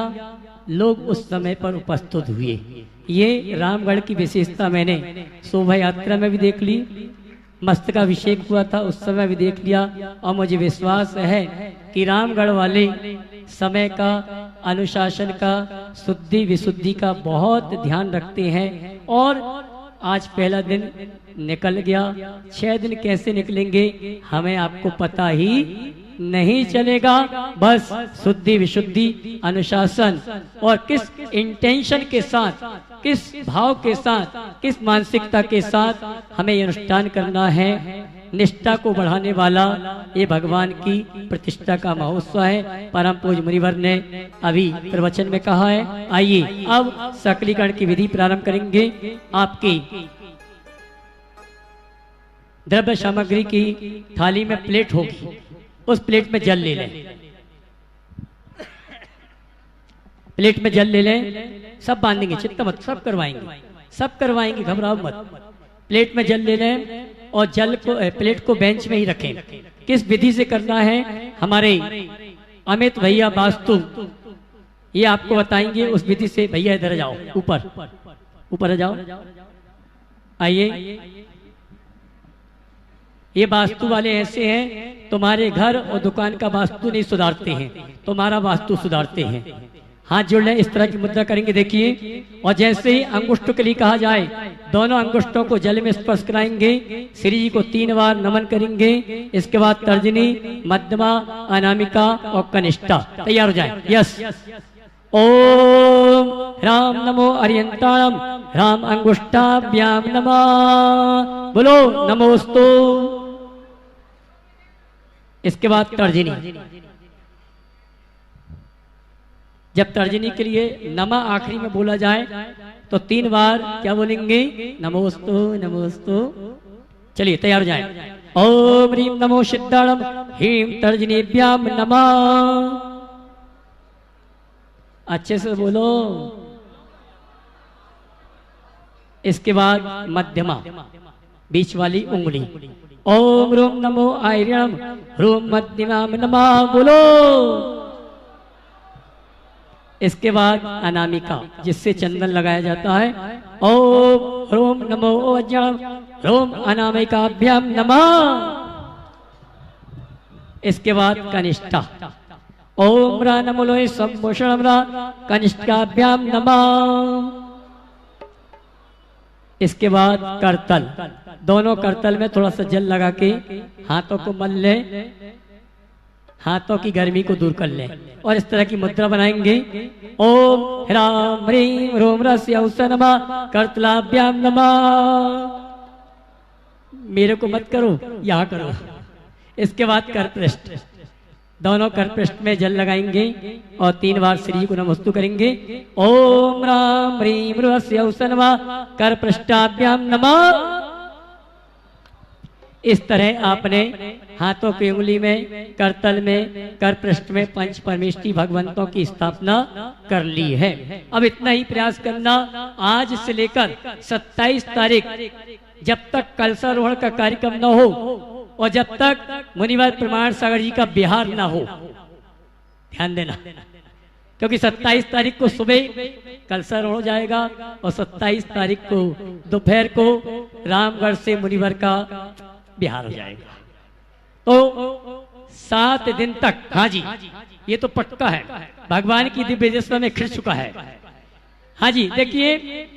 लोग उस समय पर उपस्थित हुए। ये रामगढ़ की विशेषता मैंने शोभा यात्रा में भी देख ली, मस्तकाभिषेक हुआ था उस समय भी देख लिया, और मुझे विश्वास है कि रामगढ़ वाले समय का, अनुशासन का, शुद्धि विशुद्धि का बहुत ध्यान रखते हैं। और आज पहला दिन निकल गया, 6 दिन कैसे निकलेंगे हमें आपको पता ही नहीं चलेगा। बस शुद्धि विशुद्धि अनुशासन और किस इंटेंशन के साथ, किस भाव के साथ, किस मानसिकता के साथ हमें ये अनुष्ठान करना है, निष्ठा को बढ़ाने वाला ये भगवान की प्रतिष्ठा का महोत्सव है। परम पूज्य मुनिवर ने अभी प्रवचन में कहा है। आइए अब सकलीकरण की विधि प्रारंभ करेंगे। आपकी द्रव्य सामग्री की थाली में प्लेट होगी, उस प्लेट में जल ले लें, प्लेट में जल ले लें। सब बांधेंगे, चिंता मत, सब करवाएंगे, घबराओ मत। प्लेट में जल ले लें और जल को, प्लेट को बेंच में ही रखें। किस विधि से करना है हमारे अमित भैया वास्तु ये आपको बताएंगे। उस विधि से भैया इधर जाओ, ऊपर जाओ, आइए। ये वास्तु वाले ऐसे हैं, तुम्हारे घर और दुकान का वास्तु नहीं सुधारते हैं, तुम्हारा वास्तु सुधारते हैं। हाथ जोड़ लें, इस तरह की मुद्रा करेंगे, देखिए। और जैसे ही अंगुष्ठ के लिए कहा जाए, दोनों अंगुष्ठों को जल में स्पर्श कराएंगे, श्री जी को 3 बार नमन करेंगे। इसके बाद तर्जनी, मध्यमा, अनामिका और कनिष्ठा। तैयार हो जाए। यस। ओम राम नमो अर्यंताणम राम अंगुष्ठाभ्याम नमः। बोलो नमोस्तु। इसके बाद तर्जनी। जब तर्जनी के लिए नमा आखिरी में बोला जाए तो 3 बार क्या बोलेंगे? नमोस्तु नमोस्तु। चलिए तैयार हो जाए। ओम ह्रीं नमो सिद्धाणम ह्रीं तर्जनीभ्याम नमः। अच्छे से बोलो। इसके बाद मध्यमा बीच वाली उंगली। ओम रूम नमो आर्यम रूम मध्यमाम नमः। बोलो। इसके बाद अनामिका जिससे चंदन लगाया जाता है। ओम रोम नमो अज्ञान रोम अनामिकाभ्याम नमः। इसके बाद कनिष्ठा। ओम रा नमो लोय संभूषणम रा कनिष्ठाभ्याम नमः। इसके बाद करतल। दोनों करतल में थोड़ा सा जल लगा के हाथों को मल ले, हाथों की गर्मी को दूर कर ले और इस तरह की मुद्रा बनाएंगे। ओम ह्राम ह्रीं रोम रस्य नमः करतलाभ्याम नमः। मेरे को मत करो, यहाँ करो। इसके बाद करपृष्ठ। दोनों करपृष्ठ में जल लगाएंगे और 3 बार श्री जी को नमस्तु करेंगे। ओम राम ह्रीं रस्य नमः करपृष्ठाभ्याम नमः। इस तरह आपने हाथों की उंगली में, करतल में, करपृष्ठ में पंच परमेष्ठी भगवंतों की स्थापना कर ली है। अब इतना ही प्रयास करना। आज से लेकर 27 तारीख जब तक कलशारोहण का कार्यक्रम न हो और जब तक मुनिवर प्रमाण सागर जी का विहार न हो, ध्यान देना, क्योंकि 27 तारीख को सुबह कलशारोहण हो जाएगा और 27 तारीख को दोपहर को रामगढ़ से मुनिवर का बिहार हो जाएगा। तो 7 दिन तक, हाँ जी ये तो पक्का है, भगवान की दिव्य दशा में खिल चुका है। हाँ जी देखिए,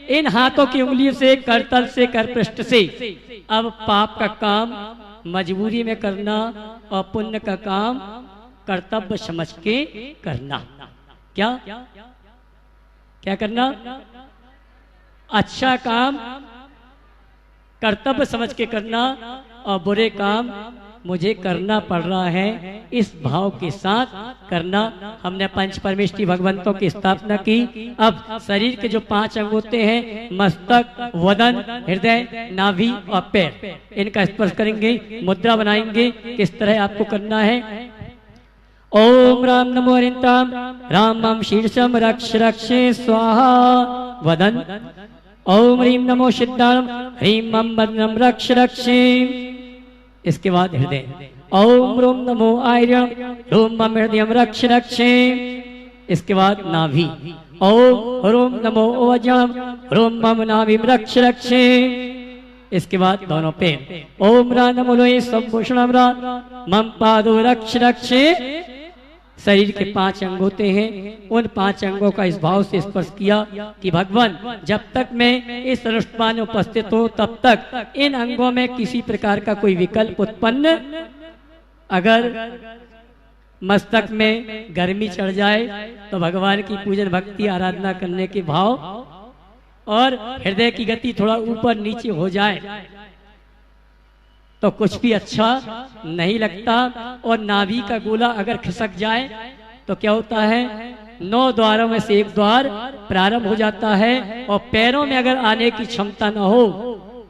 इन हाथों की उंगलियों से, करतल से, करपृष्ठ से अब पाप का काम मजबूरी में करना और पुण्य का काम कर्तव्य समझ के करना। क्या क्या करना? अच्छा काम कर्तव्य समझ के करना और बुरे काम मुझे करना पड़ रहा है इस भाव के साथ करना। हमने पंच परमेष्ठी भगवंतों की स्थापना की। अब शरीर के जो 5 अंग होते हैं, मस्तक, वदन, हृदय, नाभि और पैर, इनका स्पर्श करेंगे, मुद्रा बनाएंगे। किस तरह आपको करना है? ओम राम नमो हरिंताम रामम शीर्षम रक्ष रक्षे स्वाहा वदन। ओम ह्रीं नमो सिद्धाणम ह्रीं मम वदनम रक्ष रक्षे। इसके बाद हृदय। ओम रोम नमो आर्यम रोम मम हृदयम रक्ष रक्षे। इसके बाद नाभि। ओम रोम नमो अजम रोम मम नाभिम रक्ष रक्षे। इसके बाद दोनों पैर। ओम रा नमो लोय संभूषणम रा मम पादो रक्ष रक्षे। शरीर के 5 अंग होते हैं, उन 5 अंगों का इस भाव से स्पर्श किया कि भगवान जब तक मैं इस अनुष्ठान में उपस्थित हो तब तक इन अंगों में किसी प्रकार का कोई विकल्प उत्पन्न, अगर मस्तक में गर्मी चढ़ जाए तो भगवान की पूजन भक्ति आराधना करने के भाव, और हृदय की गति थोड़ा ऊपर नीचे हो जाए तो कुछ भी अच्छा नहीं लगता। और नाभि का गोला अगर खिसक जाए तो क्या होता है? 9 द्वारों में से एक द्वार प्रारंभ हो जाता है और पैरों में अगर आने की क्षमता न हो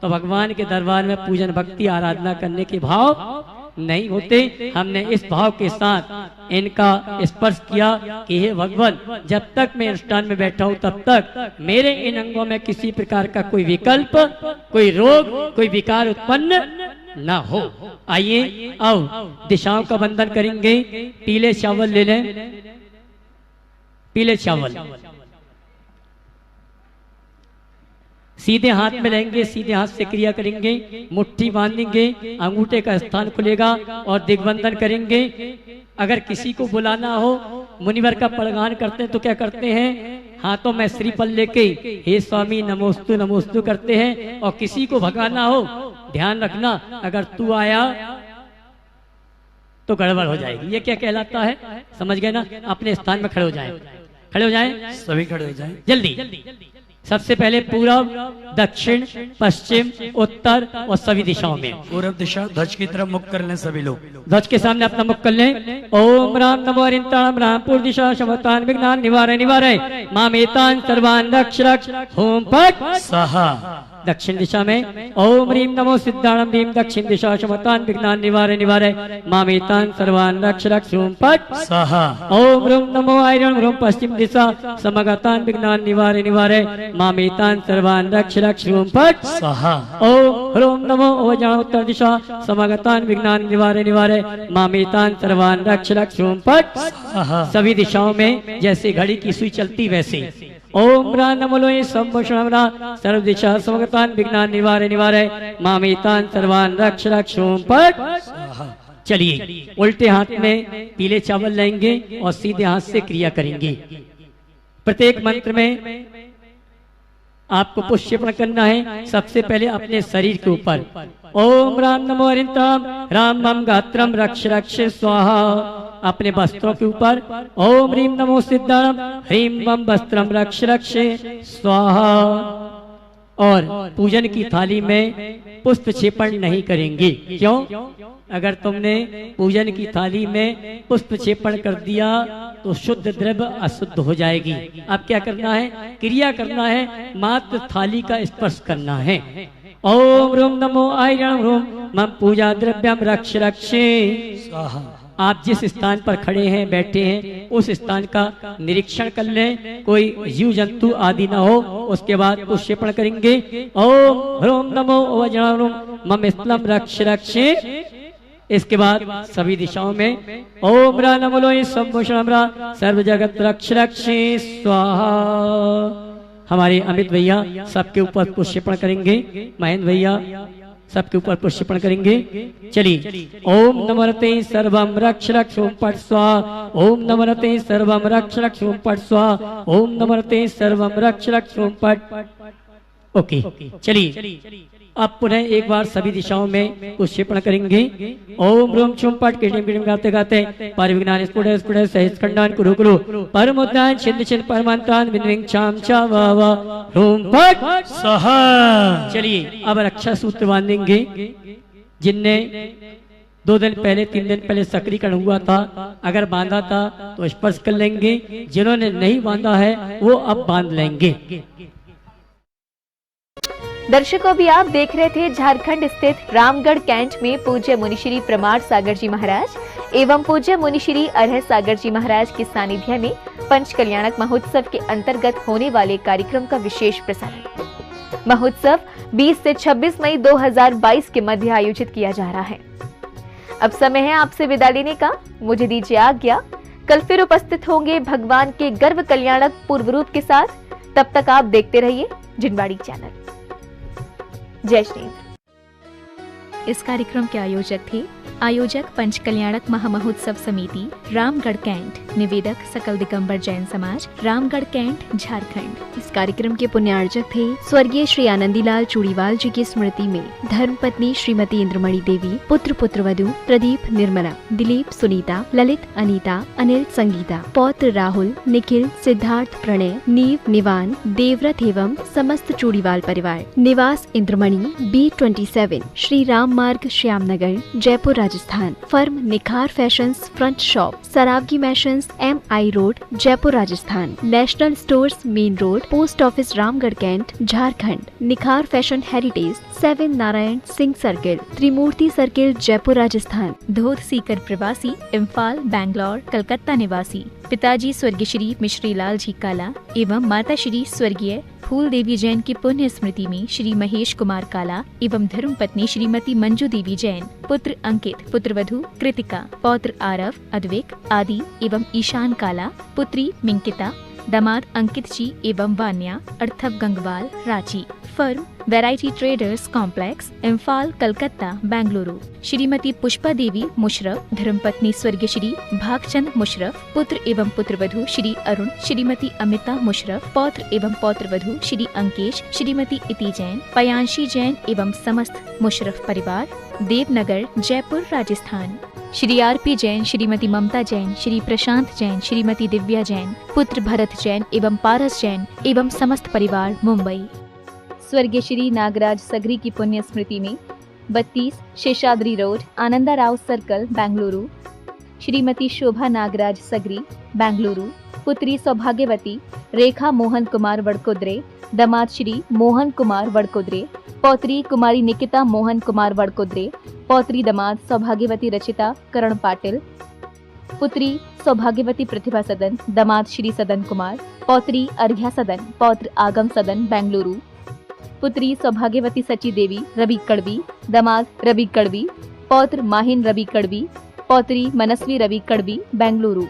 तो भगवान के दरबार में पूजन भक्ति आराधना करने के भाव नहीं होते। हमने इस भाव के साथ इनका स्पर्श किया कि हे भगवान, जब तक मैं अनुष्ठान में बैठा हूं तब तक मेरे इन अंगों में किसी प्रकार का कोई विकल्प, कोई रोग, कोई विकार उत्पन्न ना हो। आइए अब दिशाओं का बंधन करेंगे। पीले चावल ले लें, पीले चावल सीधे हाथ में लेंगे, सीधे हाथ से क्रिया करेंगे, मुट्ठी बांधेंगे, अंगूठे का स्थान खुलेगा और दिग्बंधन करेंगे। अगर किसी को बुलाना हो, मुनिवर का पड़गान करते हैं तो क्या करते हैं? हाथों में श्रीफल लेके हे स्वामी नमोस्तु नमोस्तु करते हैं। और किसी को भगाना हो, ध्यान रखना, अगर तू आया तो गड़बड़ हो जाएगी। ये क्या कहलाता है? समझ गए ना? अपने स्थान में खड़े हो जाएं। खड़े हो जाएं, सभी खड़े हो जाएं। जल्दी। सबसे पहले पूरब, दक्षिण, पश्चिम, उत्तर और सभी दिशाओं में। पूर्व दिशा ध्वज की तरफ मुख कर लें सभी लोग। ध्वज के सामने अपना मुख कर लें। ओम राम नमो अरिंताणम राम पूर्व दिशा शमतान विघ्नान निवारय निवारय मामेतान सर्वान रक्ष रक्ष होम पट स्वाहा। दक्षिण दिशा में ओम ह्रीम नमो सिद्धाणम ह्रीम दक्षिण दिशा शमतान विघ्नान निवारय निवारय मामेतान सर्वान रक्ष रक्ष होम पट स्वाहा। ओम ह्रूम नमो आयरन ह्रूम पश्चिम दिशा समगतान विघ्नान निवारय निवारय मामेतान सर्वान रक्ष रक्ष होम पट स्वाहा। ओम ह्रूम नमो ओजान उत्तर दिशा समगतान विघ्नान निवारय निवारय मामेतान सर्वान रक्ष रक्ष होम पट स्वाहा। सभी दिशाओं में जैसे घड़ी की सुई चलती वैसे। ओम रा नमो लोय संभुषणमरा सर्व दिशा समगतान विघ्नान निवारय निवारय मामेतान सर्वान रक्ष रक्ष होम पट। चलिए उल्टे हाथ में पीले चावल लेंगे और सीधे हाथ से क्रिया करेंगे। प्रत्येक मंत्र में आपको पुष्पण करना है। सबसे पहले अपने शरीर के ऊपर ओम राम नमो अरिंताम राम मम गात्रम रक्ष रक्ष स्वाहा। अपने वस्त्रों के ऊपर ओम ह्रीम नमो सिद्धाणम ह्रीम मम वस्त्रम रक्ष रक्ष स्वाहा। और पूजन की थाली में पुष्प क्षेपण नहीं करेंगे। क्यों? अगर तुमने पूजन की थाली में पुष्प क्षेपण कर दिया तो शुद्ध द्रव्य अशुद्ध हो जाएगी। अब क्या करना है? क्रिया करना है, मात्र थाली का स्पर्श करना है। ओम ह्रूम नमो आयरन ह्रूम मम पूजा द्रव्यम रक्ष रक्षे स्वाहा। आप जिस स्थान पर खड़े हैं, बैठे हैं, उस स्थान का निरीक्षण कर लें, कोई जीव जंतु आदि ना हो। उसके बाद पुष्पण करेंगे। ओम ह्रूम नमो वज्रम मम स्थलम रक्ष रक्षे। इसके बाद सभी दिशाओं में ओम रा नमो लोय संभुषणमरा सर्व जगत रक्ष रक्षे स्वाहा। हमारे अमित भैया सबके ऊपर पुष्पण करेंगे। महेंद्र भैया सबके ऊपर पुष्पण करेंगे। चलिए ओम नमरते सर्वम रक्ष रक्ष ओम पट स्वाहा। ओम नमरते सर्वम रक्ष रक्ष ओम पट स्वाहा। ओम नमरते सर्वम रक्ष रक्ष ओम पट। ओके, चलिए अब पुनः एक बार सभी दिशाओं में पुष्पण करेंगे। ओम ह्रूम छुम पट किटिम किटिम गाते गाते परिविज्ञान स्फुटे स्फुटे सहित खंडान कुरु कुरु परमोद्यान छिन्न छिन्न परमांतान विन्विंग छाम छा वा वा ह्रूम पट स्वाहा। चलिए अब रक्षा सूत्र बांधेंगे। जिनने 2 दिन पहले 3 दिन पहले सक्रियकरण हुआ था, अगर बांधा था तो स्पर्श कर लेंगे। जिन्होंने नहीं बांधा है वो अब बांध लेंगे। दर्शकों, भी आप देख रहे थे झारखंड स्थित रामगढ़ कैंट में पूज्य मुनिश्री प्रमाण सागर जी महाराज एवं पूज्य मुनिश्री अरह सागर जी महाराज के सानिध्य में पंच कल्याणक महोत्सव के अंतर्गत होने वाले कार्यक्रम का विशेष प्रसारण। महोत्सव 20 से 26 मई 2022 के मध्य आयोजित किया जा रहा है। अब समय है आपसे विदा लेने का। मुझे दीजिए आज्ञा। कल फिर उपस्थित होंगे भगवान के गर्भ कल्याणक पूर्व रूप के साथ। तब तक आप देखते रहिए जिनवाड़ी चैनल। जय श्री। इस कार्यक्रम के आयोजक थे आयोजक पंच कल्याणक महामहोत्सव समिति रामगढ़ कैंट, निवेदक सकल दिगंबर जैन समाज रामगढ़ कैंट झारखंड। इस कार्यक्रम के पुण्यार्जक थे स्वर्गीय श्री आनंदीलाल चूड़ीवाल जी की स्मृति में धर्मपत्नी श्रीमती इंद्रमणि देवी, पुत्र पुत्रवधू प्रदीप निर्मला, दिलीप सुनीता, ललित अनीता, अनिल संगीता, पौत्र राहुल, निखिल, सिद्धार्थ, प्रणय, नीव, निवान, देवव्रत एवं समस्त चूड़ीवाल परिवार। निवास Indramani, B27, Shri Ram Marg, Shyamnagar, Jaipur Rajasthan. Firm Nikhar fashions, front shop, Saraogi mansions, MI road, Jaipur Rajasthan. National stores, main road, post office, Ramgarh cantt, Jharkhand. Nikhar fashion heritage, 7 Narayan Singh circle, Trimurti circle, Jaipur Rajasthan. धोध सीकर प्रवासी, इम्फाल, बैंगलोर, कलकत्ता निवासी। पिताजी स्वर्गीय श्री मिश्री लाल जी काला एवं माता श्री स्वर्गीय फूल देवी जैन की पुण्य स्मृति में श्री महेश कुमार काला एवं धर्मपत्नी श्रीमती मंजू देवी जैन, पुत्र अंकित, पुत्रवधू कृतिका, पौत्र आरव, अद्विक आदि एवं ईशान काला, पुत्री मिंकिता, दामाद अंकित जी एवं वान्या अर्थव Gangwal, Ranchi. Firm variety traders complex, Imphal, Calcutta, Bengaluru. Shrimati Pushpa Devi Musharaf, धर्मपत्नी स्वर्गीय श्री भागचंद मुशरफ, पुत्र एवं पुत्रवधू श्री अरुण, श्रीमती अमिता मुशरफ, पौत्र एवं पौत्रवधू श्री अंकेश, श्रीमती इति जैन, पयांशी जैन एवं समस्त मुशरफ परिवार, देवनगर, जयपुर, राजस्थान। श्री आरपी जैन, श्रीमती ममता जैन, श्री प्रशांत जैन, श्रीमती दिव्या जैन, पुत्र भरत जैन एवं पारस जैन एवं समस्त परिवार मुंबई। स्वर्गीय श्री नागराज सगरी की पुण्य स्मृति में 32 शेषाद्री रोड, आनंदा राव सर्कल, बेंगलुरु, श्रीमती शोभा नागराज सगरी, बेंगलुरु, पुत्री सौभाग्यवती रेखा मोहन कुमार वड़कोद्रे, दामाद श्री मोहन कुमार वड़कोद्रे, पौत्री कुमारी निकिता मोहन कुमार वड़कोद्रे, पौत्री दामाद सौभाग्यवती रचिता करण पाटिल, पुत्री सौभाग्यवती प्रतिभा सदन, दामाद श्री सदन कुमार, पौत्री अर्घ्या सदन, पौत्र आगम सदन, बेंगलुरु, पुत्री सौभाग्यवती सची देवी रवि कड़वी, दामाद रवि कड़वी, पौत्र माहिन रवि कड़वी, पौत्री मनस्वी रवि कड़वी, बेंगलुरु,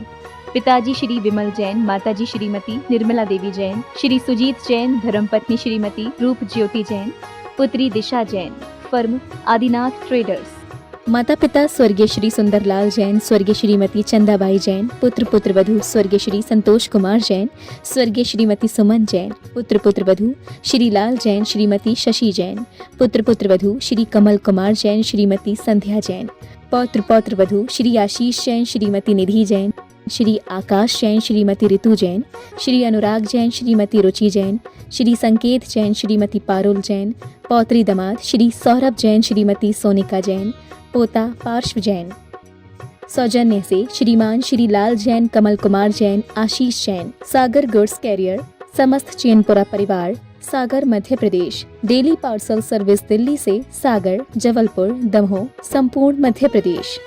पिताजी श्री विमल जैन, माताजी श्रीमती निर्मला देवी जैन, श्री सुजीत जैन, धर्मपत्नी श्रीमती रूप ज्योति जैन, पुत्री दिशा जैन, फर्म आदिनाथ ट्रेडर्स। माता पिता स्वर्गीय श्री सुंदरलाल जैन, स्वर्गीय श्रीमती चंदाबाई जैन, पुत्र पुत्रवधू स्वर्गीय श्री संतोष कुमार जैन, स्वर्गीय श्रीमती सुमन जैन, पुत्र पुत्रवधू श्री लाल जैन, श्रीमती शशि जैन, पुत्र पुत्रवधू श्री कमल कुमार जैन, श्रीमती संध्या जैन, पौत्र पौत्रवधू श्री आशीष जैन, श्रीमती निधि जैन, श्री आकाश जैन, श्रीमती ऋतु जैन, श्री अनुराग जैन, श्रीमती रुचि जैन, श्री संकेत जैन, श्रीमती पारुल जैन, पौत्री दामाद श्री सौरभ जैन, श्रीमती सोनिका जैन, पोता पार्श्व जैन। सौजन्य से श्रीमान श्री लाल जैन, कमल कुमार जैन, आशीष जैन। सागर गुड्स कैरियर, समस्त चैनपुरा परिवार, सागर Madhya Pradesh. Daily parcel service Delhi से सागर, जबलपुर, दमोह, संपूर्ण मध्य प्रदेश।